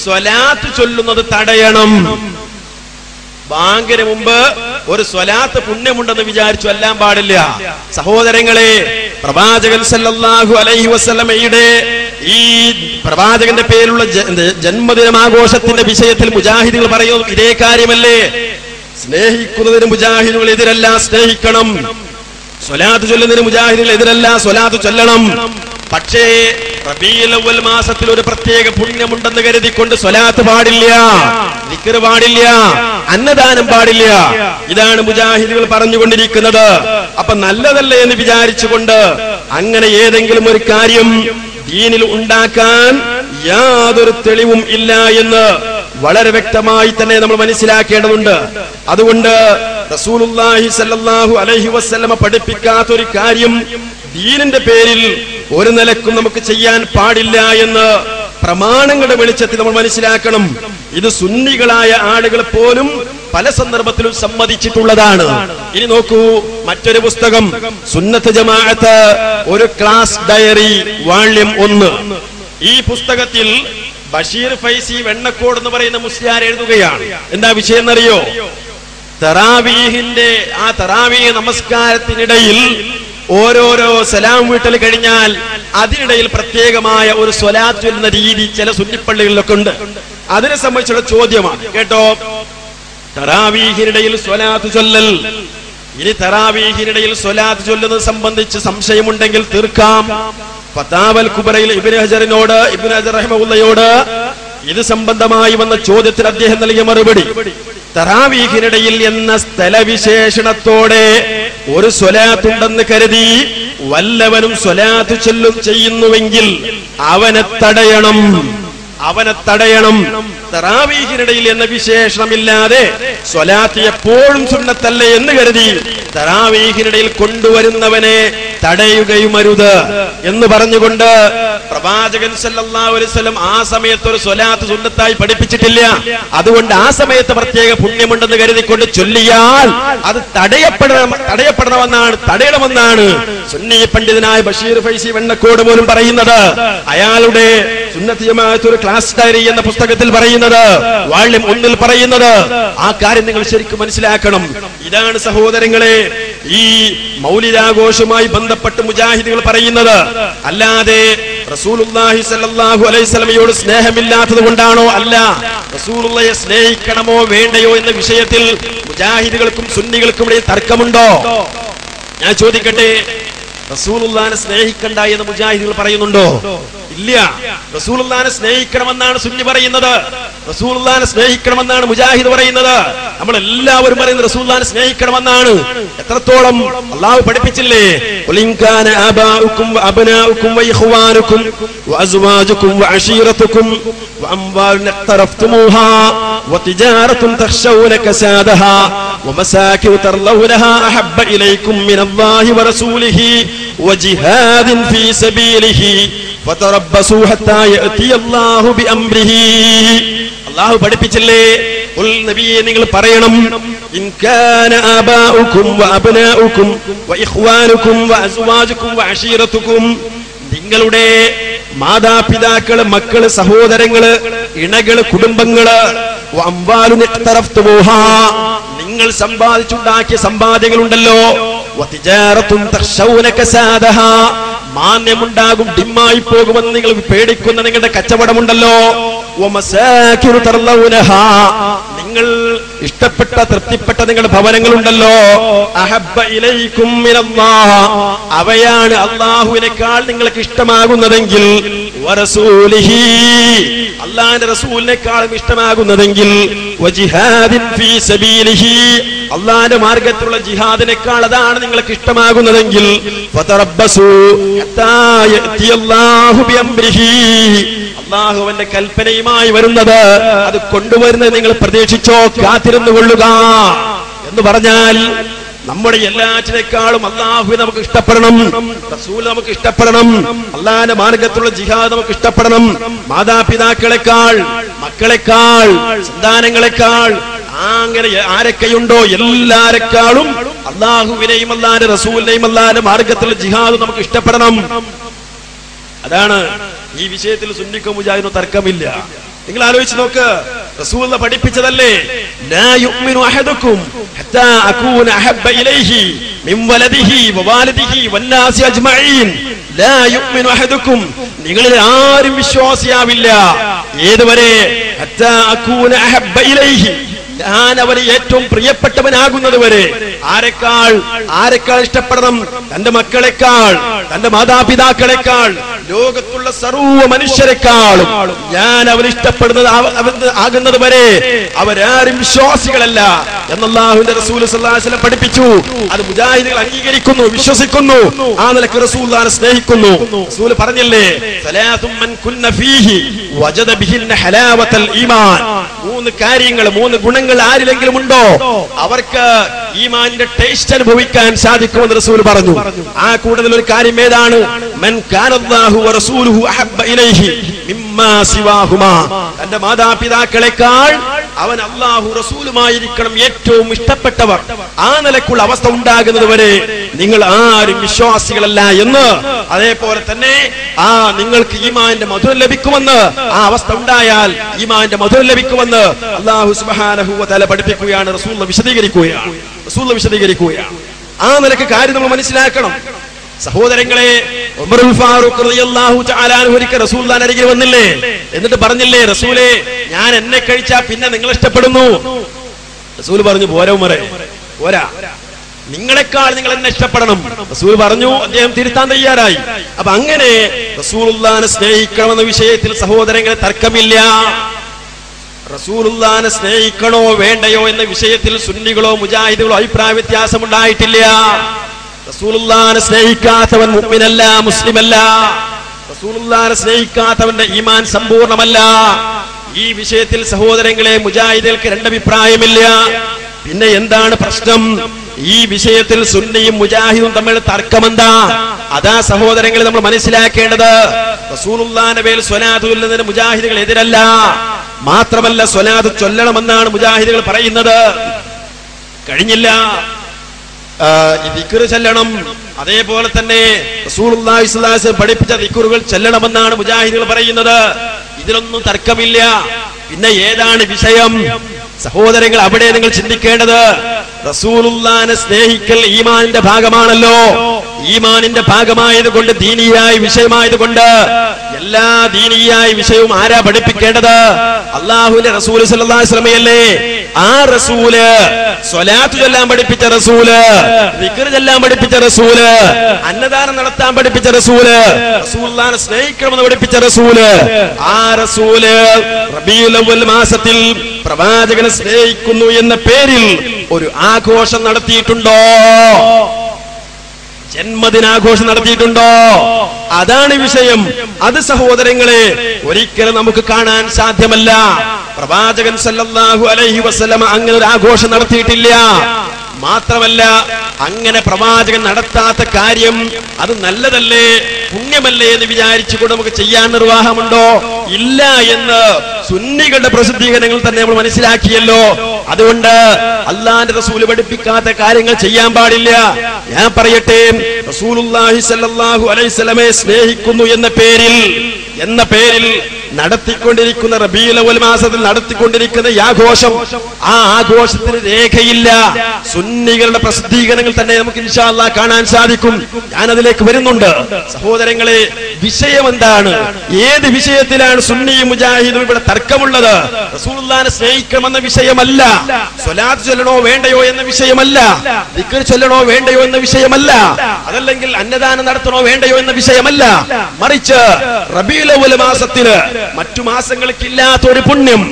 സ്വലാത്ത് ചൊല്ലുന്നത് തടയണം. ബാങ്കിന് മുമ്പ് ഒരു സ്വലാത്ത് പുണ്യമുണ്ടെന്ന് വിചാരിച്ചു എല്ലാം പാടില്ല. സഹോദരങ്ങളെ, പ്രവാചകൻ സല്ലല്ലാഹു അലൈഹി വസല്ലമയുടെ ഈ പ്രവാചകന്റെ പേരിലുള്ള ജന്മദിനാഘോഷത്തിന്റെ വിഷയത്തിൽ മുജാഹിദുകൾ പറയുന്നത് ഇതേ കാര്യമല്ലേ? സ്നേഹിക്കുന്നതിന് മുജാഹിദുകൾ എതിരല്ല, സ്നേഹിക്കണം. സ്വലാത്ത് ചൊല്ലുന്നതിന് മുജാഹിദുകൾ എതിരല്ല, സ്വലാത്ത് ചൊല്ലണം. പക്ഷേ റബീഉൽ അവ്വൽ മാസത്തിൽ ഒരു പ്രത്യേക പുണ്യമുണ്ടെന്ന് കരുതിക്കൊണ്ട് സ്വലാത്ത് പാടില്ല, ദിക്ർ പാടില്ല, അന്നദാനം പാടില്ല. ഇതാണ് മുജാഹിദുകൾ പറഞ്ഞുകൊണ്ടിരിക്കുന്നത്. അപ്പൊ നല്ലതല്ലേ എന്ന് വിചാരിച്ചുകൊണ്ട് അങ്ങനെ ഏതെങ്കിലും ഒരു കാര്യം ദീനിൽ ഉണ്ടാക്കാൻ യാതൊരു തെളിവും ഇല്ല എന്ന് വളരെ വ്യക്തമായി തന്നെ നമ്മൾ മനസ്സിലാക്കേണ്ടതുണ്ട്. അതുകൊണ്ട് റസൂലുള്ളാഹി സ്വല്ലല്ലാഹു അലൈഹി വസല്ലമ പഠിപ്പിക്കാത്ത ഒരു കാര്യം ദീനിന്റെ പേരിൽ ഒരു നിലക്കും നമുക്ക് ചെയ്യാൻ പാടില്ല എന്ന് പ്രമാണങ്ങളുടെ വെളിച്ചത്തിൽ നമ്മൾ മനസ്സിലാക്കണം. ഇത് സുന്നികളായ ആളുകൾ പോലും പല സന്ദർഭത്തിലും സമ്മതിച്ചിട്ടുള്ളതാണ്. ഇനി നോക്കൂ, മറ്റൊരു പുസ്തകം സുന്നത്ത് ജമാഅത്ത് ഒരു ക്ലാസ് ഡയറി വാള്യം 1. ഈ പുസ്തകത്തിൽ ബഷീർ ഫൈസി വെണ്ണക്കോട് എന്ന് പറയുന്ന മുസ്ലിയാർ എഴുതുകയാണ്. എന്താ വിഷയം എന്നറിയോ? തറാവീഹിന്റെ ആ തറാവീഹ് നമസ്കാരത്തിനിടയിൽ ഓരോരോ സലാം വീട്ടൽ കഴിഞ്ഞാൽ അതിനിടയിൽ പ്രത്യേകമായ ഒരു സ്വലാത്ത് ചൊല്ലുന്ന രീതി ചില സുന്നിപ്പള്ളികളിലൊക്കെ ഉണ്ട്. അതിനെ സംബന്ധിച്ചുള്ള ചോദ്യമാണ് കേട്ടോ. തറാവീഹിനിടയിൽ സ്വലാത്ത് ചൊല്ലൽ. ഇനി തറാവീഹിനിടയിൽ സ്വലാത്ത് ചൊല്ലുന്നത് സംബന്ധിച്ച് സംശയമുണ്ടെങ്കിൽ തീർക്കാം. ഫതാവൽ കുബറയിൽ ഇബ്നു ഹജറിനോട്, ഇബ്നു ഹജർ റഹിമഹുള്ളയോട് ഇത് സംബന്ധമായി വന്ന ചോദ്യത്തിന് അദ്ദേഹം നൽകിയ മറുപടി, തറാവീഹിനിടയിൽ എന്ന സ്ഥലവിശേഷണത്തോടെ ഒരു സ്വലാത്തുണ്ടെന്ന് കരുതി വല്ലവനും സ്വലാത്ത് ചെയ്യുന്നുവെങ്കിൽ അവനെ തടയണം. തറാവീഹിനിടയിൽ എന്ന വിശേഷണമില്ലാതെ സ്വലാത്ത് എപ്പോഴും സുന്നത്തല്ലേ എന്ന് കരുതി തറാവീഹിനിടയിൽ കൊണ്ടുവരുന്നവനെ തടയുകയുമരുത് എന്ന് പറഞ്ഞുകൊണ്ട് പ്രവാചകൻ സല്ലല്ലാഹു അലൈഹി വസല്ലം ആ സമയത്ത് ഒരു സ്വലാത്ത് സുന്നത്തായി പഠിപ്പിച്ചിട്ടില്ല. അതുകൊണ്ട് ആ സമയത്ത് പ്രത്യേക പുണ്യമുണ്ടെന്ന് കരുതിക്കൊണ്ട് ചൊല്ലിയാൽ അത് തടയണമെന്നാണ് സുന്നി പണ്ഡിതനായ ബഷീർ ഫൈസി വെണ്ണക്കോട് പോലും പറയുന്നത്. അയാളുടെ സുന്നത്ത് ജമാഅത്ത് ഒരു ക്ലാസ് ഡയറി എന്ന പുസ്തകത്തിൽ പറയുന്നത്, വാള്യം 1 പറയുന്നത്. ആ കാര്യം നിങ്ങൾ ശരിക്കും മനസ്സിലാക്കണം. ഇതാണ് സഹോദരങ്ങളെ ഈ മൗലിദാഘോഷവുമായി ബന്ധപ്പെട്ട് മുജാഹിദുകൾ പറയുന്നത്. അല്ലാതെ റസൂലുള്ളാഹി സ്വല്ലല്ലാഹു അലൈഹി വസല്ലമയോട് സ്നേഹമില്ലാത്തത് കൊണ്ടാണോ? അല്ല. റസൂലുള്ളാഹിയെ സ്നേഹിക്കണമോ വേണ്ടയോ എന്ന വിഷയത്തിൽ മുജാഹിദുകൾക്കും സുന്നികൾക്കും ഇടയിൽ തർക്കമുണ്ടോ? ഞാൻ ചോദിക്കട്ടെ, റസൂലുള്ളാഹിനെ സ്നേഹിക്കണ്ട എന്ന് മുജാഹിദുകൾ പറയുന്നുണ്ടോ? ഇല്ല. റസൂലുള്ളാഹിനെ സ്നേഹിക്കണമെന്നാണ് സുന്നി പറയുന്നത്, റസൂലുള്ളാഹിനെ സ്നേഹിക്കണമെന്നാണ് മുജാഹിദ് പറയുന്നത്. നമ്മൾ എല്ലാവരും പറയുന്നത് റസൂലുള്ളാഹിനെ സ്നേഹിക്കണമെന്നാണ്. എത്രത്തോളം അല്ലാഹു പഠിപ്പിച്ചില്ലേ, ഖുൽ ഇൻ കാന ആബാഉകും വഅബ്നാഉകും വഇഖ്വാനുകും വഅസ്വാജുകും വഅശീറതുകും വഅംവാലുൻ ഇഖ്തറഫ്തുമൂഹാ വതിജാറത്തുൻ തഖ്ശൗന കസാദഹാ വമസാകിൻ തർലൗനഹാ അഹബ്ബ ഇലൈക്കും മിനല്ലാഹി വറസൂലിഹി വജിഹാദിൻ ഫീ സബീലിഹി ഫതറബ്ബസൂ ഹത്താ യഅതിയല്ലാഹു ബിഅംരിഹി. അല്ലാഹു പഠിപ്പിച്ചില്ലേ, ഖുൽ നബിയെ നിങ്ങൾ പറയണം, ഇൻ കാന ആബാഉകും വഅബ്നാഉകും വഇഖ്വാനുകും വഅസ്വാജുകും വഅശീറതുകും, നിങ്ങളുടെ മാതാപിതാക്കള്, മക്കള്, സഹോദരങ്ങള്, ഇണകള്, കുടുംബങ്ങള്, വഅംവാലുൻ ഇഖ്തറഫ്തുമൂഹാ, നിങ്ങൾ സമ്പാദിച്ചുണ്ടാക്കിയ സമ്പാദ്യങ്ങളുണ്ടല്ലോ, വതിജാറത്തുൻ തഖ്ശൗന കസാദഹാ, മാന്യമുണ്ടാകും, ഡിമ്മായി പോകുമെന്ന് നിങ്ങൾ പേടിക്കുന്ന നിങ്ങളുടെ കച്ചവടമുണ്ടല്ലോ, വമസാകിനു തർലൗനഹാ, നിങ്ങൾ ഇഷ്ടപ്പെട്ട തൃപ്തിപ്പെട്ട നിങ്ങളുടെ ഭവനങ്ങളുണ്ടല്ലോ, അഹബ്ബ ഇലൈക്കും മിനല്ലാഹ്, അവയാണ് അല്ലാഹുവിനേക്കാൾ നിങ്ങൾക്ക് ഇഷ്ടമാകുന്നതെങ്കിൽ, വറസൂലിഹി, അല്ലാഹുവിന്റെ റസൂലിനേക്കാളും ഇഷ്ടമാകുന്നതെങ്കിൽ, വജിഹാദിൻ ഫീ സബീലിഹി, അല്ലാഹുവിന്റെ മാർഗ്ഗത്തിലുള്ള ജിഹാദിനേക്കാൾ അതാണ് നിങ്ങൾക്ക് ഇഷ്ടമാകുന്നതെങ്കിൽ, ഫതറബ്ബസൂ ഹത്താ യഅതിയല്ലാഹു ബിഅംരിഹി, അല്ലാഹുവിന്റെ കൽപ്പനയുമായി വരുന്നത് അത് കൊണ്ടുവരുന്നത് നിങ്ങൾ പ്രതീക്ഷിച്ചോ, കാത്തിരുന്നു കൊള്ളുക എന്ന് പറഞ്ഞാൽ നമ്മുടെ എല്ലാറ്റിനേക്കാളും അല്ലാഹുവിനെ നമുക്ക് ഇഷ്ടപ്പെടണം, റസൂൽ നമുക്ക് ഇഷ്ടപ്പെടണം, അല്ലാഹുവിന്റെ മാർഗ്ഗത്തിലുള്ള ജിഹാദ് നമുക്ക് ഇഷ്ടപ്പെടണം. മാതാപിതാക്കളെക്കാൾ, മക്കളെക്കാൾ, സന്താനങ്ങളെക്കാൾ, അങ്ങനെ ആരൊക്കെയുണ്ടോ എല്ലാരെക്കാളും അല്ലാഹുവിനെയും അല്ലാഹുവിന്റെ റസൂലിനെയും അല്ലാഹുവിന്റെ മാർഗ്ഗത്തിലുള്ള ജിഹാദ് നമുക്ക് ഇഷ്ടപ്പെടണം. അതാണ് ഈ വിഷയത്തിൽ സുന്നിക്കും മുജാഹിദിനും തർക്കമില്ല. നിങ്ങൾ ആലോചിച്ച് നോക്ക്, റസൂൽ പഠിപ്പിച്ചതല്ലേ, ലാ യുഅ്മിനു അഹദുക്കും ഹത്താ അകൂന അഹബ്ബ ഇലൈഹി മിൻ വലദിഹി വവാലിദിഹി വന്നാസി അജ്മഈൻ. ലാ യുഅ്മിനു അഹദുക്കും, നിങ്ങളിൽ ആരും വിശ്വാസിയാവില്ല ഏതുവരെ, ഹത്താ അകൂന അഹബ്ബ ഇലൈഹി, ഞാൻ അവന് ഏറ്റവും പ്രിയപ്പെട്ടവനാകുന്നത് വരെ. ആരെക്കാൾ ഇഷ്ടപ്പെടണം? തന്റെ മക്കളെക്കാൾ, തന്റെ മാതാപിതാക്കളെക്കാൾ, ലോകത്തുള്ള സർവ്വ മനുഷ്യരെക്കാളും ഞാൻ അവൻ ഇഷ്ടപ്പെടുന്നത് ആകുന്നത് വരെ അവരാരും വിശ്വാസികളല്ല എന്ന് അല്ലാഹുവിന്റെ റസൂൽ സല്ലല്ലാഹു അലൈഹി വസല്ലം പഠിപ്പിച്ചു. അത് മുജാഹിദുകൾ അംഗീകരിക്കുന്നു, വിശ്വസിക്കുന്നു, ആ നിലക്ക് റസൂലുള്ളാഹിനെ സ്നേഹിക്കുന്നു. റസൂൽ പറഞ്ഞില്ലേ, സലാത്തും മൻ കുന്ന ഫീഹി വജദ ബിഹിന്ന ഹലാവത്തൽ ഈമാൻ. 3 കാര്യങ്ങൾ, 3 ഗുണങ്ങൾ ആരിലെങ്കിലും ഉണ്ടോ അവർക്ക് ഈമാനിന്റെ ടേസ്റ്റ് അനുഭവിക്കാൻ സാധിക്കുമെന്ന് റസൂൽ പറഞ്ഞു. ആ കൂടുതൽ ഒരു കാര്യം ഏതാണ്? മൻ കാനല്ലാഹു വറസൂലുഹു അഹബ്ബ ഇലൈഹി മിമ്മാ സിവാഹുമാ. തന്റെ മാതാപിതാക്കളെക്കാൾ അവൻ അല്ലാഹു റസൂലുമായിരിക്കണം ഏറ്റവും ഇഷ്ടപ്പെട്ടവർ. ആ നിലക്കുള്ള അവസ്ഥ ഉണ്ടാകുന്നത് വരെ നിങ്ങൾ ആരും വിശ്വാസികളല്ല എന്ന്, അതേപോലെ തന്നെ നിങ്ങൾക്ക് ഈമാന്റെ മധുരം ലഭിക്കുമെന്ന്, ആ അവസ്ഥ ഉണ്ടായാൽ ഈമാന്റെ മധുരം ലഭിക്കുമെന്ന് അല്ലാഹു സുബ്ഹാനഹു വ തആല പഠിപ്പിക്കുകയാണ്. റസൂൽ വിശദീകരിക്കുകയാണ്. ആ നിലക്ക് കാര്യം നമ്മൾ മനസ്സിലാക്കണം. സഹോദരങ്ങളെ, ഉമറുൽ ഫാറൂഖ് റളിയല്ലാഹു തആല അൻഹു ഒരിക്കൽ റസൂലുള്ളാഹിന്റെ അരികിൽ വന്നില്ലേ, എന്നിട്ട് പറഞ്ഞില്ലേ, റസൂലേ ഞാൻ എന്നെ കഴിച്ചാൽ പിന്നെ നിങ്ങൾ ഇഷ്ടപ്പെടുന്നു. റസൂൽ പറഞ്ഞു, പോരാ ഉമറേ, പോരാ, നിങ്ങളെക്കാൾ നിങ്ങൾ എന്നെ ഇഷ്ടപ്പെടണം. റസൂൽ പറഞ്ഞു, അദ്ദേഹം തിരുത്താൻ തയ്യാറായി. അപ്പൊ അങ്ങനെ റസൂലുള്ളാഹിനെ സ്നേഹിക്കണമെന്ന വിഷയത്തിൽ സഹോദരങ്ങളെ തർക്കമില്ല. റസൂലുള്ളാഹിനെ സ്നേഹിക്കണോ വേണ്ടയോ എന്ന വിഷയത്തിൽ സുന്നികളോ മുജാഹിദുകളോ അഭിപ്രായ വ്യത്യാസം ഉണ്ടായിട്ടില്ല. റസൂലുള്ളാഹിനെ സ്നേഹിക്കാത്തവൻ മുഅ്മിനല്ല, മുസ്ലിമല്ല. റസൂലുള്ളാഹിനെ സ്നേഹിക്കാത്തവന്റെ ഈമാൻ സമ്പൂർണ്ണമല്ല. ഈ വിഷയത്തിൽ സഹോദരങ്ങളെ മുജാഹിദുകൾക്ക് 2 അഭിപ്രായമില്ല. പിന്നെ എന്താണ് പ്രശ്നം? ഈ വിഷയത്തിൽ സുന്നിയും മുജാഹിദും തമ്മിൽ തർക്കമെന്താ? അതാ സഹോദരങ്ങളെ നമ്മൾ മനസ്സിലാക്കേണ്ടത്. റസൂലുള്ളാഹിന്റെ മേൽ സ്വലാത്ത് ചൊല്ലുന്നതിന് മുജാഹിദുകൾ എതിരല്ല. മാത്രമല്ല സ്വലാത്ത് ചൊല്ലണമെന്നാണ് മുജാഹിദുകൾ പറയുന്നത്. കഴിഞ്ഞില്ല, ദിക്ർ ചൊല്ലണം. അതേപോലെ തന്നെ റസൂലുള്ളാഹി സ്വല്ലല്ലാഹു അലൈഹി വസല്ലം പഠിപ്പിച്ച ദിക്റുകൾ ചൊല്ലണമെന്നാണ് മുജാഹിദുകൾ പറയുന്നത്. ഇതിലൊന്നും തർക്കമില്ല. പിന്നെ ഏതാണ് വിഷയം? സഹോദരങ്ങൾ, അവിടെ നിങ്ങൾ ചിന്തിക്കേണ്ടത്, റസൂലുള്ളാഹിനെ സ്നേഹിക്കൽ ഈമാനിന്റെ ഭാഗമാണല്ലോ. ഈമാനിന്റെ ഭാഗമായതുകൊണ്ട്, ദീനിയായ വിഷയമായതുകൊണ്ട് എല്ലാ ദീനിയായ വിഷയവും ആരാ പഠിപ്പിക്കേണ്ടത്? അല്ലാഹുവിന്റെ റസൂൽ സല്ലല്ലാഹു അലൈഹി വസല്ലമയല്ലേ. ആ റസൂല് സ്വലാത്ത് ചൊല്ലാൻ പഠിപ്പിച്ച റസൂല്, ദിക്ർ ചൊല്ലാൻ പഠിപ്പിച്ച റസൂല്, അന്നദാനം നടത്താൻ പഠിപ്പിച്ച റസൂല്, റസൂലുള്ളാഹിനെ സ്നേഹിക്കണമെന്ന് പഠിപ്പിച്ച റസൂല്, ആ റസൂല് റബീഉൽ അവ്വൽ മാസത്തിൽ പ്രവാചകനെ സ്നേഹിക്കുന്നു എന്ന പേരിൽ ഒരു ആഘോഷം നടത്തിയിട്ടുണ്ടോ? ജന്മദിനാഘോഷം നടത്തിയിട്ടുണ്ടോ? അതാണ് വിഷയം. അത് സഹോദരങ്ങളെ ഒരിക്കലും നമുക്ക് കാണാൻ സാധ്യമല്ല. പ്രവാചകൻ സല്ലല്ലാഹു അലൈഹി വസല്ലം അങ്ങനെ ഒരു ആഘോഷം നടത്തിയിട്ടില്ല. മാത്രമല്ല, അങ്ങനെ പ്രവാചകൻ നടത്താത്ത കാര്യം അത് നല്ലതല്ലേ, പുണ്യമല്ലേ എന്ന് വിചാരിച്ചുകൊണ്ട് നമുക്ക് ചെയ്യാൻ നിർവാഹമുണ്ടോ? ഇല്ല എന്ന് സുന്നികളുടെ പ്രസിദ്ധീകരണങ്ങൾ തന്നെ നമ്മൾ മനസ്സിലാക്കിയല്ലോ. അതുകൊണ്ട് അല്ലാഹുവിന്റെ റസൂൽ പഠിപ്പിക്കാത്ത കാര്യങ്ങൾ ചെയ്യാൻ പാടില്ല. ഞാൻ പറയട്ടെ, റസൂലുള്ളാഹി സ്വല്ലല്ലാഹു അലൈഹി വസല്ലമയെ സ്നേഹിക്കുന്നു എന്ന പേരിൽ നടത്തിക്കൊണ്ടിരിക്കുന്ന റബീഉൽ അവ്വൽ മാസത്തിൽ നടത്തിക്കൊണ്ടിരിക്കുന്ന ഈ ആഘോഷം, ആ ആഘോഷത്തിന് രേഖയില്ല. സുന്നികളുടെ പ്രസിദ്ധീകരണങ്ങൾ തന്നെ നമുക്ക് ഇൻഷാ അല്ലാഹ് കാണാൻ സാധിക്കും. ഞാൻ അതിലേക്ക് വരുന്നുണ്ട്. സഹോദരങ്ങളെ, വിഷയം എന്താണ്? ഏത് വിഷയത്തിലാണ് സുന്നിയും മുജാഹിദും ഇവിടെ തർക്കമുള്ളത്? റസൂലുള്ളാഹിനെ സ്നേഹിക്കണമെന്ന വിഷയമല്ല, സ്വലാത്ത് ചൊല്ലണോ വേണ്ടയോ എന്ന വിഷയമല്ല, ദിക്ർ ചൊല്ലണോ വേണ്ടയോ എന്ന വിഷയമല്ല, അതല്ലെങ്കിൽ അന്നദാനം നടത്തണോ വേണ്ടയോ എന്ന വിഷയമല്ല. മറിച്ച് റബീഉൽ അവ്വൽ മാസത്തിന് മറ്റു മാസങ്ങൾക്കില്ലാത്ത ഒരു പുണ്യം,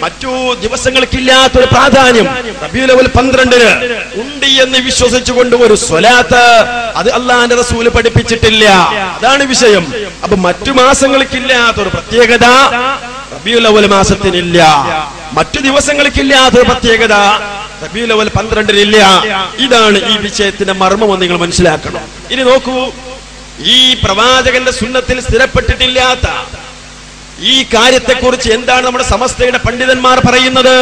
മറ്റു ദിവസങ്ങൾക്കില്ലാത്ത ഒരു പ്രാധാന്യം റബീഉൽ അവ്വൽ 12-ന് ഉണ്ട് എന്ന് വിശ്വസിച്ചുകൊണ്ട് ഒരു സ്വലാത്ത് അത് അല്ലാഹുവിന്റെ റസൂൽ പഠിപ്പിച്ചിട്ടില്ല. അതാണ് വിഷയം. അപ്പൊ മറ്റു മാസങ്ങൾക്കില്ലാത്ത ഒരു പ്രത്യേകത റബീഉൽ അവ്വൽ മാസത്തിനില്ല, മറ്റു ദിവസങ്ങൾക്കില്ലാത്ത പ്രത്യേകത റബീഉൽ അവ്വൽ 12-നില്ല. ഇതാണ് ഈ വിഷയത്തിന്റെ മർമ്മം നിങ്ങൾ മനസ്സിലാക്കണം. ഇനി നോക്കൂ, ഈ പ്രവാചകന്റെ സുന്നത്തിൽ സ്ഥിരപ്പെട്ടിട്ടില്ലാത്ത ഈ കാര്യത്തെക്കുറിച്ച് എന്താണ് നമ്മുടെ സമസ്തയുടെ പണ്ഡിതന്മാർ പറയുന്നത്?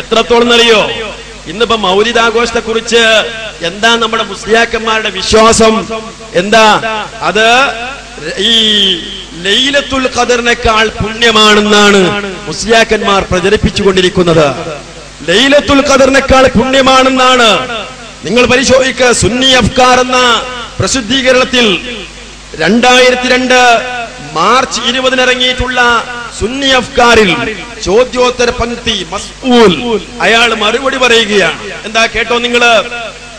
എത്രത്തോളം അറിയോ? ഇന്നിപ്പോ മൗലിദാഘോഷത്തെ കുറിച്ച് എന്താ നമ്മുടെ മുസ്ലിയാക്കന്മാരുടെ വിശ്വാസം? എന്താ അത്? ഈ ലൈലത്തുൽ ഖദറിനേക്കാൾ പുണ്യമാണെന്നാണ് മുസ്ലിയാക്കന്മാർ പ്രചരിപ്പിച്ചുകൊണ്ടിരിക്കുന്നത്. ലൈലത്തുൽ ഖദറിനേക്കാൾ പുണ്യമാണെന്നാണ്. നിങ്ങൾ പരിശോധിക്കുക, സുന്നി അഫ്കാർ എന്ന പ്രസിദ്ധീകരണത്തിൽ 2002 മാർച്ച് 20-ന് ഇറങ്ങിയിട്ടുള്ള സുന്നി അഫ്കാറിൽ ചോദ്യോത്തര പങ്ക്തി മസ്ഊൽ, അയാൾ മറുപടി പറയുകയാണ്. എന്താ കേട്ടോ നിങ്ങള്?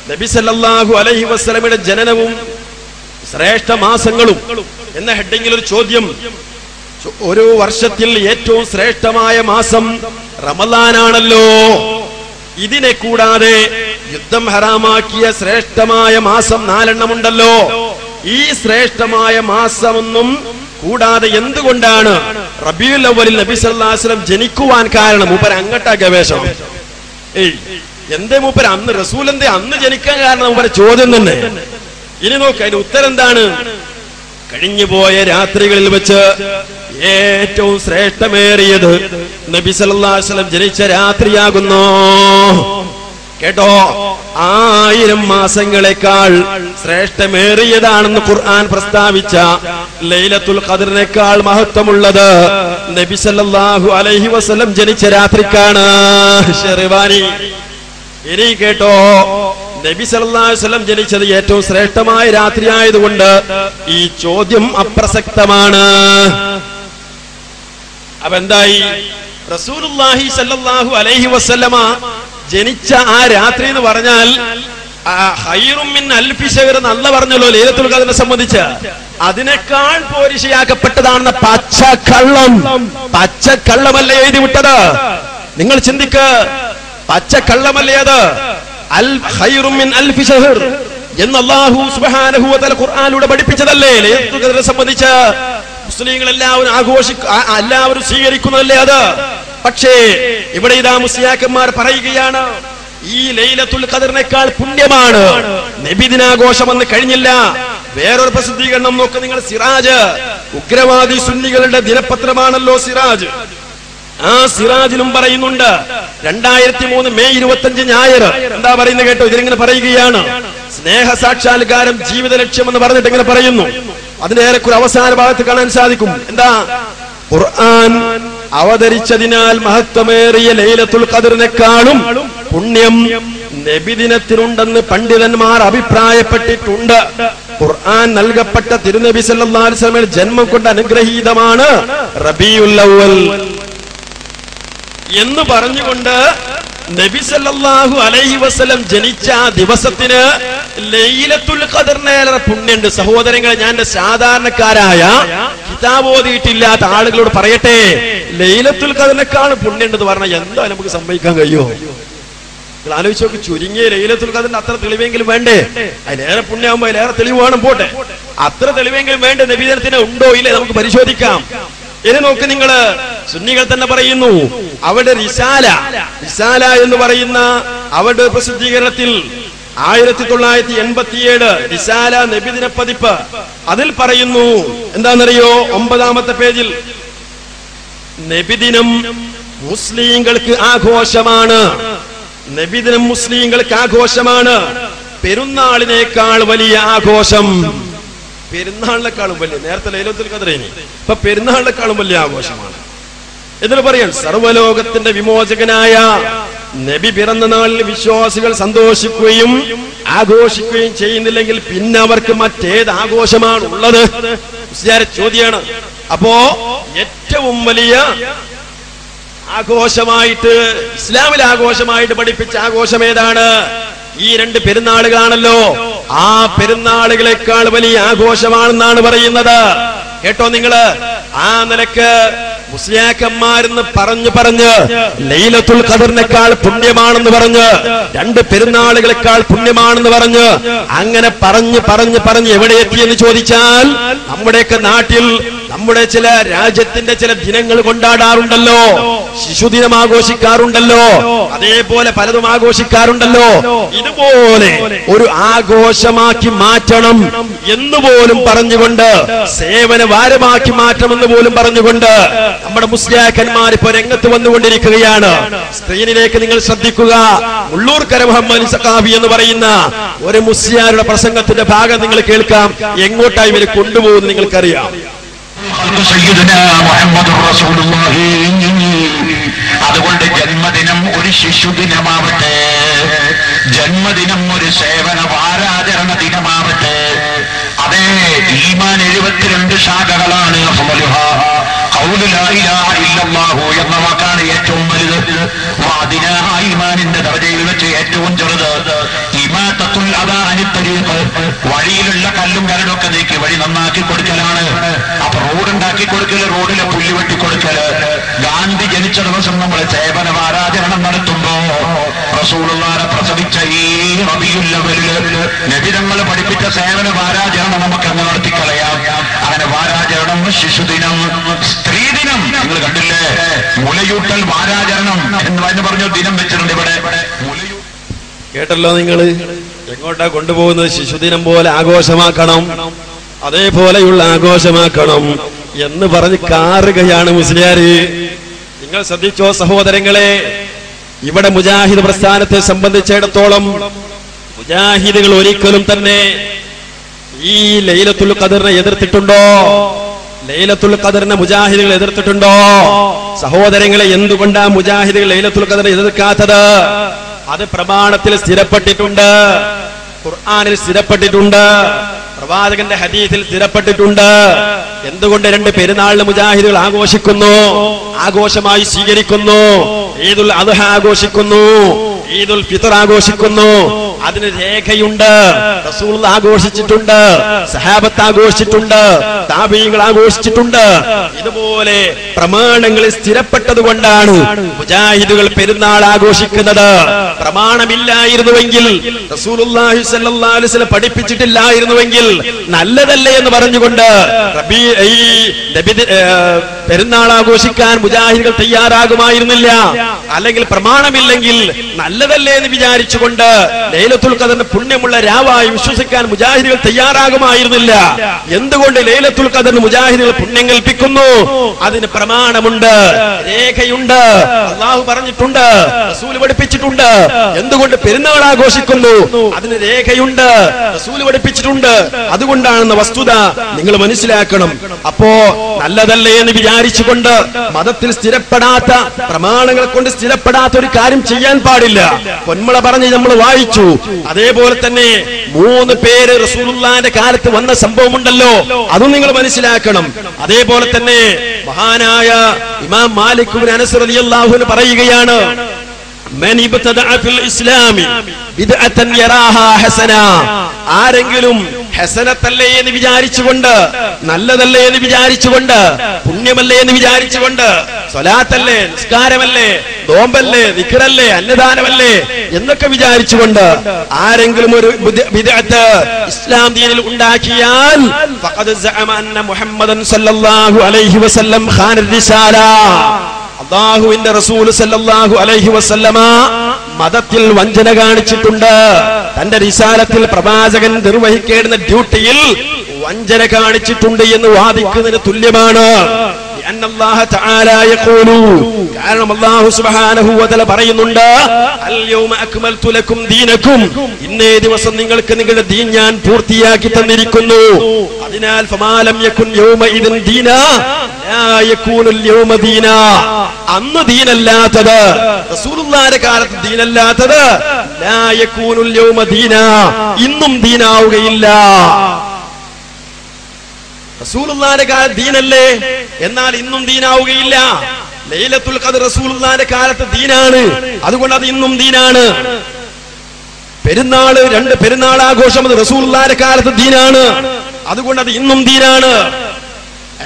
നബി സല്ലല്ലാഹു അലൈഹി വസല്ലമയുടെ ജനനവും ശ്രേഷ്ഠ മാസങ്ങളും എന്ന ഹെഡിങ്ങിൽ ഒരു ചോദ്യം. ഒരു വർഷത്തിൽ ഏറ്റവും ശ്രേഷ്ഠമായ മാസം റമളാനാണല്ലോ. ഇതിനെ കൂടാതെ യുദ്ധം ഹറാമാക്കിയ ശ്രേഷ്ഠമായ മാസം 4 എണ്ണമുണ്ടല്ലോ. ഈ ശ്രേഷ്ഠമായ മാസമൊന്നും കൂടാതെ എന്തുകൊണ്ടാണ് റബീഉൽ അവ്വലിൽ നബി സല്ലല്ലാഹു അലൈഹി വസല്ലം ജനിക്കുവാൻ കാരണം? മൂപ്പർ അങ്ങട്ടാ ഗവേഷണം. എന്തേ മൂപ്പർ അന്ന് റസൂൽ എന്തേ അന്ന് ജനിക്കാൻ കാരണം? മൂപ്പർ ചോദ്യം തന്നെ. ഇനി നോക്ക്, അതിന് ഉത്തരം എന്താണ്? കഴിഞ്ഞുപോയ രാത്രികളിൽ വെച്ച് ഏറ്റവും ശ്രേഷ്ഠമേറിയത് നബി സല്ലല്ലാഹു അലൈഹി വസല്ലം ജനിച്ച രാത്രിയാകുന്നു. കേട്ടോ, 1000 മാസങ്ങളെക്കാൾ ശ്രേഷ്ഠമേറിയതാണെന്ന് ഖുർആൻ പ്രസ്താവിച്ച ലൈലത്തുൽ ഖദറിനേക്കാൾ മഹത്വമുള്ളത് നബി സല്ലല്ലാഹു അലൈഹി വസല്ലം ജനിച്ച രാത്രിക്കാണ്. ഷെർവാനി, ഇനി കേട്ടോ, നബി സല്ലല്ലാഹു അലൈഹി വസല്ലം ജനിച്ചത് ഏറ്റവും ശ്രേഷ്ഠമായ രാത്രി ആയതുകൊണ്ട് ഈ ചോദ്യം അപ്രസക്തമാണ്. അപ്പൊ എന്തായി? റസൂലുള്ളാഹി സല്ലല്ലാഹു അലൈഹി വസല്ലമ ജനിച്ച ആ രാത്രി എന്ന് പറഞ്ഞാൽ ഖൈറും മിൻ അൽഫി ശഹർ എന്ന് അല്ലാഹു പറഞ്ഞല്ലോ ലൈലത്തുൽ ഖദറിനെ സംബന്ധിച്ച്. അതിനേക്കാൾ പോരിശയാക്കപ്പെട്ടതാണെന്ന പച്ചക്കള്ളമല്ലേ എഴുതി വിട്ടത്? നിങ്ങൾ ചിന്തിക്ക്, പച്ചക്കള്ളമല്ലേ അത്? അൽ ഖൈറും മിൻ അൽഫി ശഹർ എന്ന് അല്ലാഹു സുബ്ഹാനഹു വ തആല ഖുർആനിലൂടെ പഠിപ്പിച്ചതല്ലേ ലൈലത്തുൽ ഖദറിനെ സംബന്ധിച്ച്? മുസ്ലിങ്ങൾ എല്ലാവരും സ്വീകരിക്കുന്നതല്ലേ അത്? പക്ഷേ ഇവിടെ ഇതാ മുസ്ലിയാക്കന്മാർ പറയുകയാണ്, ഈ ലൈലത്തുൽ ഖദറിനേക്കാൾ പുണ്യമാണ് നബിദിനാഘോഷമെന്ന് കഴിഞ്ഞില്ല. വേറൊരു പ്രസിദ്ധീകരണം നോക്ക് നിങ്ങൾ. സിറാജ്, ഉഗ്രവാദി സുന്നികളുടെ ദിനപത്രമാണല്ലോ സിറാജ്. ആ സിറാജിലും പറയുന്നുണ്ട് 2003 മെയ് 25 ഞായർ എന്താ പറയുന്നത് കേട്ടോ? ഇതിലിങ്ങനെ പറയുകയാണ്, സ്നേഹ സാക്ഷാത്കാരം ജീവിത ലക്ഷ്യമെന്ന് പറഞ്ഞിട്ട് ഇങ്ങനെ പറയുന്നു. അതിന്റെ ഏറെക്കുറെ അവസാന ഭാഗത്ത് കാണാൻ സാധിക്കും. എന്താ? ഖുർആൻ അവതരിച്ചതിനാൽ മഹത്വമേറിയ ലൈലത്തുൽ ഖദറിനേക്കാളും പുണ്യം നബിദിനത്തിനുണ്ടെന്ന് പണ്ഡിതന്മാർ അഭിപ്രായപ്പെട്ടിട്ടുണ്ട്. ഖുർആൻ നൽകപ്പെട്ട തിരുനബി സല്ലല്ലാഹു അലൈഹി വസല്ലമയുടെ ജന്മം കൊണ്ട് അനുഗ്രഹീതമാണ് റബീഉൽ അവ്വൽ എന്ന് പറഞ്ഞുകൊണ്ട് നബി സല്ലല്ലാഹു അലൈഹി വസല്ലം ജനിച്ച ആ ദിവസത്തിന് ലൈലത്തുൽ ഖദറിനേറെ പുണ്യമുണ്ട്. സഹോദരങ്ങളെ, ഞാൻ സാധാരണക്കാരായ കിതാബ് ഓതിയിട്ടില്ലാത്ത ആളുകളോട് പറയട്ടെ, ലൈലത്തുൽ ഖദറിനേക്കാൾ പുണ്യമുണ്ടെന്ന് പറഞ്ഞാൽ എന്താ നമുക്ക് സമ്മതിക്കാൻ കഴിയുമോ? നിങ്ങൾ ആലോചിച്ച് നോക്ക്, ചുരുങ്ങിയ ലൈലത്തുൽ ഖദറിന് അത്ര തെളിവെങ്കിലും വേണ്ടേ? അതിലേറെ പുണ്യമാകുമ്പോ അതിലേറെ തെളിവ് വേണം. പോട്ടെ, അത്ര തെളിവെങ്കിലും വേണ്ടേ? നബിദിനത്തിന് ഉണ്ടോ ഇല്ലേ നമുക്ക് പരിശോധിക്കാം. ഇനി നോക്ക് നിങ്ങള്, സുന്നികൾ തന്നെ പറയുന്നു, അവിടെ റിസാല എന്ന് പറയുന്ന അവരുടെ പ്രസിദ്ധീകരണത്തിൽ 1987 റിസാല നബിദിന പതിപ്പ്, അതിൽ പറയുന്നു എന്താണെന്നറിയോ? 9ാമത്തെ പേജിൽ, നബിദിനം മുസ്ലിങ്ങൾക്ക് ആഘോഷമാണ്. നബിദിനം മുസ്ലിങ്ങൾക്ക് ആഘോഷമാണ്. പെരുന്നാളിനേക്കാൾ വലിയ ആഘോഷം. പെരുന്നാളിനേക്കാളും വലിയ, നേരത്തെ ലൈലത്തുൽ ഖദറിന്, ഇപ്പൊ പെരുന്നാളിനേക്കാളും വലിയ ആഘോഷമാണ്. എന്നിട്ട് പറയാൻ, സർവ്വലോകത്തിന്റെ വിമോചകനായ നബി പിറന്ന നാളിൽ വിശ്വാസികൾ സന്തോഷിക്കുകയും ആഘോഷിക്കുകയും ചെയ്യുന്നില്ലെങ്കിൽ പിന്നെ അവർക്ക് മറ്റേത് ആഘോഷമാണ് ഉള്ളത്? ചോദ്യമാണ്. അപ്പോ ഏറ്റവും വലിയ ആഘോഷമായിട്ട്, ഇസ്ലാമിൽ ആഘോഷമായിട്ട് പഠിപ്പിച്ച ആഘോഷം ഏതാണ്? ഈ 2 പെരുന്നാളുകളാണല്ലോ. ആ പെരുന്നാളുകളെക്കാൾ വലിയ ആഘോഷമാണെന്നാണ് പറയുന്നത്. കേട്ടോ നിങ്ങള്, ആ നിലക്ക് മുസ്ലിയാക്കന്മാരെന്ന് പറഞ്ഞ് ലൈലത്തുൽ ഖദറിനേക്കാൾ പുണ്യമാണെന്ന് പറഞ്ഞ്, 2 പെരുന്നാളുകളെക്കാൾ പുണ്യമാണെന്ന് പറഞ്ഞ്, അങ്ങനെ പറഞ്ഞ് എവിടെ എത്തിയെന്ന് ചോദിച്ചാൽ, നമ്മുടെയൊക്കെ നാട്ടിൽ നമ്മുടെ ചില രാജ്യത്തിന്റെ ചില ദിനങ്ങൾ കൊണ്ടാടാറുണ്ടല്ലോ. ശിശുദിനം ആഘോഷിക്കാറുണ്ടല്ലോ, അതേപോലെ പലതും ആഘോഷിക്കാറുണ്ടല്ലോ. ഇതുപോലെ ഒരു ആഘോഷമാക്കി മാറ്റണം എന്നുപോലും പറഞ്ഞുകൊണ്ട്, സേവന വാരമാക്കി മാറ്റണമെന്ന് പോലും പറഞ്ഞുകൊണ്ട് നമ്മുടെ മുസ്ലിയാക്കന്മാർ ഇപ്പൊ രംഗത്ത് വന്നുകൊണ്ടിരിക്കുകയാണ്. സ്ക്രീനിലേക്ക് നിങ്ങൾ ശ്രദ്ധിക്കുക. ഉള്ളൂർക്കര മുഹമ്മദ് സഖാഫി എന്ന് പറയുന്ന ഒരു മുസ്ലിയാരുടെ പ്രസംഗത്തിന്റെ ഭാഗം നിങ്ങൾ കേൾക്കാം. എങ്ങോട്ടായി ഇവര് കൊണ്ടുപോകുന്നു നിങ്ങൾക്കറിയാം. അതുകൊണ്ട് ജന്മദിനം ഒരു ശിശുദിനമാവട്ടെ, ജന്മദിനം ഒരു സേവന വാരാചരണ ദിനമാവട്ടെ. അതേ, ഈമാൻ 72 ശാഖകളാണ്. ഖൗലു ലാ ഇലാഹ ഇല്ലല്ലാഹു എന്ന വാക്കാണ് ഏറ്റവും വലുത്. വഅദിനാ ഈമാൻ ഈമാനിന്റെ ദർജയിൽ വെച്ച് ഏറ്റവും ചെറുത് ഇമാതത്തുൽ അദാ അനി തരീഖ്, വഴിയിലുള്ള കല്ലും കരടൊക്കെ നീക്കി വഴി നന്നാക്കി കൊടുക്കലാണ്. അപ്പൊ റോഡുണ്ടാക്കി കൊടുക്കല്, റോഡിലെ പുല്ല് വെട്ടി കൊടുക്കല്. ഗാന്ധി ജനിച്ച ദിവസം നമ്മൾ സേവന വാരാചരണം നടത്തുമ്പോ റസൂലുള്ളാഹിനെ പ്രസവിച്ച ഈ റബീഉൽ അവ്വലില് നബിതങ്ങൾ പഠിപ്പിച്ച സേവന വാരാചരണം നമുക്ക് അങ്ങ് നടത്തിക്കളയാം. അങ്ങനെ വാരാചരണം, ശിശുദിനം, സ്ത്രീദിനം നിങ്ങൾ കണ്ടില്ലേ? മുലയൂട്ടൽ വാരാചരണം എന്ന് പറഞ്ഞു ദിനം വെച്ചിട്ടുണ്ട് ഇവിടെ. കേട്ടല്ലോ നിങ്ങള്? എങ്ങോട്ടാ കൊണ്ടുപോകുന്നത്? ശിശുദിനം പോലെ ആഘോഷമാക്കണം, അതേപോലെയുള്ള ആഘോഷമാക്കണം എന്ന് പറഞ്ഞ് കാറുകയാണ് മുസ്ലിയാര്. നിങ്ങൾ ശ്രദ്ധിച്ചോ സഹോദരങ്ങളെ? ഇവിടെ മുജാഹിദ് പ്രസ്ഥാനത്തെ സംബന്ധിച്ചിടത്തോളം മുജാഹിദുകൾ ഒരിക്കലും തന്നെ ഈ ലൈലത്തുൽ ഖദറിനെ എതിർത്തിട്ടുണ്ടോ? ലൈലത്തുൽ ഖദറിനെ മുജാഹിദുകൾ എതിർത്തിട്ടുണ്ടോ? സഹോദരങ്ങളെ, എന്തുകൊണ്ടാ മുജാഹിദുകൾ ലൈലത്തുൽ ഖദറിനെ എതിർക്കാത്തത്? അത് പ്രമാണത്തിൽ സ്ഥിരപ്പെട്ടിട്ടുണ്ട്, ഖുർആനിൽ സ്ഥിരപ്പെട്ടിട്ടുണ്ട്, പ്രവാചകന്റെ ഹദീസിൽ സ്ഥിരപ്പെട്ടിട്ടുണ്ട്. എന്തുകൊണ്ട് രണ്ട് പെരുന്നാളിന് മുജാഹിദുകൾ ആഘോഷിക്കുന്നു, ആഘോഷമായി സ്വീകരിക്കുന്നു? ഈദുൽ അദ്ഹ ആഘോഷിക്കുന്നു, ഈദുൽ ഫിത്ർ ആഘോഷിക്കുന്നു. അതിന് രേഖയുണ്ട്. റസൂൽ ആഘോഷിച്ചിട്ടുണ്ട്, സഹാബത്ത് ആഘോഷിച്ചിട്ടുണ്ട്, താബീങ്ങൾ ആഘോഷിച്ചിട്ടുണ്ട്. ഇതുപോലെ പ്രമാണങ്ങളിൽ സ്ഥിരപ്പെട്ടത് കൊണ്ടാണ് മുജാഹിദുകൾ പെരുന്നാൾ ആഘോഷിക്കുന്നത്. പ്രമാണമില്ലായിരുന്നുവെങ്കിൽ, റസൂലുള്ളാഹി സ്വല്ലല്ലാഹു അലൈഹി വസല്ലം പഠിപ്പിച്ചിട്ടില്ലായിരുന്നുവെങ്കിൽ നല്ലതല്ലേ എന്ന് പറഞ്ഞുകൊണ്ട് പെരുന്നാൾ ആഘോഷിക്കാൻ മുജാഹിദുകൾ തയ്യാറാകുമായിരുന്നില്ല. അല്ലെങ്കിൽ പ്രമാണമില്ലെങ്കിൽ നല്ലതല്ലേ എന്ന് വിചാരിച്ചുകൊണ്ട് ലൈലത്തുൽ ഖദറിന് പുണ്യമുള്ള രാവായി വിശ്വസിക്കാൻ മുജാഹിദുകൾ തയ്യാറാകുമായിരുന്നില്ല. എന്തുകൊണ്ട് ലൈലത്തുൽ ഖദറിന് മുജാഹിദുകൾ പുണ്യം കൽപ്പിക്കുന്നു? അതിന് പ്രമാണമുണ്ട്, രേഖയുണ്ട്, അല്ലാഹു പറഞ്ഞിട്ടുണ്ട്, റസൂൽ പഠിപ്പിച്ചിട്ടുണ്ട്. എന്തുകൊണ്ട് പെരുന്നാൾ ആഘോഷിക്കുന്നു? അതിന് രേഖയുണ്ട്, റസൂൽ പഠിപ്പിച്ചിട്ടുണ്ട്. അതുകൊണ്ടാണെന്ന വസ്തുത നിങ്ങൾ മനസ്സിലാക്കണം. അപ്പോ നല്ലതല്ലേ എന്ന് വിചാരിച്ചുകൊണ്ട് മതത്തിൽ സ്ഥിരപ്പെടാത്ത, പ്രമാണങ്ങൾ കൊണ്ട് സ്ഥിരപ്പെടാത്ത ഒരു കാര്യം ചെയ്യാൻ പാടില്ല. പൊന്മള പറഞ്ഞ് നമ്മൾ വായിച്ചു. അതേപോലെ തന്നെ 3 പേര് റസൂലുള്ളാഹിന്റെ കാലത്ത് വന്ന സംഭവമുണ്ടല്ലോ, അതും നിങ്ങൾ മനസ്സിലാക്കണം. അതേപോലെ തന്നെ മഹാനായ ഇമാം മാലിക് ഇബ്നു അനസ് റളിയല്ലാഹു അൻഹു പറയുകയാണ്, മൻ ഇബ്തദഅ ഫിൽ ഇസ്ലാമി ബിദ്അതൻ യറാഹാ ഹസന, ആരെങ്കിലും ഹസനത്തല്ലേ എന്ന് വിചാരിച്ചുകൊണ്ട്, നല്ലതല്ലേ എന്ന് വിചാരിച്ചുകൊണ്ട്, പുണ്യമല്ലേ എന്ന് വിചാരിച്ചുകൊണ്ട്, സ്വലാത്തല്ലേ, നിസ്കാരമല്ലേ, നോമ്പല്ലേ, ദിക്റല്ലേ, അന്നദാനമല്ലേ എന്നൊക്കെ വിചാരിച്ചുകൊണ്ട് ആരെങ്കിലും ഒരു ബിദ്അത്ത് ഇസ്ലാം ദീനിൽ ഉണ്ടാക്കിയാൽ ഫഖദ് സഅമ അന്ന മുഹമ്മദൻ സല്ലല്ലാഹു അലൈഹി വസല്ലം ഖാന റിസാല, അല്ലാഹുവിന്റെ റസൂൽ സല്ലല്ലാഹു അലൈഹി വസല്ലമ മതത്തിൽ വഞ്ചന കാണിച്ചിട്ടുണ്ട്. തന്റെ റിസാലത്തിൽ പ്രവാചകൻ നിർവഹിക്കേണ്ട ഡ്യൂട്ടിയിൽ വഞ്ചന കാണിച്ചിട്ടുണ്ട് എന്ന് വാദിക്കുന്നതിന് തുല്യമാണ്. കാരണം അല്ലാഹു സുബ്ഹാനഹു വ തആല പറയുന്നുണ്ട്, അൽ യൗമ അക്മൽതു ലക്കും ദീനക്കും, ഇന്നേ ദിവസം നിങ്ങൾക്ക് നിങ്ങളുടെ ദീൻ ഞാൻ പൂർത്തിയാക്കി തന്നിരിക്കുന്നു. അതിനാൽ ഫമാലം യകുൻ യൗമഇദിൻ ദീനാ ലാ യകൂനുൽ യൗമ ദീനാ, അന്ന് ദീനല്ലാത്തത്, റസൂലുള്ളാഹിന്റെ കാലത്ത് ദീനല്ലാത്തത്, ലാ യകൂനുൽ യൗമ ദീനാ, ഇന്നും ദീനാവുകയില്ല. റസൂലുള്ളാഹിന്റെ കാലത്ത് ദീനല്ലേ, എന്നാൽ ഇന്നും ദീനാവുകയില്ല. ലൈലത്തുൽ ഖദർ റസൂലുള്ളാഹിന്റെ കാലത്ത് ദീനാണ്, അതുകൊണ്ട് അത് ഇന്നും ദീനാണ്. പെരുന്നാള്, 2 പെരുന്നാൾ ആഘോഷം അത് റസൂലുള്ളാഹിന്റെ കാലത്ത് ദീനാണ്, അതുകൊണ്ട് അത് ഇന്നും ദീനാണ്.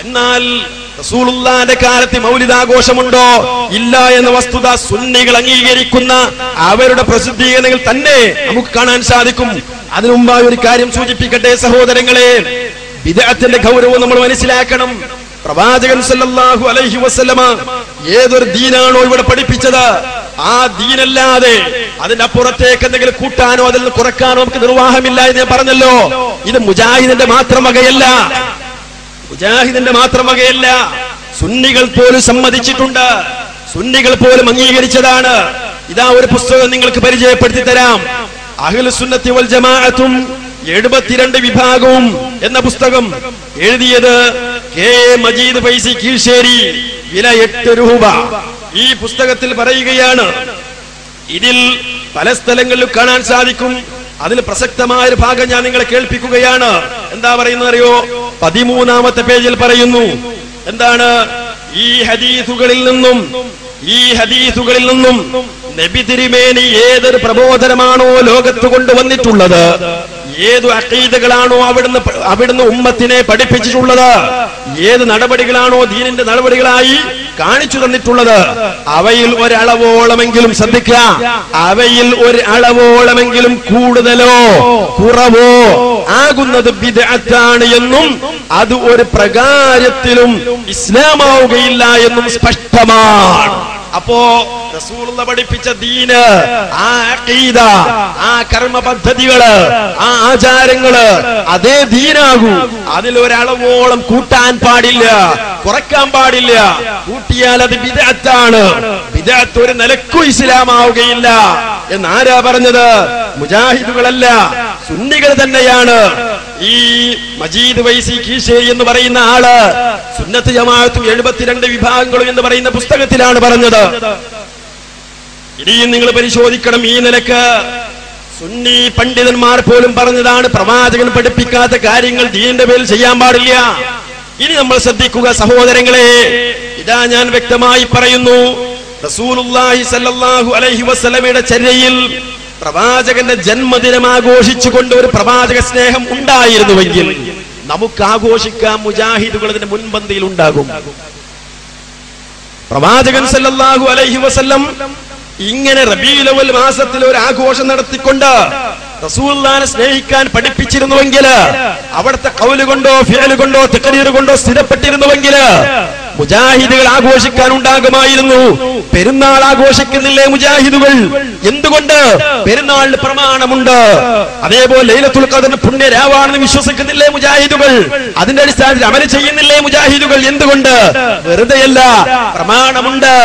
എന്നാൽ റസൂലുള്ളാഹിന്റെ കാലത്ത് മൗലിദാഘോഷമുണ്ടോ? ഇല്ല എന്ന വസ്തുത സുന്നികൾ അംഗീകരിക്കുന്ന അവരുടെ പ്രസിദ്ധീകരണങ്ങൾ തന്നെ നമുക്ക് കാണാൻ സാധിക്കും. അതിനു മുമ്പായി ഒരു കാര്യം സൂചിപ്പിക്കട്ടെ സഹോദരങ്ങളെ, ബിദ്അത്തിന്റെ ഗൗരവം നമ്മൾ മനസ്സിലാക്കണം. പ്രവാചകൻ സല്ലല്ലാഹു അലൈഹി വസല്ലമ ഏതൊരു ദീനാണോ ഇവിടെ പഠിപ്പിച്ചത്, ആ ദീനല്ലാതെ അതിന്റെ അപ്പുറത്തേക്ക് എന്തെങ്കിലും കൂട്ടാനോ അതിൽ നിന്ന് കുറക്കാനോ നമുക്ക് നിർവാഹമില്ല എന്ന് ഞാൻ പറഞ്ഞല്ലോ. ഇത് മുജാഹിദിന്റെ മാത്രം വകയല്ല, മുജാഹിദിന്റെ മാത്രം വകയല്ല. സുന്നികൾ പോലും സമ്മതിച്ചിട്ടുണ്ട്, സുന്നികൾ പോലും അംഗീകരിച്ചതാണ്. ഇതാ ഒരു പുസ്തകം നിങ്ങൾക്ക് പരിചയപ്പെടുത്തി തരാം. അഹ്ലുസ് സുന്നത്തി വൽ ജമാഅത്തും 72 വിഭാഗവും എന്ന പുസ്തകം എഴുതിയത് കെ മജീദ് ഫൈസി കീഴ്ശേരി, വില 8 രൂപ. ഈ പുസ്തകത്തിൽ പറയുകയാണ്, ഇതിൽ പല സ്ഥലങ്ങളിലും കാണാൻ സാധിക്കും. അതിൽ പ്രസക്തമായ ഒരു ഭാഗം ഞാൻ നിങ്ങളെ കേൾപ്പിക്കുകയാണ്. എന്താ പറയുന്നത് അറിയോ? 13ാമത്തെ പേജിൽ പറയുന്നു, എന്താണ്? ഈ ഹദീസുകളിൽ നിന്നും നബി തിരുമേനി ഏതൊരു പ്രബോധനമാണോ ലോകത്ത് കൊണ്ടുവന്നിട്ടുള്ളത്, ഏതു അഖീദകളാണോ അവിടുന്ന് ഉമ്മത്തിനെ പഠിപ്പിച്ചിട്ടുള്ളത്, ഏത് നടപടികളാണോ ദീനിന്റെ നടപടികളായി കാണിച്ചു തന്നിട്ടുള്ളത്, അവയിൽ ഒരളവോളമെങ്കിലും ശ്രദ്ധിക്കുക, അവയിൽ ഒരു അളവോളമെങ്കിലും കൂടുതലോ കുറവോ ആകുന്നത് ബിദ്അത്താണ് എന്നും അത് ഒരു പ്രകാരത്തിലും ഇസ്ലാമാവുകയില്ല എന്നും സ്പഷ്ടമാണ്. അപ്പോ റസൂലുള്ള പഠിപ്പിച്ച ദീന്, ആ അഖീദ, ആ കർമ്മ പദ്ധതികള്, ആ ആചാരങ്ങള് അതേ ദീനാകൂ. അതിലൊരളവോളം കൂട്ടാൻ പാടില്ല, കുറയ്ക്കാൻ പാടില്ല. കൂട്ടിയാൽ അത് ബിദ്അത്താണ്. ബിദ്അത്ത് ഒരു നിലക്കും ഇസ്ലാമാവുകയില്ല എന്നാരാ പറഞ്ഞത്? മുജാഹിദുകളല്ല, സുന്നികൾ തന്നെയാണ്. ഈ മജീദ് വൈസി കീശേരി എന്ന് പറയുന്ന ആള് സുന്നത്ത് ജമാഅത്തും 72 വിഭാഗങ്ങളും എന്ന് പറയുന്ന പുസ്തകത്തിലാണ് പറഞ്ഞത്. ഇനിയും നിങ്ങൾ പരിശോധിക്കണം. ഈ നിലക്ക് സുന്നി പണ്ഡിതന്മാർ പോലും പറഞ്ഞതാണ് പ്രവാചകൻ പഠിപ്പിക്കാത്ത കാര്യങ്ങൾ ദീനിന്റെ പേരിൽ ചെയ്യാൻ പാടില്ല. ഇനി നമ്മൾ ശ്രദ്ധിക്കുക സഹോദരങ്ങളെ, ഇതാ ഞാൻ വ്യക്തമായി പറയുന്നു. റസൂലുള്ളാഹി സ്വല്ലല്ലാഹു അലൈഹി വസല്ലമയുടെ ചര്യയിൽ പ്രവാചകന്റെ ജന്മദിനം ആഘോഷിച്ചുകൊണ്ട് ഒരു പ്രവാചക സ്നേഹം ഉണ്ടായിരുന്നുവെങ്കിൽ നമുക്ക് ആഘോഷിക്കാൻ മുജാഹിദുകൾ അതിന്റെ മുൻപന്തിയിൽ ഉണ്ടാകും. പ്രവാചകൻ സല്ലല്ലാഹു അലൈഹി വസല്ലം ഇങ്ങനെ റബീഉൽ അവ്വൽ മാസത്തിൽ ഒരു ആഘോഷം നടത്തിക്കൊണ്ട് റസൂലുള്ളാഹിനെ സ്നേഹിക്കാൻ പഠിപ്പിച്ചിരുന്നുവെങ്കിൽ, അവിടുത്തെ ഖൗല് കൊണ്ടോ ഫിഅല് കൊണ്ടോ തഖരീർ കൊണ്ടോ സ്ഥിരപ്പെട്ടിരുന്നുവെങ്കിൽ മുജാഹിദുകൾ ആഘോഷിക്കാൻ ഉണ്ടാകുമായിരുന്നു. പെരുന്നാൾ ആഘോഷിക്കുന്നില്ലേ മുജാഹിദുകൾ? എന്തുകൊണ്ട്? പെരുന്നാളിന് പ്രമാണമുണ്ട്. അതേപോലെ ലൈലത്തുൽ ഖദർ പുണ്യരാവാണെന്ന് വിശ്വസിക്കുന്നില്ലേ മുജാഹിദുകൾ? അതിന്റെ അടിസ്ഥാനത്തിൽ അമൽ ചെയ്യുന്നില്ലേ മുജാഹിദുകൾ? എന്തുകൊണ്ട്? വെറുതെയല്ല, പ്രമാണമുണ്ട്,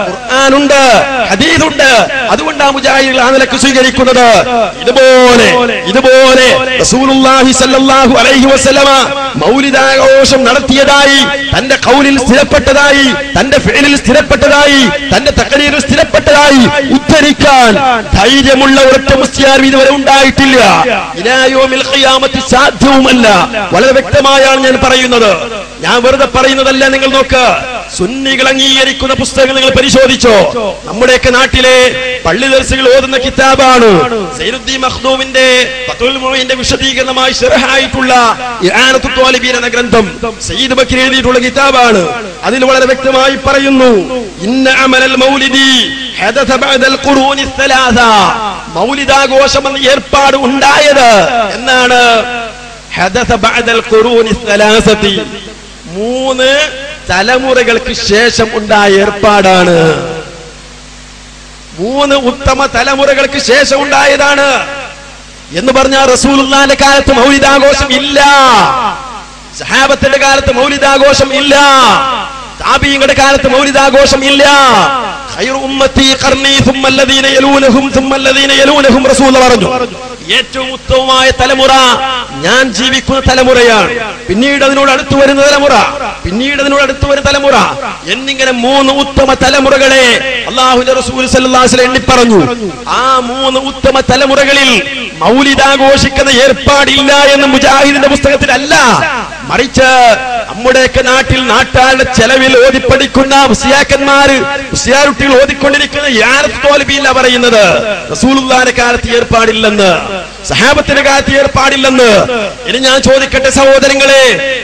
ഖുർആനുണ്ട്, ഹദീസുണ്ട്. അതുകൊണ്ടാണ് മുജാഹിദുകൾ ആ നിലക്ക് സ്വീകരിക്കുന്നത്. ഇതുപോലെ റസൂലുള്ളാഹി സ്വല്ലല്ലാഹു അലൈഹി വസല്ലമ മൗലിദാഘോഷം നടത്തിയതായി തന്റെ ഖൗലിൽ സ്ഥിരപ്പെട്ടതായി, തന്റെ ഫിഅലിൽ സ്ഥിരപ്പെട്ടതായി, തന്റെ തഖരീറിൽ സ്ഥിരപ്പെട്ടതായി ഉദ്ധരിക്കാൻ ധൈര്യമുള്ള ഒരൊറ്റ മുസ്ലിയാർ ഇതുവരെ ഉണ്ടായിട്ടില്ല. ഇലാ യൗമിൽ ഖിയാമത്തി സാധ്യവുമല്ല. വളരെ വ്യക്തമായാണ് ഞാൻ പറയുന്നത്. ഞാൻ വെറുതെ പറയുന്നതല്ല. നിങ്ങൾ നോക്ക്, സുന്നികൾ അംഗീകരിക്കുന്ന പുസ്തകങ്ങൾ നിങ്ങൾ പരിശോധിച്ചോ. നമ്മുടെയൊക്കെ നാട്ടിലെ പള്ളി ദർസുകൾ ഓതുന്ന കിതാബാണ് സൈനുദ്ദീൻ മഖ്ദൂമിന്റെ ഫത്ഹുൽ മുഈന്റെ വിശദീകരണമായി ശറഹായിട്ടുള്ള ഇആനത്തുൽ ത്വാലിബീൻ എന്ന ഗ്രന്ഥം സയ്യിദ് ബക്കർ എഴുതിയിട്ടുള്ള കിതാബാണ്. അതിൽ വളരെ വ്യക്തമായി പറയുന്നു, ഇന്ന അമലൽ മൗലിദി ഹദസ ബഅദൽ ഖുറൂനി الثلاث. മൗലിദാഘോഷം എന്ന ഏർപ്പാട് ഉണ്ടായത് എന്നാണ്. ഹദസ ബഅദൽ ഖുറൂനി الثلاث, 3 തലമുറകൾക്ക് ശേഷം ഉണ്ടായ ഏർപ്പാടാണ്. 3 ഉത്തമ തലമുറകൾക്ക് ശേഷം ഉണ്ടായതാണ് എന്ന് പറഞ്ഞാൽ റസൂലുള്ളാഹിന്റെ കാലത്ത് മൗലിദാഘോഷം ഇല്ല, സഹാബത്തിന്റെ കാലത്ത് മൗലിദാഘോഷം ഇല്ല, താബീങ്ങളുടെ കാലത്ത് മൗലിദാഘോഷം ഇല്ല. ഖൈറു ഉമ്മത്തി ഖർനി ثم الذين يلونهم ثم الذين يلونهم റസൂൽ പറഞ്ഞു, ഏറ്റവും ഉത്തമമായ തലമുറ ഞാൻ ജീവിക്കുന്ന തലമുറയാണ്, പിന്നീട് അതിനോട് അടുത്തു വരുന്ന തലമുറ, പിന്നീട് അതിനോട് അടുത്തു വരുന്ന തലമുറ എന്നിങ്ങനെ 3 ഉത്തമ തലമുറകളെ അല്ലാഹുവിന്റെ റസൂൽ സല്ലല്ലാഹു അലൈഹി വസല്ലം എണ്ണി പറഞ്ഞു. ആ 3 ഉത്തമ തലമുറകളിൽ മൗലിദാഘോഷിക്കുന്ന ഏർപ്പാടില്ല എന്ന് മുജാഹിദിന്റെ പുസ്തകത്തിലല്ല, മറിച്ച് നമ്മുടെയൊക്കെ നാട്ടിൽ നാട്ടാളുടെ ചെലവിൽ ഓതിപ്പടിക്കുന്ന മുസ്ലിയാക്കന്മാര്, മുസ്ലിയാരുട്ടികൾ ഓതിക്കൊണ്ടിരിക്കുന്ന ഇആനത്തുൽ ത്വാലിബീൻ പറയുന്നത് റസൂലുള്ളാഹിന്റെ കാലത്ത് ഏർപ്പാടില്ലെന്ന്, സഹാബത്തിന്റെ കാലത്ത് ഏർപ്പാടില്ലെന്ന്. ഇനി ഞാൻ ചോദിക്കട്ടെ സഹോദരങ്ങളെ,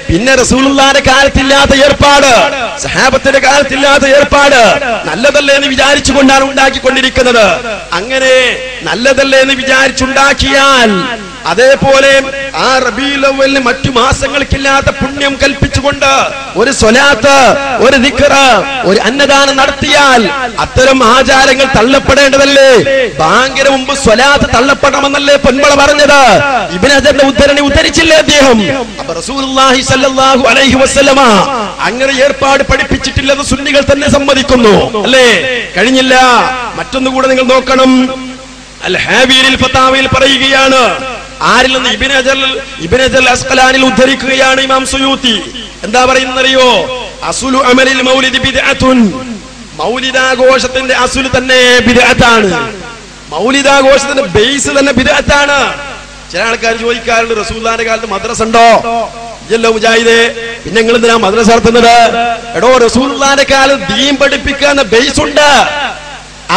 പിന്നെ റസൂലുള്ളാഹിന്റെ കാലത്തില്ലാത്ത ഏർപ്പാട്, സഹാബത്തിന്റെ കാലത്തില്ലാത്ത ഏർപ്പാട് നല്ലതല്ലേ എന്ന് വിചാരിച്ചുകൊണ്ടാണ് ഉണ്ടാക്കിക്കൊണ്ടിരിക്കുന്നത്. അങ്ങനെ നല്ലതല്ലേ എന്ന് വിചാരിച്ചുണ്ടാക്കിയാൽ അതേപോലെ ആ റബീഉൽ അവ്വലിന് മറ്റു മാസങ്ങൾക്കില്ലാത്ത പുണ്യം കൽപ്പിച്ചുകൊണ്ട് ഒരു സ്വലാത്ത്, ഒരു ദിക്ർ, ഒരു അന്നദാനം നടത്തിയാൽ അത്തരം ആചാരങ്ങൾ തള്ളപ്പെടേണ്ടതല്ലേ? ബാങ്കിന് മുമ്പ് സ്വലാത്ത് തള്ളപ്പെടണമെന്നല്ലേ പൊൻപള പറഞ്ഞത്? ഇബ്നു ഹജറിന്റെ ഉദ്ധരണി ഉദ്ധരിച്ചില്ലേ അദ്ദേഹം? അപ്പൊ റസൂലുള്ളാഹി സ്വല്ലല്ലാഹു അലൈഹി വസല്ലമ അങ്ങനെ ഏർപ്പാട് പഠിപ്പിച്ചിട്ടില്ലെന്ന് സുന്നികൾ തന്നെ സമ്മതിക്കുന്നു അല്ലേ? കഴിഞ്ഞില്ല. മറ്റൊന്നുകൂടെ നിങ്ങൾ നോക്കണം. അൽ ഹാബീരിൽ ഫതാവയിൽ പറയുകയാണ്, ആരിൽ നിന്ന്? ഇബ്നു ഹജർ അസ്ഖലാനിൽ ഉദ്ധരിക്കുകയാണ് ഇമാം സുയൂത്തി. എന്താ പറയുന്നറിയോ? അസ്ലു അമലിൽ മൗലിദി ബിദ്അത്തുൻ, മൗലിദാഘോഷത്തിന്റെ അസ്ലു തന്നെ ബിദ്അത്താണ്, മൗലിദാഘോഷത്തിന്റെ ബേസ് തന്നെ ബിദ്അത്താണ്. ചില ആൾക്കാർ ചോദിക്കാറുണ്ട്, റസൂലുള്ളാഹിന്റെ കാലത്ത് മദ്രസ ഉണ്ടോ? ഇല്ലല്ലോ മുജാഹിദേ, പിന്നെ നിങ്ങൾ എന്തിനാ മദ്രസ നടത്തുന്നത്? എടോ, റസൂലുള്ളാഹിന്റെ കാലത്ത് ദീൻ പഠിപ്പിക്കുന്ന ബേസ് ഉണ്ട്,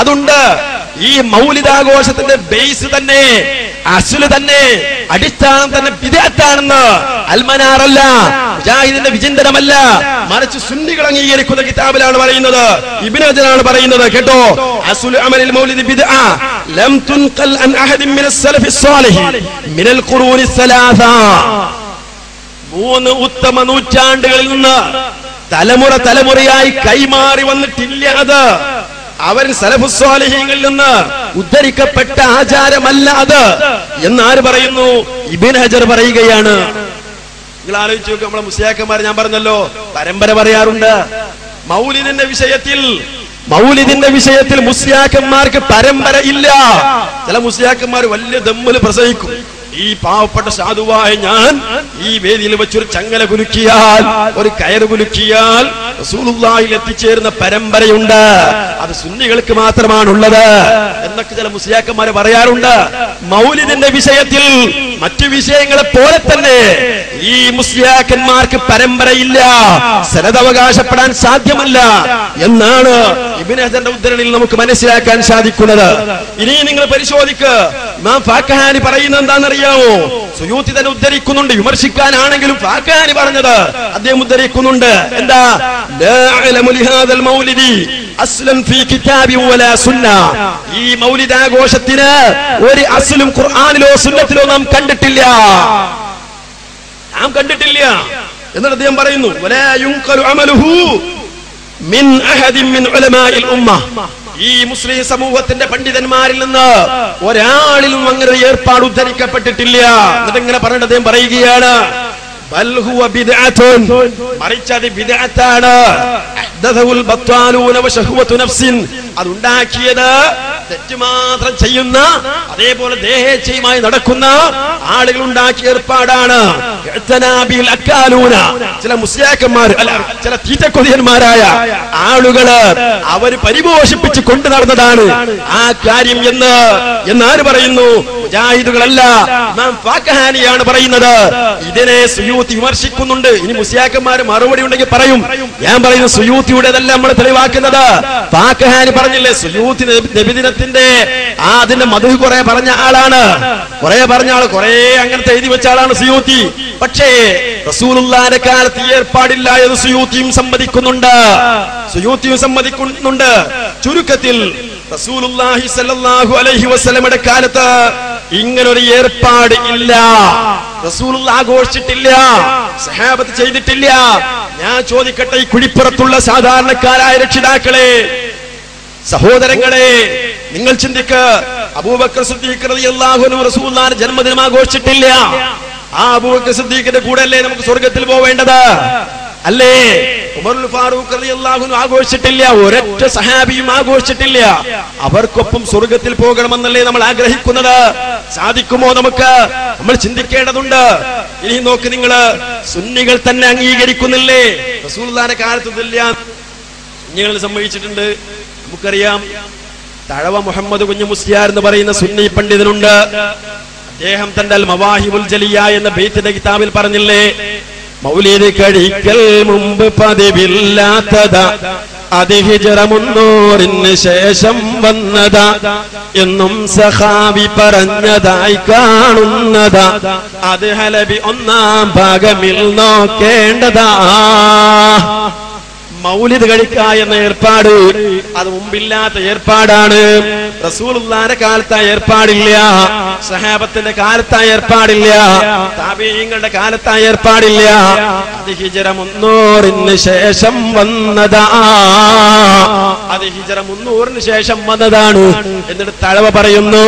അതുണ്ട്. ഈ മൗലിദാഘോഷത്തിന്റെ ബേസ് തന്നെ, അസ്ല് തന്നെ, അടിസ്ഥാനം തന്നെ ബിദ്അത്താണെന്ന് അൽമനാറല്ല, മുജാഹിദിന്റെ വിചിന്തനമല്ല, മറിച്ച് സുന്നികൾ അംഗീകരിക്കുന്ന കിതാബിലാണ് പറയുന്നത്. ഇബ്നു ഹജറാണ് പറയുന്നത്. കേട്ടോ, അസ്ലു അമലിൽ മൗലിദി ബിദ്അ ലം തുൻഖൽ അൻ അഹദിൻ മിനസ് സലഫി സ്വാലിഹി മിനൽ ഖുറൂനി സലാസ. 3 ഉത്തമ നൂറ്റാണ്ടുകളിൽ നിന്ന് തലമുറയായി കൈമാറി വന്നിട്ടില്ല. അത് അവർ സലഫുസ് സ്വാലിഹീങ്ങളിൽ നിന്ന് ഉദ്ധരിക്കപ്പെട്ട ആചാരമല്ല അത് എന്നാര് പറയുന്നു? ഇബ്നു ഹജർ പറയുകയാണ്. നിങ്ങൾ ആലോചിച്ച് നോക്കുക, നമ്മളെ മുസ്ലിയാക്കന്മാർ ഞാൻ പറഞ്ഞല്ലോ പരമ്പര പറയാറുണ്ട്. മൗലിദിന്റെ വിഷയത്തിൽ മുസ്ലിയാക്കന്മാർക്ക് പരമ്പര ഇല്ല. ചില മുസ്ലിയാക്കന്മാർ വലിയ ദമ്മില് പ്രസംഗിക്കും. ഈ പാവപ്പെട്ട സാധുവായ ഞാൻ ഈ വേദിയിൽ വെച്ചൊരു ചങ്ങല കുലുക്കിയാൽ, ഒരു കയറ് കുലുക്കിയാൽ റസൂലുള്ളാഹിൽ എത്തിച്ചേരുന്ന പരമ്പരയുണ്ട്, അത് സുന്നികൾക്ക് മാത്രമാണുള്ളത് എന്നൊക്കെ ചില മുസ്ലിയാക്കന്മാര് പറയാറുണ്ട്. മൗലിദിന്റെ വിഷയത്തിൽ മറ്റു വിഷയങ്ങളെ പോലെ തന്നെ ഈ മുസ്ലിയാക്കന്മാർക്ക് പരമ്പരയില്ല, സനദവകാശപ്പെടാൻ സാധ്യമല്ല എന്നാണ് ഇബ്നു ഹജറിന്റെ ഉദ്ധരണിയിൽ നമുക്ക് മനസ്സിലാക്കാൻ സാധിക്കുന്നത്. ഇനി നിങ്ങൾ പരിശോധിക്ക്, ഇമാം ഫാഖഹാനി പറയുന്നത് എന്താണെന്നറിയാമോ? സുയൂത്തി തന്നെ ഉദ്ധരിക്കുന്നുണ്ട്. വിമർശിക്കാനാണെങ്കിലും ഫാഖഹാനി പറഞ്ഞത് അദ്ദേഹം ഉദ്ധരിക്കുന്നുണ്ട്. എന്താ? ലാ അഅലമു ലിഹാദൽ മൗലിദി അസ്ലൻ ഫീ കിതാബി വലാ സുന്ന. ഈ മൗലിദാഘോഷത്തിന് ഒരു അസ്ലും ഖുർആനിലോ സുന്നത്തിലോ നാം കണ്ടിട്ടില്ല എന്നിട്ട് അദ്ദേഹം പറയുന്നു, വലാ യുൻഖലു അമലുഹു മിൻ അഹദിൻ മിൻ ഉലമാഇൽ ഉമ്മ. ഈ മുസ്ലിം സമൂഹത്തിന്റെ പണ്ഡിതന്മാരിൽ നിന്ന് ഒരാളിലും അങ്ങനെ ഒരു ഏർപ്പാട് ഉദ്ധരിക്കപ്പെട്ടിട്ടില്ല. എന്നിട്ട് ഇങ്ങനെ പറഞ്ഞിട്ട് അദ്ദേഹം പറയുകയാണ്, ബൽ ഹുവ ബിദ്അത്തുൻ, മറിച്ച് അത് ബിദ്അത്താണ്. അഹ്ദഥുൽ ബത്വാലൂന വശഹ്വതു നഫ്സിൻ, അതുണ്ടാക്കിയത് തെറ്റ് മാത്രം ചെയ്യുന്ന, അതേപോലെ ദേഹേച്ഛയുമായി നടക്കുന്ന ആളുകൾ ഉണ്ടാക്കിയ ഏർപ്പാടാണ്. ചില മുസ്ലിയാക്കന്മാർ, അല്ല ചില തീറ്റക്കൊതിയന്മാരായ ആളുകള് അവര് പരിപോഷിപ്പിച്ച് കൊണ്ടു നടന്നതാണ് ആ കാര്യം എന്നാര് പറയുന്നു? മുജാഹിദുകളല്ല, ഇമാം ഫാഖഹാനിയാണ് പറയുന്നത്. ഇതിനെ സുയൂത്തി വിമർശിക്കുന്നുണ്ട്. ഇനി മുസ്ലിയാക്കന്മാര് മറുപടി ഉണ്ടെങ്കിൽ പറയും. ഞാൻ പറയുന്നു സുയൂത്തിയുടേതല്ല നമ്മൾ തെളിവാക്കുന്നത്. ഫാഖഹാനി പറഞ്ഞില്ലേ, സുയൂത്തി നബിദിനത്തിന്റെ അതിന്റെ മധു കുറെ പറഞ്ഞ ആളാണ്, കുറെ അങ്ങനത്തെ എഴുതി വെച്ച ആളാണ് സുയൂത്തി. പക്ഷേ റസൂലുള്ളാഹിന്റെ കാലത്ത് ഏർപ്പാടില്ല എന്ന് സുയൂത്തിയും സമ്മതിക്കുന്നുണ്ട്. ചുരുക്കത്തിൽ റസൂലുള്ളാഹി സ്വല്ലല്ലാഹു അലൈഹി വസല്ലമയുടെ കാലത്ത് ഇങ്ങനൊരു ഏർപ്പാട് ഇല്ല. റസൂലുള്ളാഹി ആഘോഷിച്ചിട്ടില്ല, സഹാബത്ത് ചെയ്തിട്ടില്ല. ഞാൻ ചോദിക്കട്ടെ, ഈ കുഴിപ്പുറത്തുള്ള സാധാരണക്കാരായ രക്ഷിതാക്കളെ, സഹോദരങ്ങളെ, നിങ്ങൾ ചിന്തിക്ക്. അബൂബക്കർ സിദ്ദീഖ് റളിയല്ലാഹു അൻഹു റസൂലുള്ളാഹിന്റെ ജന്മദിനം ആഘോഷിച്ചിട്ടില്ല. ആ അബൂബക്കർ സിദ്ദീഖിന്റെ കൂടെ അല്ലേ നമുക്ക് സ്വർഗത്തിൽ പോവേണ്ടത്? അല്ലേ? ഉമറുൽ ഫാറൂഖ് റളിയല്ലാഹു അൻഹു ആഘോഷിച്ചിട്ടില്ല, ഒരൊറ്റ സഹാബിയും ആഘോഷിച്ചിട്ടില്ല. അവർക്കൊപ്പം സ്വർഗത്തിൽ പോകണമെന്നല്ലേ നമ്മൾ ആഗ്രഹിക്കുന്നത്? സാധിക്കുമോ നമുക്ക്? നമ്മൾ ചിന്തിക്കേണ്ടതുണ്ട്. ഇനി നോക്ക്, നിങ്ങള് സുന്നികൾ തന്നെ അംഗീകരിക്കുന്നില്ലേ റസൂലുള്ളാഹിന്റെ കാലത്ത് ഇതില്ല? സുന്നികൾ സമ്മതിച്ചിട്ടുണ്ട്. നമുക്കറിയാം, തഴവ മുഹമ്മദ് കുഞ്ഞു മുസ്ലിയാർ എന്ന് പറയുന്ന സുന്നി പണ്ഡിതനുണ്ട്. അദ്ദേഹം തന്റെ അൽ മവാഹിബുൽ ജലിയ എന്ന ബൈത്തിന്റെ കിതാബിൽ പറഞ്ഞില്ലേ, മൗലിദ് കഴിക്കൽ മുമ്പ് പതിവില്ലാത്തതാ, അത് ഹിജ്റ 300 ശേഷം വന്നതാ എന്നും സഹാബി പറഞ്ഞതായി കാണുന്നതാ, അത് ഹലബി 1-ാം ഭാഗമിൽ നോക്കേണ്ടതാ. മൗലിദ് കഴിക്ക എന്ന ഏർപ്പാട് അത് മുമ്പില്ലാത്ത ഏർപ്പാടാണ്. റസൂലുള്ളാഹിന്റെ കാലത്ത് ഏർപ്പാടില്ല, സഹാബത്തിന്റെ കാലത്ത് ഏർപ്പാടില്ല, താബീഈങ്ങളുടെ കാലത്ത് ഏർപ്പാടില്ല. അത് ഹിജ്റ 300 ശേഷം വന്നതാ, അത് ഹിജ്റ 300 ശേഷം വന്നതാണ്. എന്നിട്ട് തഴവ പറയുന്നു,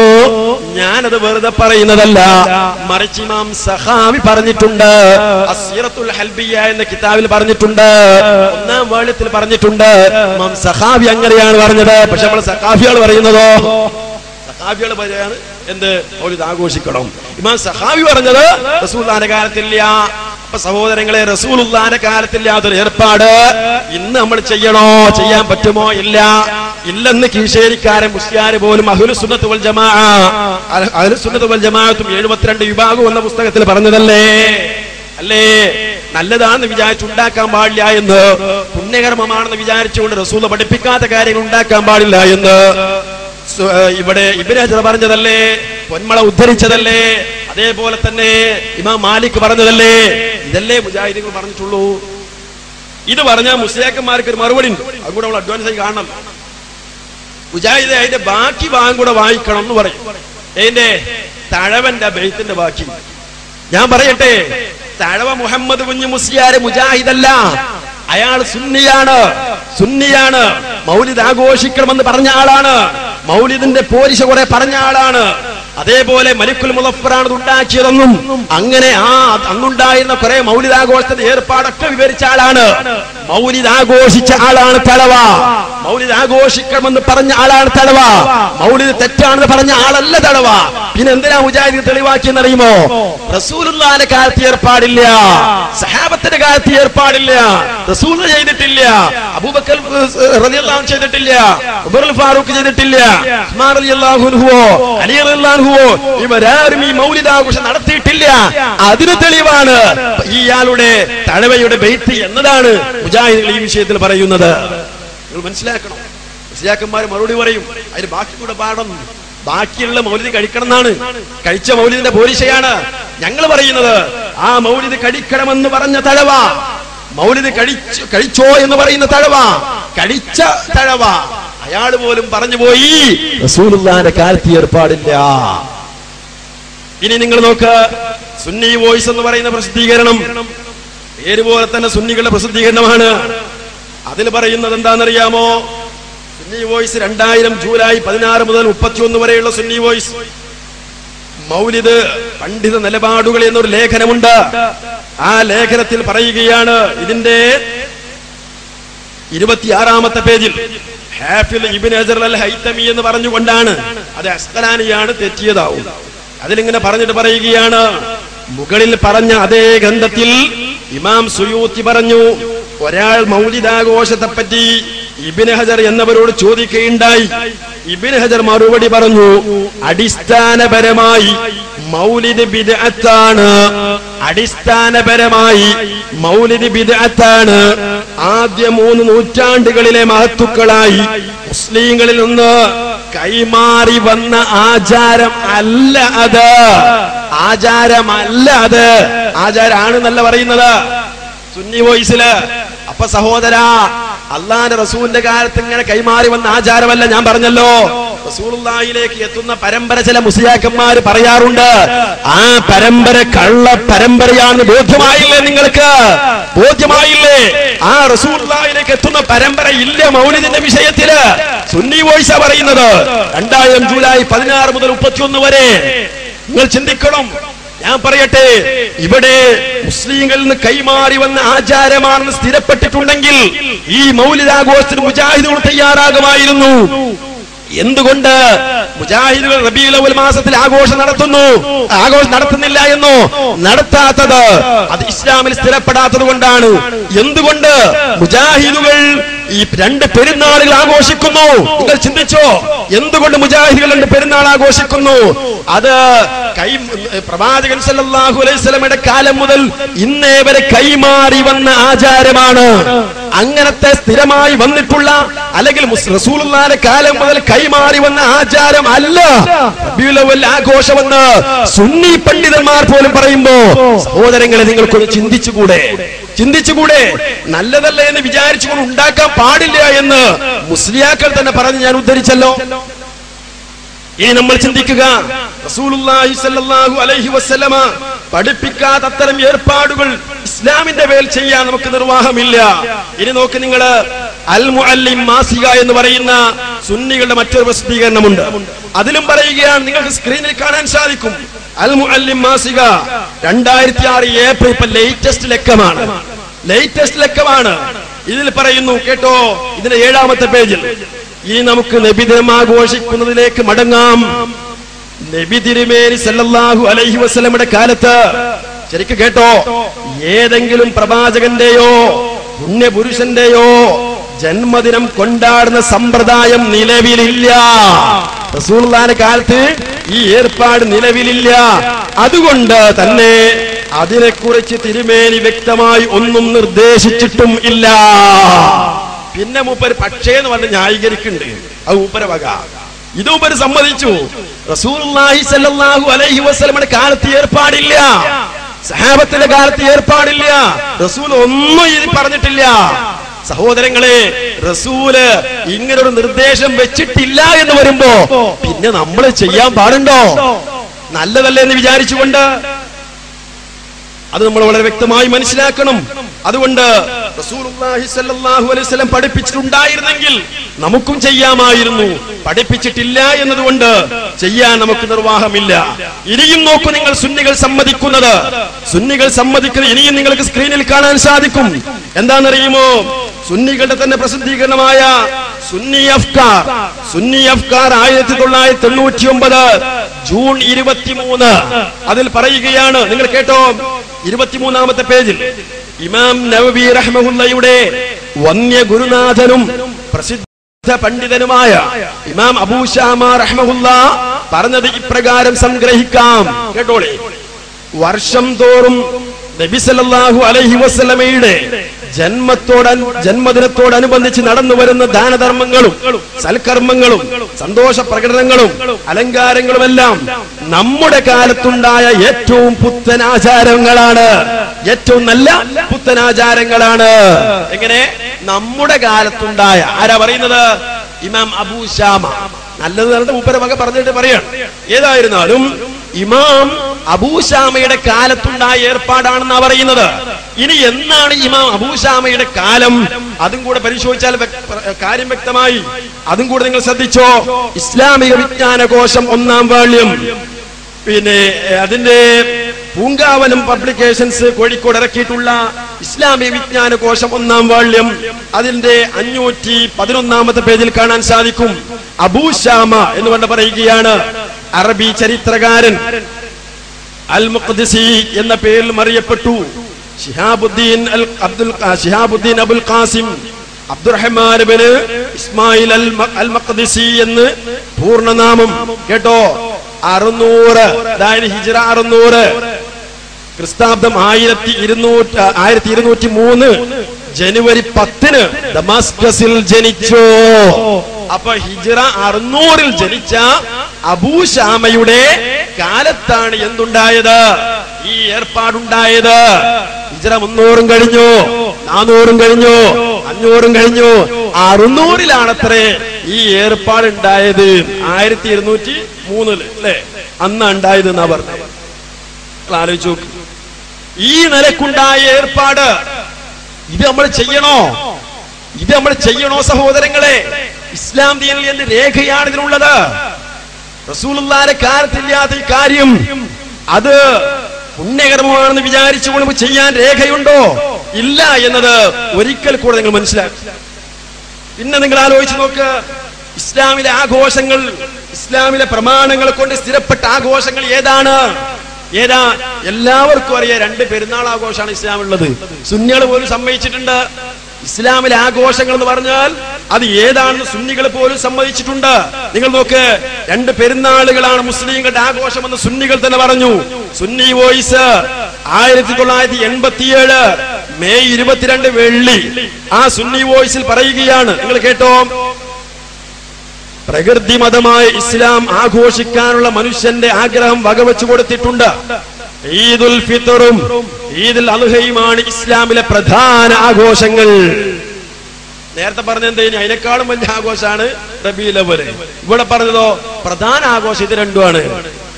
ഞാനത് വെറുതെ പറയുന്നതല്ല, മറിച്ച് ഇമാം സഖാവി പറഞ്ഞിട്ടുണ്ട്. അസ്സീറത്തുൽ ഹൽബിയ എന്ന കിതാബിൽ പറഞ്ഞിട്ടുണ്ട്, 1-ാം വാള്യത്തിൽ പറഞ്ഞിട്ടുണ്ട്. ഇമാം സഖാവി അങ്ങനെയാണ് പറഞ്ഞത്. പക്ഷെ നമ്മൾ സഖാഫികൾ പറയുന്നതോ, സഖാഫികൾ പറയാണ് എന്ത് മൗലിദ് ആഘോഷിക്കണം. ഇമാം സഖാവി പറഞ്ഞത് റസൂലുള്ളാഹിന്റെ കാലത്തില്ല. അപ്പൊ സഹോദരങ്ങളെ, റസൂലുള്ളാഹിന്റെ കാലത്തില്ലാത്തൊരു ഏർപ്പാട് ഇന്ന് നമ്മൾ ചെയ്യണോ, ചെയ്യാൻ പറ്റുമോ? ഇല്ലെന്ന് കീശേരിക്കാരൻ മുസ്ലിയാര് പോലും അഹ്ലുസുന്നത്ത് വൽ ജമാഅ, അഹ്ലുസുന്നത്ത് വൽ ജമാഅത്തും 72 വിഭാഗം എന്ന പുസ്തകത്തിൽ പറഞ്ഞതല്ലേ? അല്ലേ? നല്ലതാണെന്ന് വിചാരിച്ചുണ്ടാക്കാൻ പാടില്ല എന്ന്, പുണ്യകർമ്മമാണെന്ന് വിചാരിച്ചുകൊണ്ട് റസൂൽ പഠിപ്പിക്കാത്ത കാര്യങ്ങൾ ഉണ്ടാക്കാൻ പാടില്ല എന്ന് ഇവിടെ ഇബ്നു ഹജർ പറഞ്ഞതല്ലേ, പൊന്മള ഉദ്ധരിച്ചതല്ലേ, അതേപോലെ തന്നെ ഇമാം മാലിക് പറഞ്ഞതല്ലേ, ഇതല്ലേ മുജാഹിദുകൾ പറഞ്ഞിട്ടുള്ളൂ. ഇത് പറഞ്ഞാൽ മുസ്ലിയാക്കന്മാർക്ക് ഒരു മറുപടി ഉണ്ട്, അത് കൂടെ നമ്മൾ അഡ്വാൻസ് ആയി കാണണം. മുജാഹിദ് അതിന്റെ ബാക്കി ഭാഗം കൂടെ വായിക്കണം എന്ന് പറയും. അതിന്റെ തഴവന്റെ ബെയ്ത്തിന്റെ ബാക്കി ഞാൻ പറയട്ടെ. തഴവ മുഹമ്മദ് കുഞ്ഞു മുസ്ലിയാര് മുജാഹിദല്ല, അയാൾ സുന്നിയാണ്. മൗലിദ് ആഘോഷിക്കണമെന്ന് പറഞ്ഞ ആളാണ്, മൗലിദിന്റെ പോരിശ കുറെ പറഞ്ഞ ആളാണ്. അതേപോലെ മലിക്കുൽ മുളഫറാണ് ഉണ്ടാക്കിയതെന്നും അങ്ങനെ അന്നുണ്ടായിരുന്ന കുറെ മൗലിദാഘോഷത്തിന്റെ ഏർപ്പാടൊക്കെ വിവരിച്ച ആളാണ്. മൗലിദ് ആഘോഷിച്ച ആളാണ് തഴവ. മൗലിദ് ആഘോഷിക്കണമെന്ന് പറഞ്ഞ ആളാണ് തഴവ. മൗലിദ് തെറ്റാണെന്ന് പറഞ്ഞ ആളല്ല തഴവ. പിന്നെ എന്തിനാ മുജാഹിദ് തെളിവാക്കിയെന്നറിയുമോ? റസൂലുള്ളാഹിന്റെ കാലത്ത് ഏർപ്പാടില്ല, സഹാബത്തിന്റെ കാലത്ത് ഏർപ്പാടില്ല, റസൂൽ ചെയ്തിട്ടില്ല, അബൂബക്കർ റളിയല്ലാഹു അൻഹു ചെയ്തിട്ടില്ല, ഉമർ ഫാറൂഖ് ചെയ്തിട്ടില്ല, ഉസ്മാൻ റളിയല്ലാഹു അൻഹുവോ അലി റളിയല്ലാഹു അൻഹുവോ ഇവരാരും ഈ മൗലിദ് ആഘോഷം നടത്തിയിട്ടില്ല. അതിന് തെളിവാണ് ഇയാളുടെ തഴവയുടെ ബൈത്ത് എന്നതാണ് മുജാഹിദുകൾ ഈ വിഷയത്തിൽ പറയുന്നത്. നിങ്ങൾ മനസ്സിലാക്കണം. മുസ്ലിയാക്കന്മാർ മറുപടി പറയും, അതിന് ബാക്കി കൂടെ പാടണം, ബാക്കിയുള്ള മൗലിദ് കഴിക്കണം എന്നാണ്. കഴിച്ച മൗലിദിന്റെ പോരിശയാണ് ഞങ്ങൾ പറയുന്നത്. ആ മൗലിദ് കഴിക്കണമെന്ന് പറഞ്ഞ തഴവ, മൗലിദ് കഴിച്ചോ എന്ന് പറയുന്ന തഴവ, കഴിച്ച തഴവ, അയാൾ പോലും പറഞ്ഞു പോയി റസൂലുള്ളാഹിന്റെ കാലത്ത് ഏർപ്പാടില്ല. ഇനി നിങ്ങൾ നോക്ക്, സുന്നി വോയിസ് എന്ന് പറയുന്ന പ്രസിദ്ധീകരണം പേര് പോലെ തന്നെ സുന്നികളുടെ പ്രസിദ്ധീകരണമാണ്. അതിൽ പറയുന്നത് എന്താണെന്നറിയാമോ? സുന്നി വോയിസ് 2000 ജൂലൈ 16 മുതൽ 31 വരെയുള്ള സുന്നി വോയിസ് മൗലിദ് പണ്ഡിത നിലപാടുകൾ എന്നൊരു ലേഖനമുണ്ട്. ആ ലേഖനത്തിൽ പറയുകയാണ്, ഇതിന്റെ 26ാമത്തെ പേജിൽ ഹാഫിദ് ഇബ്നു ഹജർ അൽ ഹൈതമി എന്ന് പറഞ്ഞുകൊണ്ടാണ്, അത് അസ്ഖലാനിയാണ്, തെറ്റിയതാവും. അതിലിങ്ങനെ പറഞ്ഞിട്ട് പറയുകയാണ്, മുകളിൽ പറഞ്ഞ അതേ ഗ്രന്ഥത്തിൽ ഇമാം സുയൂത്തി പറഞ്ഞു, ഒരാൾ മൗലിദാഘോഷത്തെ പറ്റി ഇബ്നു ഹജർ എന്നവരോട് ചോദിക്കുകയുണ്ടായി. ഇബ്നു ഹജർ മറുപടി പറഞ്ഞു, അടിസ്ഥാനപരമായി മൗലിദ് ബിദ്അത്താണ്. അടിസ്ഥാനപരമായി മൗലിദ് ബിദ്അത്താണ്. ആദ്യ 3 നൂറ്റാണ്ടുകളിലെ മഹത്തുക്കളായി മുസ്ലിങ്ങളിൽ നിന്ന് കൈമാറി വന്ന ആചാരം അല്ല അത്. ആചാരമല്ല അത്. ആചാരാണെന്നല്ല പറയുന്നത് സുന്നി വോയിസില്. അപ്പൊ സഹോദരാ, അള്ളാന്റെ റസൂലിന്റെ കാലത്ത് ഇങ്ങനെ കൈമാറി വന്ന ആചാരമല്ല. ഞാൻ പറഞ്ഞല്ലോ, റസൂലുള്ളാഹിയിലേക്ക് എത്തുന്ന പരമ്പര ചില മുസ്ലിയാക്കന്മാര് പറയാറുണ്ട്. ആ പരമ്പര കള്ള പരമ്പരയാണെന്ന് ബോധ്യമായില്ലേ നിങ്ങൾക്ക്? ബോധ്യമായില്ലേ? ആ റസൂലുള്ളാഹിയിലേക്ക് എത്തുന്ന പരമ്പര ഇല്ല മൗലിദിന്റെ വിഷയത്തില്. സുന്നി വോയിസാ പറയുന്നത്. 2000 ജൂലൈ 16 മുതൽ 31 വരെ. നിങ്ങൾ ചിന്തിക്കണം. ഞാൻ പറയട്ടെ, ഇവിടെ മുസ്ലിങ്ങളിൽ നിന്ന് കൈമാറി വന്ന ആചാരമാണെന്ന് സ്ഥിരപ്പെട്ടിട്ടുണ്ടെങ്കിൽ ഈ മൗലിദാഘോഷത്തിന് മുജാഹിദുകൾ തയ്യാറാകുമായിരുന്നു. എന്തുകൊണ്ട് മുജാഹിദുകൾ റബീഉൽ അവ്വൽ മാസത്തിൽ ആഘോഷം നടത്തുന്നില്ല എന്നോ? നടത്താത്തത് അത് ഇസ്ലാമിൽ സ്ഥിരപ്പെടാത്തത് കൊണ്ടാണ്. എന്തുകൊണ്ട് മുജാഹിദുകൾ ഈ 2 പെരുന്നാളുകൾ ആഘോഷിക്കുന്നു? നിങ്ങൾ ചിന്തിച്ചോ? എന്തുകൊണ്ട് മുജാഹിദുകൾ 2 പെരുന്നാൾ ആഘോഷിക്കുന്നു? അത് പ്രവാചകൻ സല്ലല്ലാഹു അലൈഹി വസല്ലമയുടെ കാലം മുതൽ ഇന്നേ വരെ കൈമാറി വന്ന ആചാരമാണ്. അങ്ങനത്തെ സ്ഥിരമായി വന്നിട്ടുള്ള, അല്ലെങ്കിൽ റസൂലുള്ളാഹിയുടെ കാലം മുതൽ കൈമാറി വന്ന ആചാരം അല്ല റബീഉൽ അവ്വൽ ആഘോഷമെന്ന് സുന്നി പണ്ഡിതന്മാർ പോലും പറയുമ്പോ, സഹോദരങ്ങളെ, നിങ്ങൾക്കൊന്ന് ചിന്തിച്ചുകൂടെ? നല്ലതല്ല എന്ന് വിചാരിച്ചുകൊണ്ട് ഉണ്ടാക്കാൻ പാടില്ല എന്ന് മുസ്ലിയാക്കൾ തന്നെ പറഞ്ഞ് ഞാൻ ഉദ്ധരിച്ചല്ലോ. ഇനി നമ്മൾ ചിന്തിക്കുക, റസൂലുള്ളാഹി സ്വല്ലല്ലാഹു അലൈഹി വസല്ലമ പഠിപ്പിക്കാത്ത അത്തരം ഏർപ്പാടുകൾ ഇസ്ലാമിന്റെ മേൽ ചെയ്യാൻ നമുക്ക് നിർവാഹമില്ല. ഇനി നോക്ക് നിങ്ങൾ, അൽ മുഅല്ലിം മാസിക എന്ന് പറയുന്ന സുന്നികളുടെ മറ്റൊരു പ്രസിദ്ധീകരണമുണ്ട്. അതിലും പറയുകയാണ്, നിങ്ങൾക്ക് സ്ക്രീനിൽ കാണാൻ സാധിക്കും. അൽ മുഅല്ലിം മാസിക 2006 ഏപ്രിൽ, ഇപ്പൊ ലേറ്റസ്റ്റ് ലക്കമാണ്. ഇതിൽ പറയുന്നു, കേട്ടോ, ഇതിന്റെ 7ാമത്തെ പേജിൽ, ഇനി നമുക്ക് നബിദിനം ആഘോഷിക്കുന്നതിലേക്ക് മടങ്ങാം. നബി തിരുമേനി സല്ലല്ലാഹു അലൈഹി വസല്ലമയുടെ കാലത്ത്, ശരിക്കും കേട്ടോ, ഏതെങ്കിലും പ്രവാചകന്റെയോ പുണ്യപുരുഷന്റെയോ ജന്മദിനം കൊണ്ടാടുന്ന സമ്പ്രദായം നിലവിലില്ല. റസൂലുള്ളാഹിന്റെ കാലത്ത് ഈ ഏർപ്പാട് നിലവിലില്ല. അതുകൊണ്ട് തന്നെ അതിനെക്കുറിച്ച് തിരുമേനി വ്യക്തമായി ഒന്നും നിർദ്ദേശിച്ചിട്ടും ഇല്ല. പിന്നെ മൂപ്പര് പക്ഷേ എന്ന് പറഞ്ഞ് ന്യായീകരിക്കുന്നുണ്ട്. അത് മൂപ്പര വക. ഇതും ഒരു സമ്മതിച്ചു. റസൂലുള്ളാഹി സ്വല്ലല്ലാഹു അലൈഹി വസല്ലമയുടെ കാലത്ത് ഏർപ്പാടില്ല, സഹാബത്തിന്റെ കാലത്ത് ഏർപ്പാടില്ല, റസൂൽ ഒന്നും ഇത് പറഞ്ഞിട്ടില്ല. സഹോദരങ്ങളെ, റസൂല് ഇങ്ങനൊരു നിർദ്ദേശം വെച്ചിട്ടില്ല എന്ന് വരുമ്പോ പിന്നെ നമ്മൾ ചെയ്യാൻ പാടുണ്ടോ? നല്ലതല്ലേ എന്ന് വിചാരിച്ചുകൊണ്ട് അത് നമ്മൾ വളരെ വ്യക്തമായി മനസ്സിലാക്കണം. അതുകൊണ്ട് റസൂലുള്ളാഹി സ്വല്ലല്ലാഹു അലൈഹി വസല്ലം പഠിപ്പിച്ചിട്ടുണ്ടായിരുന്നെങ്കിൽ നമുക്കും ചെയ്യാമായിരുന്നു. പഠിപ്പിച്ചിട്ടില്ല എന്നതുകൊണ്ട് ചെയ്യാൻ നമുക്ക് നിർവാഹമില്ല. ഇനിയും നോക്കൂ, നിങ്ങൾ സുന്നികൾ സമ്മതിക്കുന്നത് ഇനിയും നിങ്ങൾക്ക് സ്ക്രീനിൽ കാണാൻ സാധിക്കും. എന്താണെന്നറിയുമോ? സുന്നികളുടെ തന്നെ പ്രസിദ്ധീകരണമായ സുന്നി അഫ്കാർ 1999 ജൂൺ 23 അതിൽ പറയുകയാണ്. നിങ്ങൾ കേട്ടോ, 23-ാമത്തെ പേജിൽ ഇമാം നവവി റഹ്മഹുല്ലയുടെ വന്യ ഗുരുനാഥനും പ്രസിദ്ധ പണ്ഡിതനുമായ ഇമാം അബൂ ശാമ റഹ്മഹുല്ല പറഞ്ഞത് ഇപ്രകാരം സംഗ്രഹിക്കാം. കേട്ടോളെ, വർഷം തോറും നബി സല്ലല്ലാഹു അലൈഹി വസല്ലമയുടെ ജന്മദിനത്തോടനുബന്ധിച്ച് നടന്നു വരുന്ന ദാനധർമ്മങ്ങളും സൽക്കർമ്മങ്ങളും സന്തോഷ പ്രകടനങ്ങളും അലങ്കാരങ്ങളുമെല്ലാം നമ്മുടെ കാലത്തുണ്ടായ ഏറ്റവും പുത്തനാചാരങ്ങളാണ്, ഏറ്റവും നല്ല പുത്തനാചാരങ്ങളാണ്. എങ്ങനെ? നമ്മുടെ കാലത്തുണ്ടായ. ആരാ പറയുന്നത്? ഇമാം അബൂ ശാമ. നല്ലത് പറഞ്ഞിട്ട് മൂപ്പര വക പറഞ്ഞിട്ട് പറയാണ്. ഏതായിരുന്നാലും ഇമാം അബൂ ശാമയുടെ കാലത്തുണ്ടായ ഏർപ്പാടാണെന്നാ പറയുന്നത്. ഇനി എന്നാണ് ഇമാം അബൂ ശാമയുടെ കാലം? അതും കൂടെ പരിശോധിച്ചാൽ കാര്യം വ്യക്തമായി. അതും കൂടെ നിങ്ങൾ ശ്രദ്ധിച്ചോ. ഇസ്ലാമിക വിജ്ഞാനകോശം 1-ാം വാള്യം, പിന്നെ അതിന്റെ പൂങ്കാവനം പബ്ലിക്കേഷൻസ് കോഴിക്കോട് ഇറക്കിയിട്ടുള്ള ഇസ്ലാമിക വിജ്ഞാനകോശം 1-ാം വാള്യം, അതിന്റെ 511-ാമത്തെ പേജിൽ കാണാൻ സാധിക്കും. അബൂ ശാമ എന്ന് കൊണ്ട് പറയുകയാണ്, അറബി ചരിത്രകാരൻ അൽ മുഖ്ദിസി എന്ന പേരിൽ അറിയപ്പെട്ടു. ശിഹാബുദ്ദീൻ അബുൽ ഖാസിം അബ്ദുറഹ്മാൻ ഇബ്നു ഇസ്മായിൽ അൽ മുഖ്ദിസി എന്ന് പൂർണ്ണനാമം. കേട്ടോ, 600, അതായത് ഹിജ്റ 600, ക്രിസ്താബ്ദം 1203 ജനുവരി 10 ദമാസ്കസിൽ ജനിച്ചു. അപ്പൊ ഹിജ്റ 600 ജനിച്ച അബൂ ശാമയുടെ കാലത്താണ് എന്തുണ്ടായത്? ഈ ഏർപ്പാടുണ്ടായത്. ഹിജ്റ 300 കഴിഞ്ഞു, 400 കഴിഞ്ഞു, 500 കഴിഞ്ഞു, 600-ലാണത്രേ ഈ ഏർപ്പാടുണ്ടായത്. 1203 അല്ലേ അന്ന് ഉണ്ടായത് എന്നാ പറഞ്ഞത്. ആലോചിച്ച് നോക്ക്. ഈ നിലക്കുണ്ടായ ഏർപ്പാട് ഇത് നമ്മൾ ചെയ്യണോ സഹോദരങ്ങളെ? ഇസ്ലാം ദീനിൽ എന്ത് രേഖയാണ് ഇതിനുള്ളത്? റസൂലുള്ളാഹിയുടെ കാലത്തില്ലാത്ത ഈ കാര്യം അത് പുണ്യകർമ്മമാണെന്ന് വിചാരിച്ചുകൊണ്ട് ചെയ്യാൻ രേഖയുണ്ടോ? ഇല്ല എന്നത് ഒരിക്കൽ കൂടെ നിങ്ങൾ മനസ്സിലാക്കി. പിന്നെ നിങ്ങൾ ആലോചിച്ച് നോക്ക്, ഇസ്ലാമിലെ ആഘോഷങ്ങൾ, ഇസ്ലാമിലെ പ്രമാണങ്ങളെ കൊണ്ട് സ്ഥിരപ്പെട്ട ആഘോഷങ്ങൾ ഏതാണ്? എല്ലാവർക്കും അറിയാം, 2 പെരുന്നാൾ ആഘോഷമാണ് ഇസ്ലാമുള്ളത്. സുന്നികൾ പോലും സമ്മതിച്ചിട്ടുണ്ട്. ഇസ്ലാമിലെ ആഘോഷങ്ങൾ എന്ന് പറഞ്ഞാൽ അത് ഏതാണെന്ന് സുന്നികൾ പോലും സമ്മതിച്ചിട്ടുണ്ട്. നിങ്ങൾ നോക്ക്, 2 പെരുന്നാളുകളാണ് മുസ്ലിങ്ങളുടെ ആഘോഷമെന്ന് സുന്നികൾ തന്നെ പറഞ്ഞു. സുന്നി വോയിസ് 1987 മെയ് 22 വെള്ളി ആ സുന്നി വോയിസിൽ പറയുകയാണ്. നിങ്ങൾ കേട്ടോ, പ്രകൃതി മതമായ ഇസ്ലാം ആഘോഷിക്കാനുള്ള മനുഷ്യന്റെ ആഗ്രഹം വകവെച്ചു കൊടുത്തിട്ടുണ്ട്. ഈദുൽ ഫിത്തറും ഈദുൽ അദ്ഹയുമാണ് ഇസ്ലാമിലെ പ്രധാന ആഘോഷങ്ങൾ. നേരത്തെ പറഞ്ഞെന്തേ, അതിനേക്കാളും വലിയ ആഘോഷമാണ് റബീഉൽ അവ്വൽ. ഇവിടെ പറഞ്ഞതോ പ്രധാന ആഘോഷം ഇത് രണ്ടുമാണ്.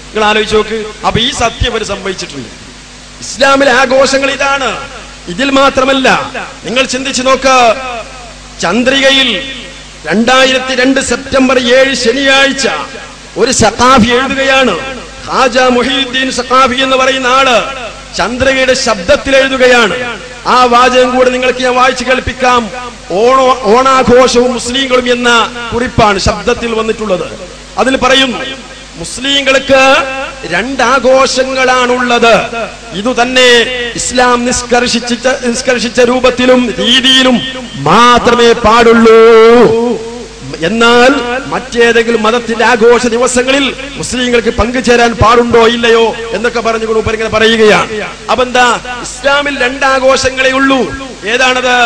നിങ്ങൾ ആലോചിച്ച് നോക്ക്. അപ്പൊ ഈ സത്യം അവർ സംഭവിച്ചിട്ടുണ്ട്. ഇസ്ലാമിലെ ആഘോഷങ്ങൾ ഇതാണ്. ഇതിൽ മാത്രമല്ല, നിങ്ങൾ ചിന്തിച്ചു നോക്ക്, ചന്ദ്രികയിൽ 2002 സെപ്റ്റംബർ 7 ശനിയാഴ്ച ഒരു സഖാഫി എഴുതുകയാണ്. ഖാജ മുഹീദ്ദീൻ സഖാഫി എന്ന് പറയുന്ന ആള് ചന്ദ്രികയുടെ ശബ്ദത്തിൽ എഴുതുകയാണ്. ആ വാചകം കൂടെ നിങ്ങൾക്ക് ഞാൻ വായിച്ചു കേൾപ്പിക്കാം. ഓണാഘോഷവും മുസ്ലിങ്ങളും എന്ന കുറിപ്പാണ് ശബ്ദത്തിൽ വന്നിട്ടുള്ളത്. അതിൽ പറയുന്നു, മുസ്ലിങ്ങൾക്ക് 2 ആഘോഷങ്ങളാണുള്ളത്. ഇതുതന്നെ ഇസ്ലാം നിഷ്കർഷിച്ച രൂപത്തിലും രീതിയിലും മാത്രമേ പാടുള്ളൂ. എന്നാൽ മറ്റേതെങ്കിലും മതത്തിന്റെ ആഘോഷ ദിവസങ്ങളിൽ മുസ്ലിങ്ങൾക്ക് പങ്കുചേരാൻ പാടുണ്ടോ ഇല്ലയോ എന്നൊക്കെ പറഞ്ഞുകൊണ്ട് ഇങ്ങനെ പറയുകയാണ്. അപ്പൊ എന്താ, ഇസ്ലാമിൽ 2 ആഘോഷങ്ങളേ ഉള്ളൂ. ഏതാണത്?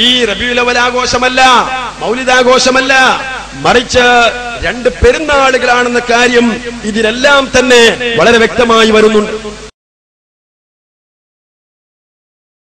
ഈ റബീഉൽ അവ്വൽ ആഘോഷമല്ല, മൗലിദ് ആഘോഷമല്ല, മറിച്ച് രണ്ട് പെരുന്നാളുകളാണെന്ന കാര്യം ഇതിലെല്ലാം തന്നെ വളരെ വ്യക്തമായി വരുന്നുണ്ട്.